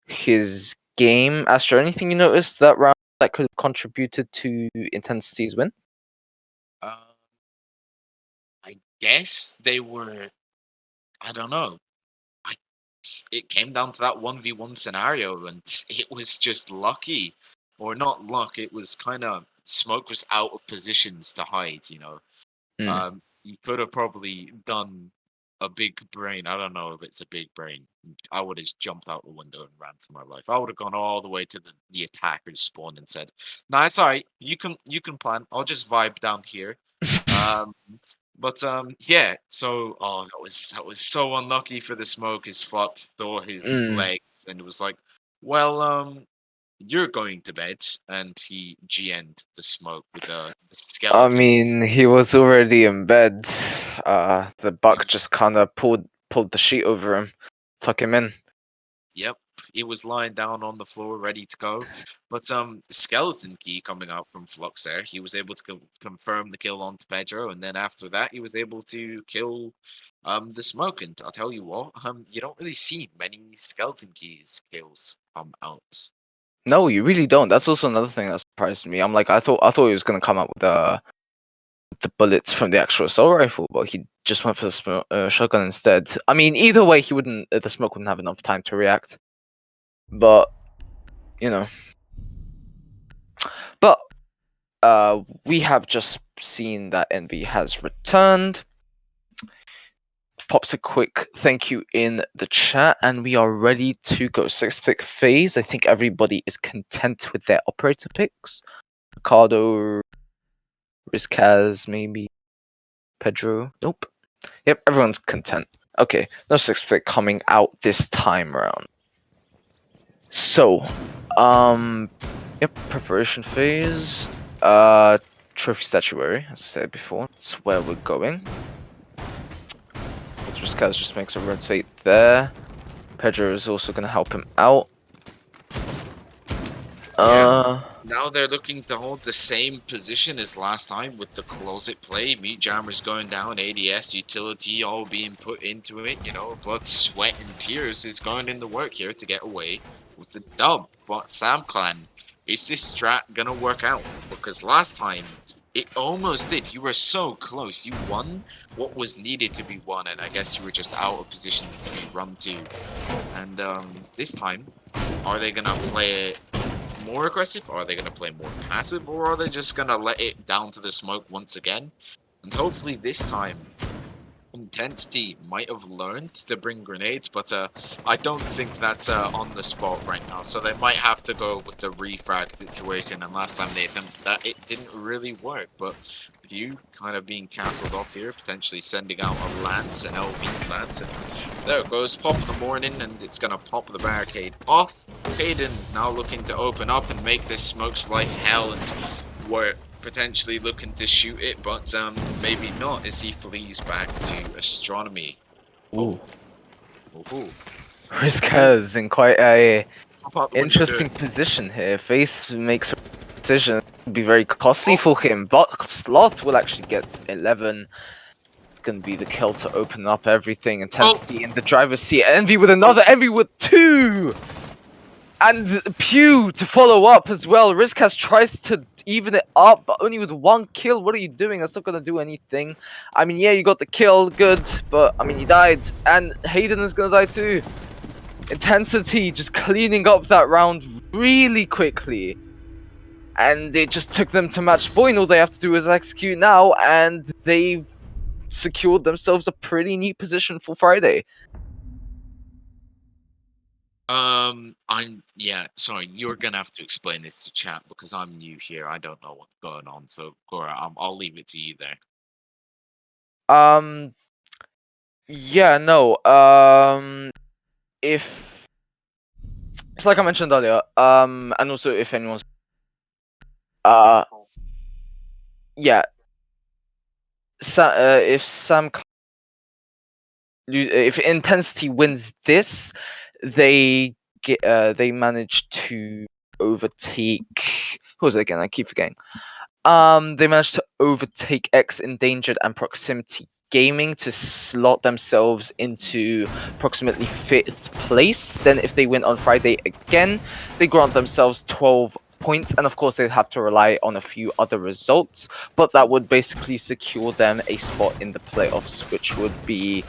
S1: his game. Astro, anything you noticed that round that could have contributed to Intensity's win?
S5: Uh, I guess they were. I don't know. I, it came down to that 1v1 scenario, and it was just lucky, or not luck. It was kind of Smoke was out of positions to hide.
S1: Hmm.
S5: You could have probably done a big brain. I don't know if it's a big brain. I would have just jumped out the window and ran for my life. I would have gone all the way to the attacker's spawn and said, "Nah, it's alright. You can plan. I'll just vibe down here." Um, but yeah. So that was so unlucky for the Smoke. His flop saw his
S1: Mm.
S5: legs and it was like, well, you're going to bed, and he GN'd the Smoke with a
S1: I
S5: skeleton.
S1: mean, he was already in bed. The
S5: He
S1: buck
S5: was
S1: just kind of pulled the sheet over him, tuck him in.
S5: Yep, he was lying down on the floor, ready to go. But skeleton key coming out from Flux there. He was able to confirm the kill onto Pedro, and then after that, he was able to kill the Smoke. And I'll tell you what, you don't really see many skeleton keys kills come out.
S1: No, you really don't. That's also another thing that surprised me. I'm like, I thought he was gonna come out with the bullets from the actual assault rifle, but he just went for the shotgun instead. I mean, either way, he wouldn't. The smoke wouldn't have enough time to react. But you know, but we have just seen that Envy has returned. Pops a quick thank you in the chat, and we are ready to go. 6-pick phase. I think everybody is content with their operator picks. Ricardo, Rizkaz, maybe Pedro. Nope. Yep, everyone's content. Okay, no 6-pick coming out this time around. So, yep, preparation phase. Trophy statuary, as I said before. That's where we're going. Rizkaz just makes a rotate there. Pedro is also going to help him out.
S5: Yeah. Now they're looking to hold the same position as last time with the closet play. Meat jammers going down, ADS, utility all being put into it. Blood, sweat, and tears is going into work here to get away with the dub. But Sam Clan, is this strat gonna work out? Because last time, it almost did. You were so close. You won what was needed to be won, and I guess you were just out of positions to be run to. And this time, are they gonna play it more aggressive? Are they going to play more passive? Or are they just going to let it down to the Smoke once again? And hopefully this time, Intensity might have learned to bring grenades, but I don't think that's on the spot right now. So they might have to go with the refrag situation. And last time they attempted that, it didn't really work. But you kind of being cancelled off here, potentially sending out a Lance, an LV Lance. And there it goes, pop the morning, and it's going to pop the barricade off. Hayden now looking to open up and make this Smoke's life hell, and we're potentially looking to shoot it, but maybe not as he flees back to Astronomy.
S1: Ooh.
S5: Ooh.
S1: Rizkaz in quite a
S5: Pop out the window,
S1: interesting position here. Face makes a decision. It'll be very costly for him, but Sloth will actually get 11. It's gonna be the kill to open up everything. Intensity in the driver's seat. Envy with another. Envy with 2! And Pew to follow up as well. Rizkaz tries to even it up, but only with 1 kill. What are you doing? That's not gonna do anything. I mean, yeah, you got the kill, good, but I mean, you died, and Hayden is gonna die too. Intensity just cleaning up that round really quickly, and it just took them to match point. All they have to do is execute now, and they've secured themselves a pretty neat position for Friday.
S5: Yeah, sorry, you're gonna have to explain this to chat because I'm new here. I don't know what's going on. So, Gora, I'll leave it to you there.
S1: Um, yeah, no, if it's like I mentioned earlier, and also if anyone's, uh, yeah, if if Intensity wins this, they they manage to overtake. Who was it again? I keep forgetting. They managed to overtake X Endangered and Proximity Gaming to slot themselves into approximately 5th place. Then, if they win on Friday again, they grant themselves 12 points, and of course, they'd have to rely on a few other results, but that would basically secure them a spot in the playoffs, which would be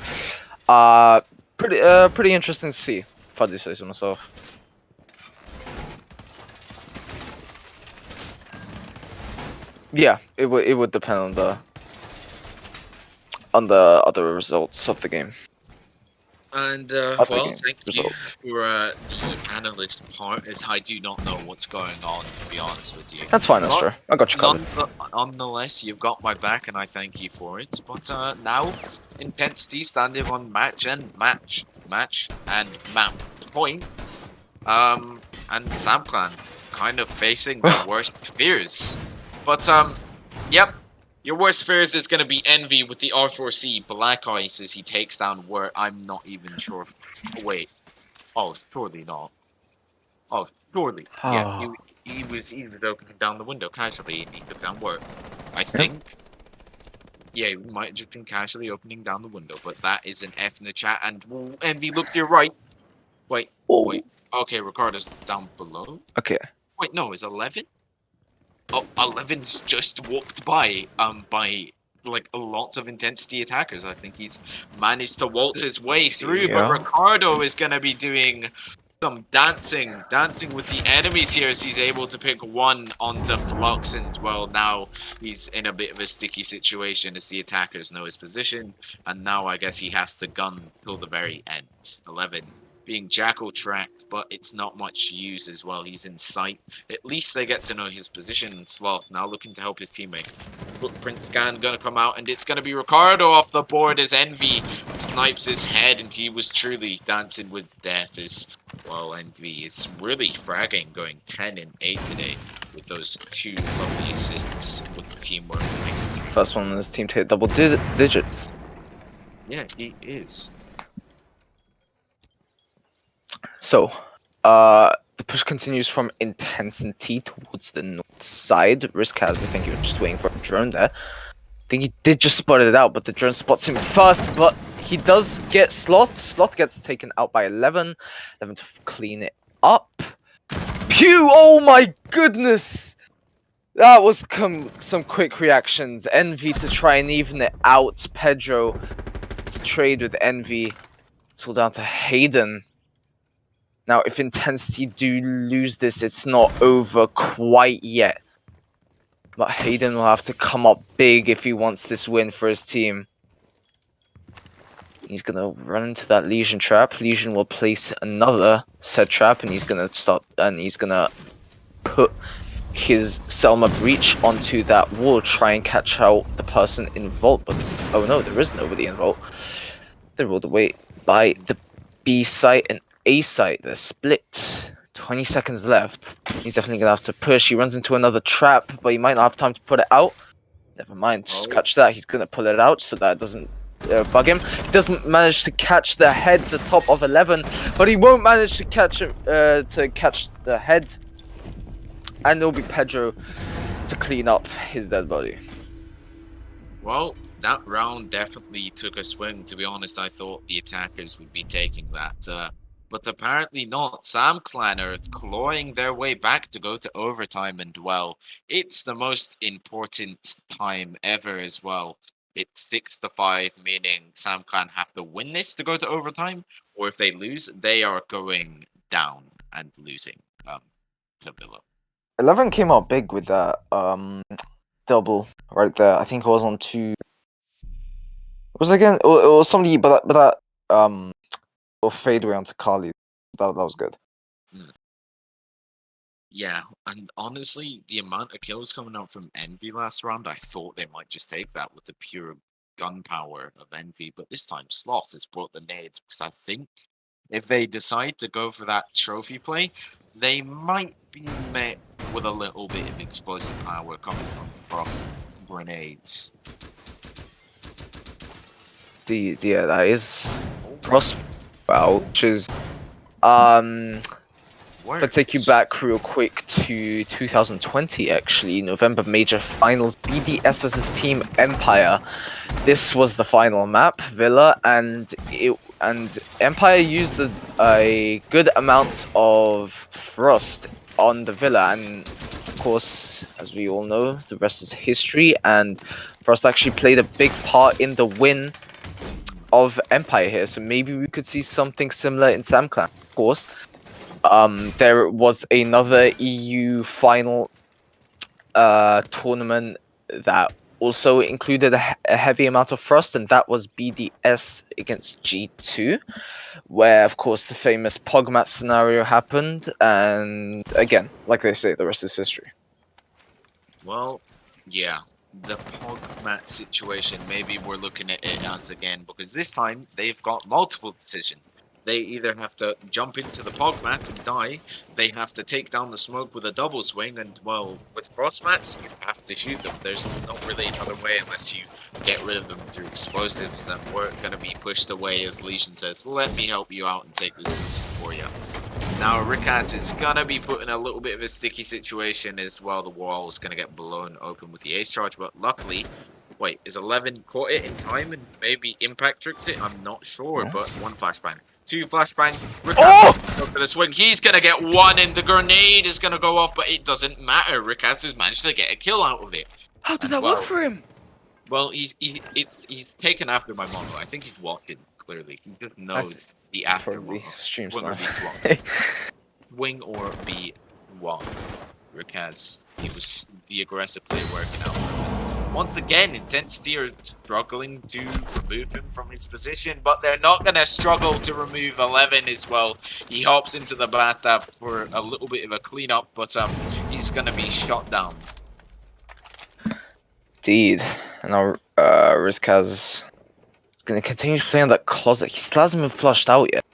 S1: pretty interesting to see, if I do say so myself. Yeah, it would depend on the other results of the game.
S5: And
S1: Other
S5: well,
S1: games
S5: thank you
S1: results.
S5: for the analyst part, as I do not know what's going on, to be honest with you.
S1: That's fine,
S5: But
S1: Astro. I got you covered.
S5: nonetheless, you've got my back, and I thank you for it. But now, Intensity standing on match and match and map point. And SamClan kind of facing their worst fears. But yep. Your worst fears is going to be Envy with the R4C Black Ice as he takes down where I'm not even sure if... Oh, wait. Oh, surely not. Oh, surely. Yeah, he was opening down the window casually and he took down where? I think. Yeah, he might have just been casually opening down the window, but that is an F in the chat. And whoa, Envy, look to your right. Wait. Okay, Ricardo's down below.
S1: Okay.
S5: Wait, no, is 11? Oh, 11's just walked by like lots of intensity attackers. I think he's managed to waltz his way through, but
S1: Yeah.
S5: Ricardo is gonna be doing some dancing with the enemies here as he's able to pick one onto Flux, and well, now he's in a bit of a sticky situation as the attackers know his position, and now I guess he has to gun till the very end. 11 being Jackal tracked, but it's not much use as well. He's in sight. At least they get to know his position, and Sloth now looking to help his teammate. Footprint scan gonna come out, and it's gonna be Ricardo off the board as Envy snipes his head, and he was truly dancing with death as, well, Envy is really fragging, going 10 and 8 today with those 2 lovely assists with the teamwork.
S1: First one in this team to hit double digits.
S5: Yeah, he is.
S1: So, the push continues from Intensity towards the north side. Risk has, I think he was just waiting for a drone there. I think he did just spot it out, but the drone spots him first, but he does get Sloth. Sloth gets taken out by 11. 11 to clean it up. Pew! Oh my goodness! That was some quick reactions. Envy to try and even it out. Pedro to trade with Envy. It's all down to Hayden. Now, if Intensity do lose this, it's not over quite yet. But Hayden will have to come up big if he wants this win for his team. He's going to run into that Legion trap. Legion will place another said trap, and he's going to put his Selma Breach onto that wall, try and catch out the person in Vault. But, oh no, there is nobody in Vault. They're all the way by the B site and A site. They're split. 20 seconds left. He's definitely gonna have to push. He runs into another trap, but he might not have time to put it out. Never mind, just catch that. He's gonna pull it out so that it doesn't bug him. He doesn't manage to catch the head, the top of 11, but he won't manage to catch the head. And it'll be Pedro to clean up his dead body.
S5: Well, that round definitely took a swing. To be honest, I thought the attackers would be taking that. But apparently not. Sam Clan are clawing their way back to go to overtime, and well, it's the most important time ever as well. It's 6-5, meaning Sam Clan have to win this to go to overtime, or if they lose, they are going down and losing to Villa.
S1: 11 came out big with that double right there. I think it was on two. It was again. It was somebody, that or fadeaway onto Kali. That was good.
S5: Mm. Yeah, and honestly, the amount of kills coming out from Envy last round, I thought they might just take that with the pure gunpowder of Envy, but this time Sloth has brought the nades because I think if they decide to go for that trophy play, they might be met with a little bit of explosive power coming from Frost grenades.
S1: Yeah, that is Frost which is um let's take you
S5: Works.
S1: back real quick to 2020 actually, November major finals, BDS versus Team Empire. This was the final map, Villa, and Empire used a good amount of Frost on the Villa, and of course, as we all know, the rest is history, and Frost actually played a big part in the win of Empire here, so maybe we could see something similar in SamClan. Of course, there was another EU final tournament that also included a heavy amount of Frost, and that was BDS against G2, where of course the famous Pogmat scenario happened, and again, like they say, the rest is history.
S5: Well, yeah, the Pogmat situation, maybe we're looking at it as again, because this time they've got multiple decisions. They either have to jump into the Pogmat and die, they have to take down the smoke with a double swing, and well, with Frostmats, you have to shoot them. There's not really another way unless you get rid of them through explosives, and we're going to be pushed away as Legion says, let me help you out and take this boost for you. Now, Rikaz is going to be put in a little bit of a sticky situation as well. The wall is going to get blown open with the ace charge, but luckily, wait, is 11 caught it in time and maybe impact tricked it? I'm not sure, but one flashbang. Two flashbang. Rikaz go for the swing. He's going to get one, and the grenade is going to go off, but it doesn't matter. Rikaz has managed to get a kill out of it.
S1: How did
S5: And
S1: that work for him?
S5: well, he's taken after my model. I think he's walking clearly. He just knows the after
S1: Probably
S5: model.
S1: stream
S5: Wing or
S1: snipe.
S5: B1. Wing or B1. Rikaz, he was the aggressive play working out. Once again, Intensity are struggling to remove him from his position, but they're not going to struggle to remove 11 as well. He hops into the bathtub for a little bit of a cleanup, but he's going to be shot down.
S1: Indeed. And now Rizkaz is going to continue to play on that closet. He still hasn't been flushed out yet,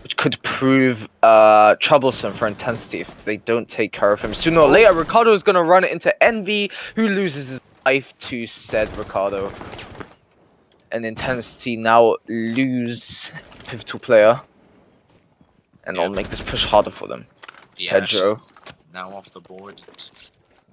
S1: which could prove troublesome for Intensity if they don't take care of him. Sooner or later, Ricardo is going to run it into Envy, who loses his life to said Ricardo. And Intensity now lose pivotal player. And I'll make this push harder for them.
S5: Yeah,
S1: Pedro.
S5: now off the board.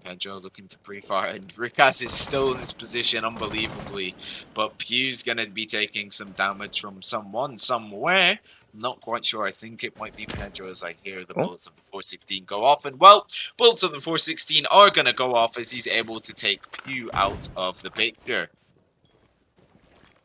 S5: Pedro looking to pre-fire, and Rikaz is still in this position unbelievably, but Pew's going to be taking some damage from someone somewhere. I'm not quite sure. I think it might be Pedro as I hear the bullets of the 416 go off, and well, bullets of the 416 are going to go off as he's able to take Pew out of the picture.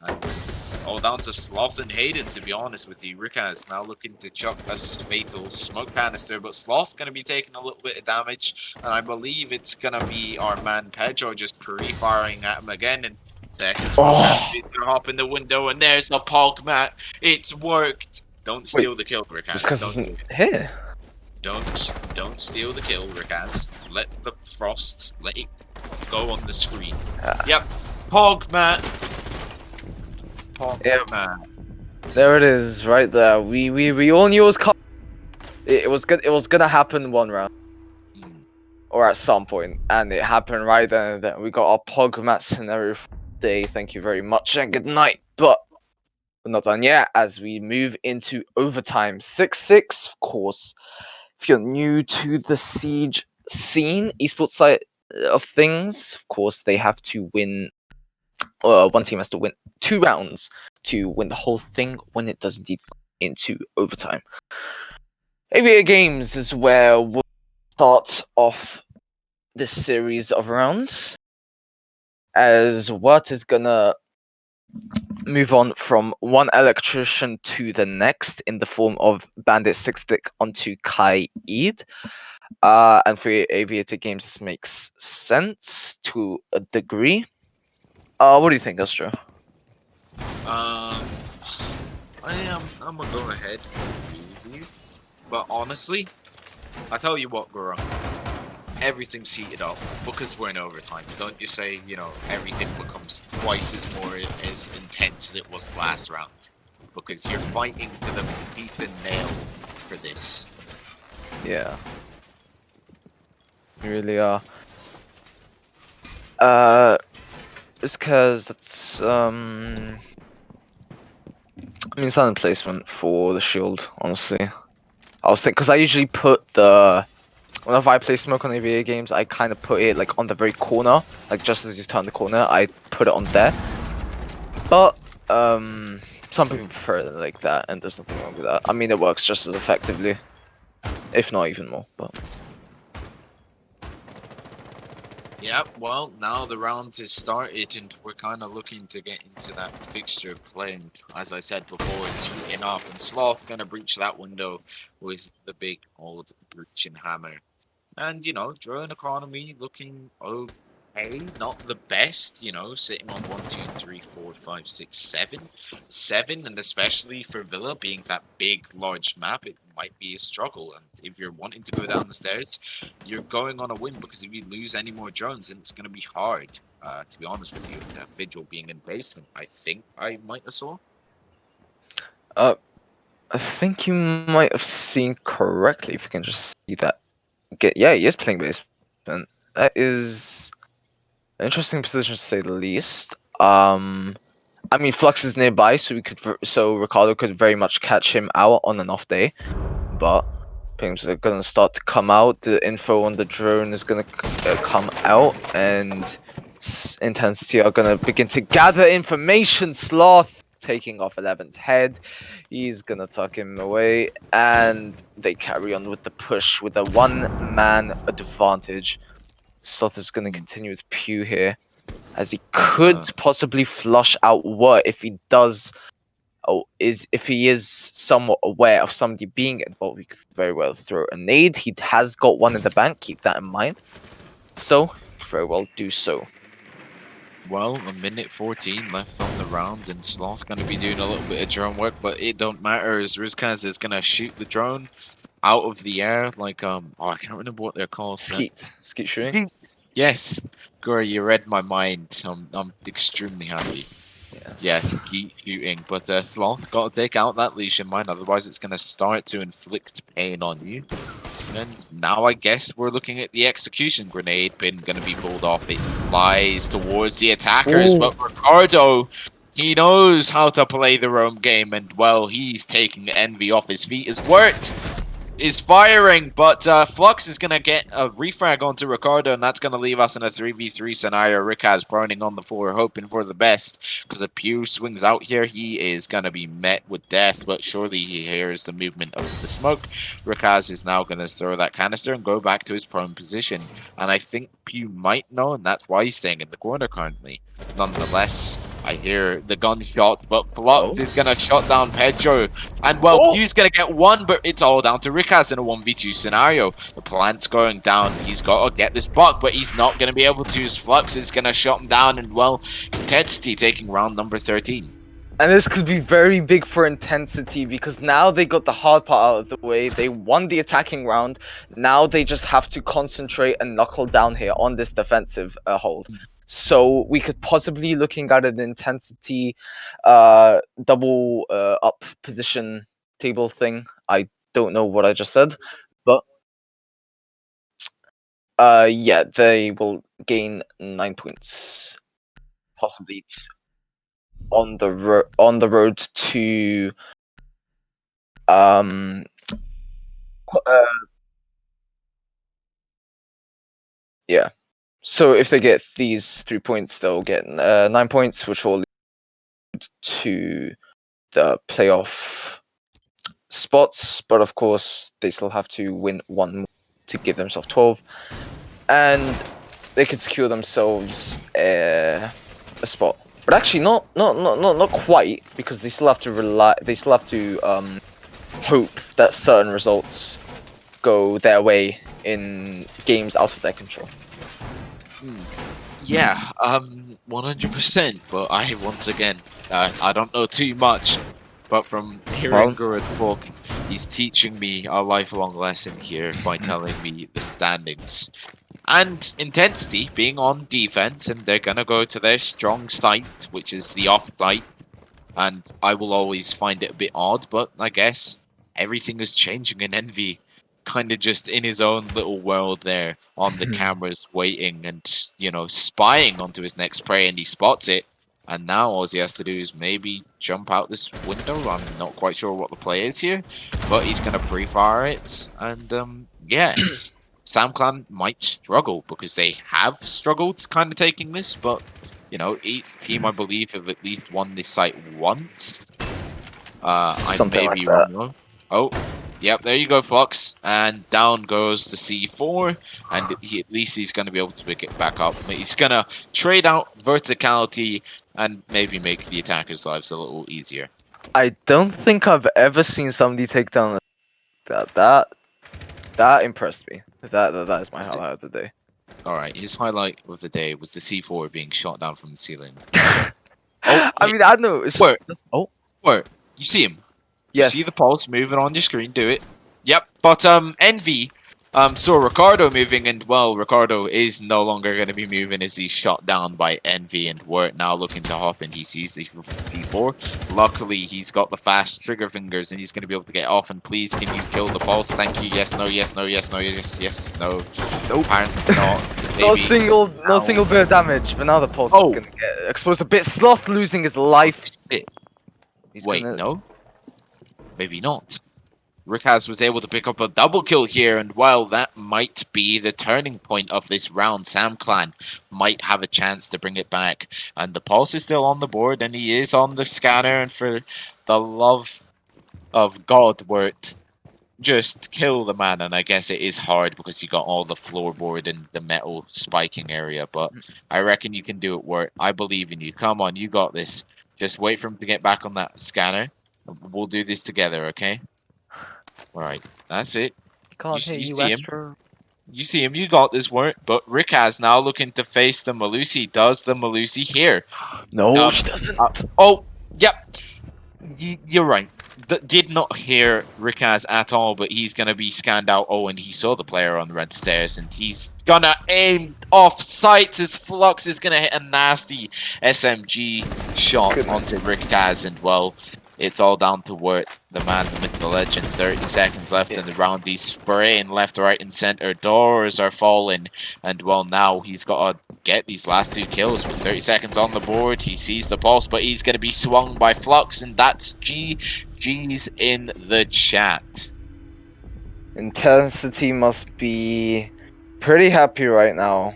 S5: It's all down to Sloth and Hayden, to be honest with you. Rikaz now looking to chuck a fatal smoke canister, but Sloth going to be taking a little bit of damage, and I believe it's going to be our man Pedro just pre-firing at him again, and second smoke canister, he's going to hop in the window, and there's the Pogmat. It's worked. Don't steal the kill, Rikaz.
S1: Rizkaz
S5: Don't do
S1: isn't
S5: it.
S1: here.
S5: Don't steal the kill, Rikaz. Let the Frost, let it go on the screen. Yep, Pogmat.
S1: Yep.
S5: Man.
S1: There it is, right there. We all knew it was coming. It was good. It was gonna happen one round, or at some point, and it happened right then and there. We got our Pogmat scenario for the day. Thank you very much and good night. But we're not done yet. As we move into overtime, 6-6. Of course, if you're new to the Siege scene, esports side of things, of course they have to win. One team has to win 2 rounds to win the whole thing when it does indeed into overtime. AVA Games is where we'll start off this series of rounds, as Wirt is gonna move on from one electrician to the next in the form of Bandit Six Blick onto Kai Eid. And for Aviator Games, this makes sense to a degree. What do you think, Astro?
S5: Um, I'm gonna go ahead and agree with you. But honestly, I tell you what, Guru, everything's heated up because we're in overtime. Don't you say, everything becomes twice as intense as it was last round. Because you're fighting to the teeth and nail for this.
S1: Yeah. You really are. Just because it's I mean, silent placement for the shield, honestly. I was thinking, because I usually put whenever I play smoke on AVA games, I kind of put it like on the very corner, like just as you turn the corner, I put it on there. But some people prefer it like that, and there's nothing wrong with that. I mean, it works just as effectively, if not even more. But
S5: Yep, well, now the round has started and we're kind of looking to get into that fixture play. And as I said before, it's heating up and Sloth going to breach that window with the big old breaching hammer. And, drone economy looking okay, not the best, sitting on 1, 2, 3, 4, 5, 6, 7. 7, and especially for Villa being that big, large map, it might be a struggle. And if you're wanting to go down the stairs, you're going on a win because if you lose any more drones, then it's going to be hard, to be honest with you. And Vigil being in basement, I think I might have saw.
S1: I think you might have seen correctly if you can just see that. Yeah, he is playing basement. That is an interesting position to say the least. I mean, Flux is nearby, so Ricardo could very much catch him out on an off day. But things are gonna start to come out. The info on the drone is gonna come out, and intensity are gonna begin to gather information. Sloth taking off 11's head. He's gonna tuck him away, and they carry on with the push with a one-man advantage. Sloth is gonna continue with Pew here, as he could possibly flush out what if he does. If he is somewhat aware of somebody being involved, he could very well throw a nade. He has got one in the bank, keep that in mind. So, very well do so.
S5: Well, a minute 14 left on the round, and Sloth's going to be doing a little bit of drone work, but it don't matter as Rizkaz is going to shoot the drone out of the air, like, I can't remember what they're called.
S1: Skeet shooting?
S5: Yes, Gory, you read my mind. I'm extremely happy.
S1: Yes.
S5: Yeah, skeet shooting, but Sloth got to take out that leash in mind, otherwise it's going to start to inflict pain on you. And now I guess we're looking at the execution grenade pin going to be pulled off. It flies towards the attackers,
S1: Ooh.
S5: but Ricardo, he knows how to play the roam game, and well, he's taking Envy off his feet. As Wirt is firing, but Flux is going to get a refrag onto Ricardo, and that's going to leave us in a 3v3 scenario. Rick has burning on the floor, hoping for the best, because if Pew swings out here, he is going to be met with death, but surely he hears the movement of the smoke. Rikaz is now going to throw that canister and go back to his prone position, and I think Pew might know, and that's why he's staying in the corner currently. Nonetheless, I hear the gunshot, but Flux is going to shut down Pedro. And, well, Pew's going to get one, but it's all down to Rikaz in a 1v2 scenario. The plant's going down. He's got to get this buck, but he's not going to be able to. His Flux is going to shut him down. And, well, Intensity taking round number 13.
S1: And this could be very big for Intensity, because now they got the hard part out of the way. They won the attacking round. Now they just have to concentrate and knuckle down here on this defensive hold. So we could possibly looking at an Intensity double up position table thing. I don't know what I just said, but yeah, they will gain 9 points, possibly on the road to yeah. So if they get these 3 points, they'll get 9 points, which will lead to the playoff spots, but of course they still have to win one more to give themselves 12, and they could secure themselves a spot. But actually, not quite, because they still have to rely. They still have to hope that certain results go their way in games out of their control.
S5: Hmm. Yeah, 100%. But I once again, I don't know too much, but from hearing
S1: Well,
S5: Gurud talk, he's teaching me a lifelong lesson here by
S1: mhm.
S5: telling me the standings. And intensity being on defense, and they're gonna go to their strong site, which is the off site. And I will always find it a bit odd, but I guess everything is changing in Envy. Kind of just in his own little world there on the cameras, waiting and, spying onto his next prey, and he spots it. And now all he has to do is maybe jump out this window. I'm not quite sure what the play is here, but he's going to pre fire it. And yeah, SamClan might struggle because they have struggled kind of taking this, but each team, I believe, have at least won this site once. I
S1: Something
S5: may
S1: like
S5: be
S1: that.
S5: wrong though. Oh, yep, there you go, Fox. And down goes the C4, and at least he's going to be able to pick it back up. He's going to trade out verticality and maybe make the attackers' lives a little easier.
S1: I don't think I've ever seen somebody take down that impressed me. That is my highlight of the day.
S5: All right, his highlight of the day was the C4 being shot down from the ceiling. Oh,
S1: I
S5: wait,
S1: mean, I don't know. It's just
S5: where?
S1: oh
S5: Where? You see him? You see the
S1: yes.
S5: pulse moving on your screen, do it. Yep, but Envy saw Ricardo moving, and well, Ricardo is no longer going to be moving as he's shot down by Envy, and we're now looking to hop, and he sees the C4. Luckily, he's got the fast trigger fingers, and he's going to be able to get off, and please, can you kill the pulse? Thank you, yes, no, yes, no, yes, no, yes, yes, no.
S1: Nope.
S5: Apparently not.
S1: No
S5: Maybe.
S1: single, no
S5: Now.
S1: single bit of damage. But now the pulse is
S5: Oh,
S1: gonna get exposed a bit. Sloth losing his
S5: oh,
S1: life.
S5: shit.
S1: He's
S5: Wait,
S1: gonna.
S5: no? Maybe not. Rikaz was able to pick up a double kill here, and while that might be the turning point of this round, SamClan might have a chance to bring it back. And the pulse is still on the board, and he is on the scanner, and for the love of God, Wort, just kill the man. And I guess it is hard because you got all the floorboard and the metal spiking area, but I reckon you can do it, Wort. I believe in you. Come on, you got this. Just wait for him to get back on that scanner. We'll do this together, okay? All right, that's it.
S1: He can't hit
S5: You
S1: you,
S5: see him.
S1: Astro.
S5: You see him. You got this work. But Rikaz now looking to face the Malusi. Does the Malusi here?
S1: No,
S5: Um.
S1: she doesn't.
S5: Oh, yep. You're right. Did not hear Rikaz at all, but he's gonna be scanned out. Oh, and he saw the player on the red stairs, and he's gonna aim off sights. His Flux is gonna hit a nasty SMG shot
S1: Goodness.
S5: onto Rikaz, and well, it's all down to Wirt, the man, the myth, the legend. 30 seconds left in the round. He's spraying left, right, and center. Doors are falling, and well, now he's got to get these last two kills with 30 seconds on the board. He sees the pulse, but he's going to be swung by Flux, and that's GG's in the chat.
S1: Intensity must be pretty happy right now.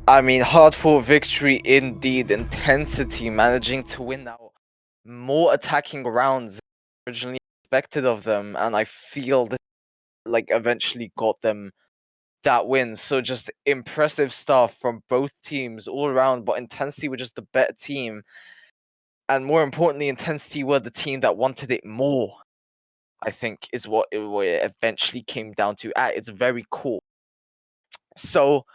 S1: I mean, hard fought victory indeed. Intensity managing to win out more attacking rounds than originally expected of them, and I feel that like eventually got them that win. So just impressive stuff from both teams all around. But Intensity were just the better team, and more importantly, Intensity were the team that wanted it more. I think is what it eventually came down to at its very core. So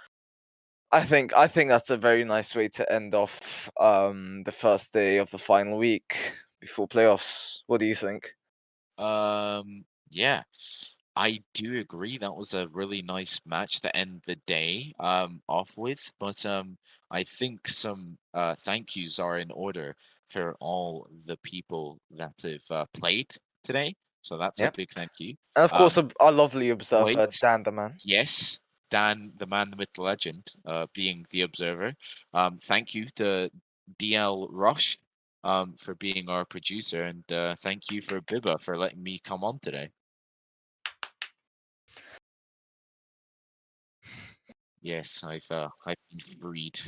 S1: I think that's a very nice way to end off the first day of the final week before playoffs. What do you think?
S5: Yeah, I do agree. That was a really nice match to end the day off with. But I think some thank yous are in order for all the people that have played today. So that's a
S1: Yep.
S5: big thank you.
S1: And of course,
S5: Um,
S1: our lovely
S5: wait,
S1: observer, Dan the man.
S5: yes, Dan, the man, the myth, the legend, being the observer. Thank you to DL Rush for being our producer, and thank you for Biba for letting me come on today. Yes, I've been freed.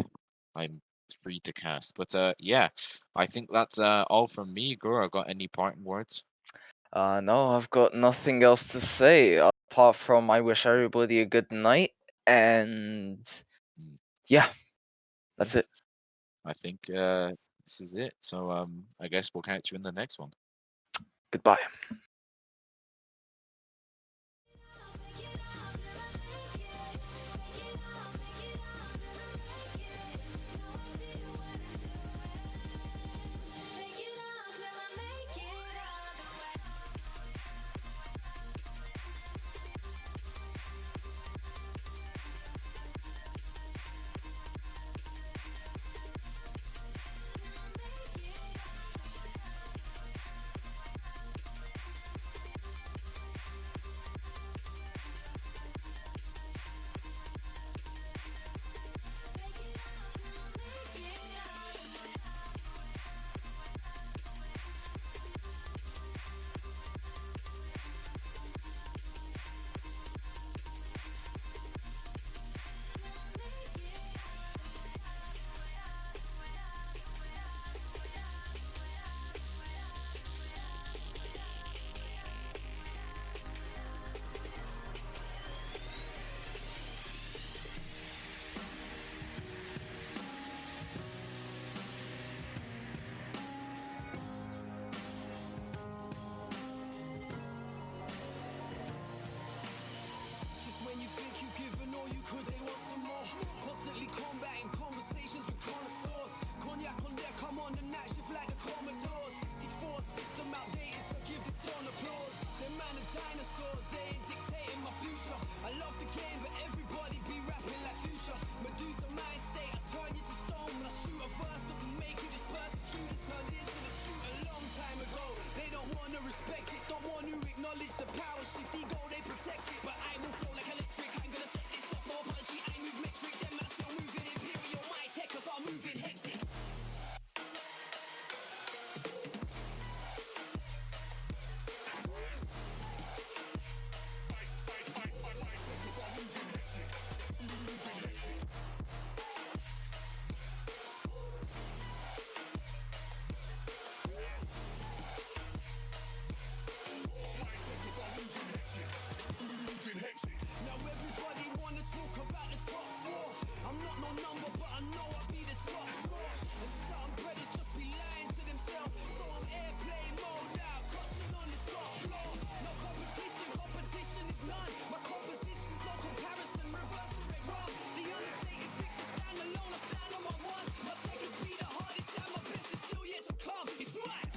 S5: I'm It's free to cast. But yeah, I think that's all from me. Gura, got any parting words?
S1: No, I've got nothing else to say apart from I wish everybody a good night, and
S5: Mm,
S1: yeah,
S5: yeah,
S1: that's it.
S5: I think this is it. So I guess we'll catch you in the next one.
S1: Goodbye.
S4: Just when you think you've given all you could, they want some more. Constantly combating conversations with connoisseurs. Cognac on deck, I'm on the night shift like the Commodore. 64 system outdated, so give this ton applause. Them man are dinosaurs, they ain't dictating my future. I love the game, but everybody be rapping like future. Medusa mind state, I turn you to stone. When I shoot a verse that will make you disperse. It's true to turn into the truth a long time ago. They don't wanna respect it, don't want to acknowledge the power shift. Ego, they protect it, but I will flow like electric. I'm gonna set this off, no apology. I move metric, them man still moving imperial. My tech, cause I'm moving hectic. Now everybody wanna talk about the top four. I'm not no number, but I know I'll be the top four. And some brothers just be lying to themselves. So I'm airplane mode out, crushing on the top floor. No competition, competition is none. My composition's no comparison, reverse it wrong. The understated victor stand alone, I stand on my ones. My seconds be the hardest, and my best is still yet to come. It's mine.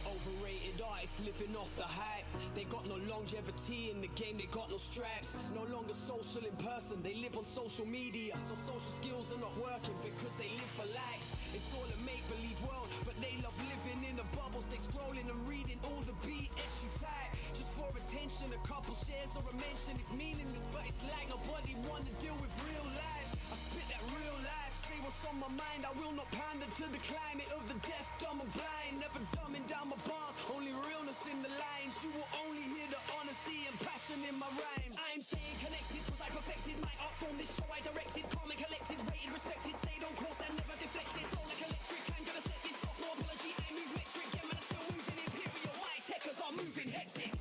S4: Overrated artists living off the hype. They got no longevity in the game, they got no stripes. No longer social in person, they live on social media. So social skills are not working because they live for likes. It's all a make-believe world, but they love living in the bubbles. They scrolling and reading all the BS you type. Just for attention, a couple shares or a mention is meaningless, but it's like nobody wanna deal with real life. I spit that real life, say what's on my mind. I will not pander to the climate of the deaf, dumb and blind. Never dumbing down my bars, only realness in the lines. You will only hear the honesty and passion in my rhymes. I'm staying connected cause I perfected my art form. This show I directed, calm and collected, rated, respected, stayed on course and never deflected. Flow like electric, I'm gonna set this off, no apology. I move metric, yeah man, I'm still moving imperial. My tech cause I'm moving hectic.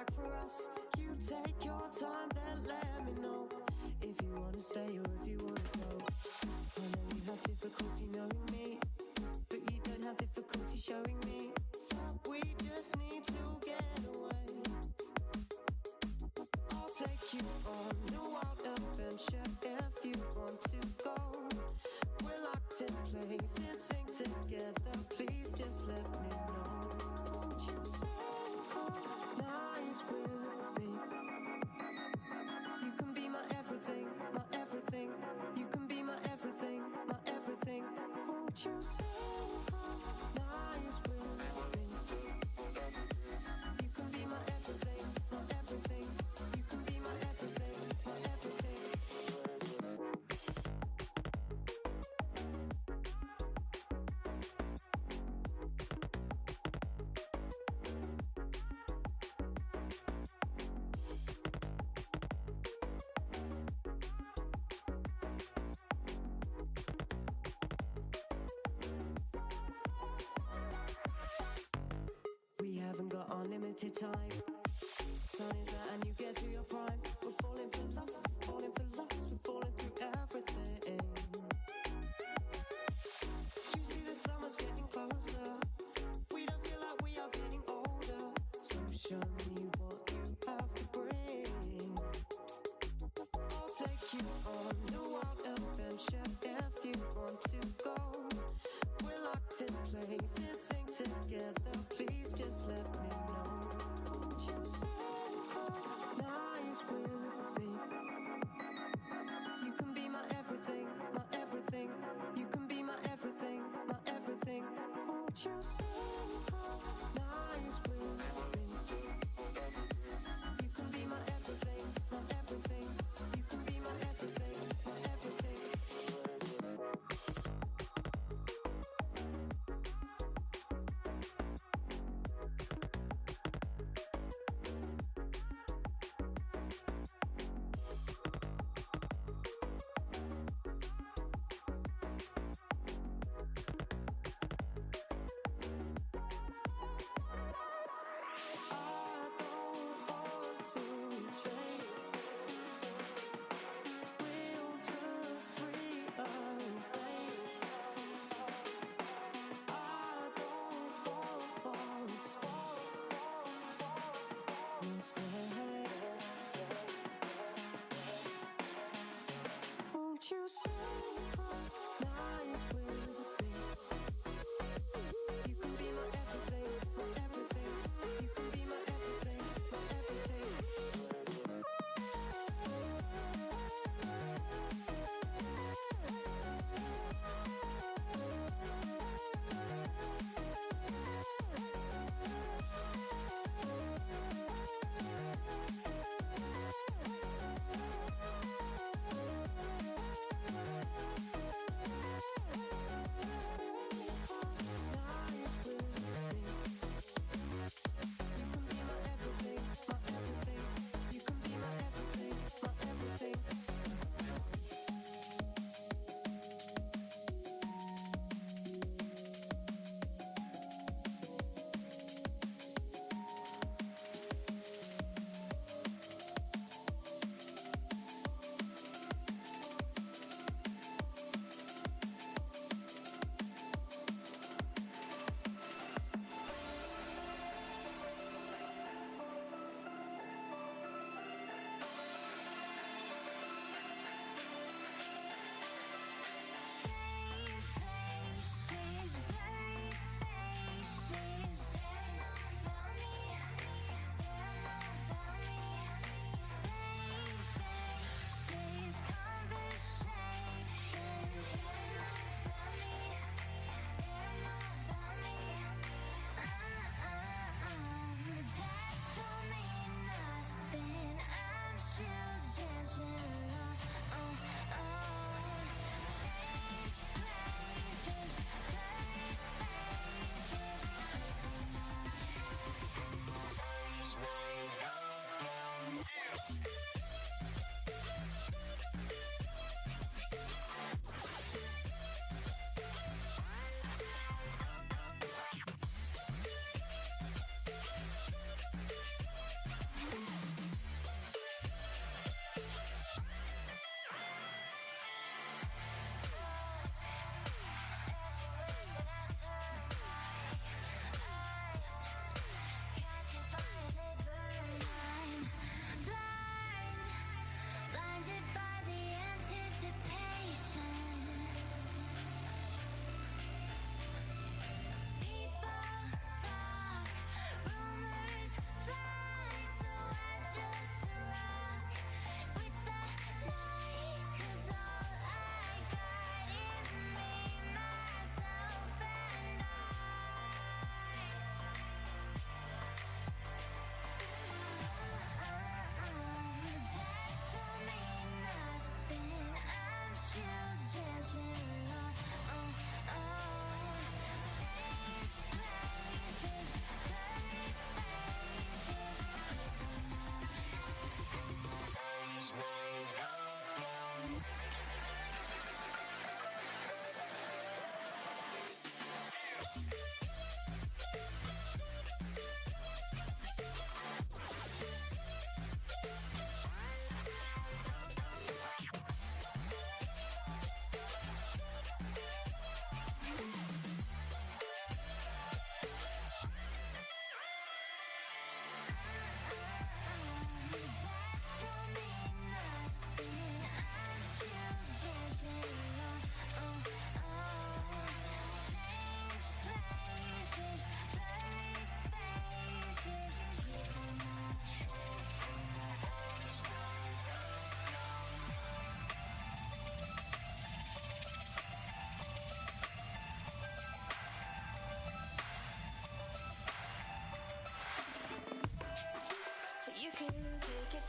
S4: back for us. You take your time, then let me know if you wanna stay or if you wanna go. I know you have difficulty knowing me, but you don't have difficulty showing me that we just need to get away. I'll take you on a wild adventure if you want to go. We're locked in place and sing together. Please just let me know. Won't you synchronize with me? You can be my everything, my everything. You can be my everything, my everything. Won't you synchronize with me? You can be my everything, my everything. You can be my everything, my everything. We haven't got unlimited time. Sun is out and you get to your prime. We're falling for love, we're falling for lust, we're falling through everything. You see the summer's getting closer. We don't feel like we are getting older. So show me what you have to bring. I'll take you on a wild adventure if you want to go. We're locked in place and sing together. Please just let me know. Won't you synchronize with me? You can be my everything, my everything. You can be my everything, my everything. Won't you synchronize with me? You can be my everything, my everything. You can be my everything, my everything.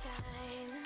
S2: time.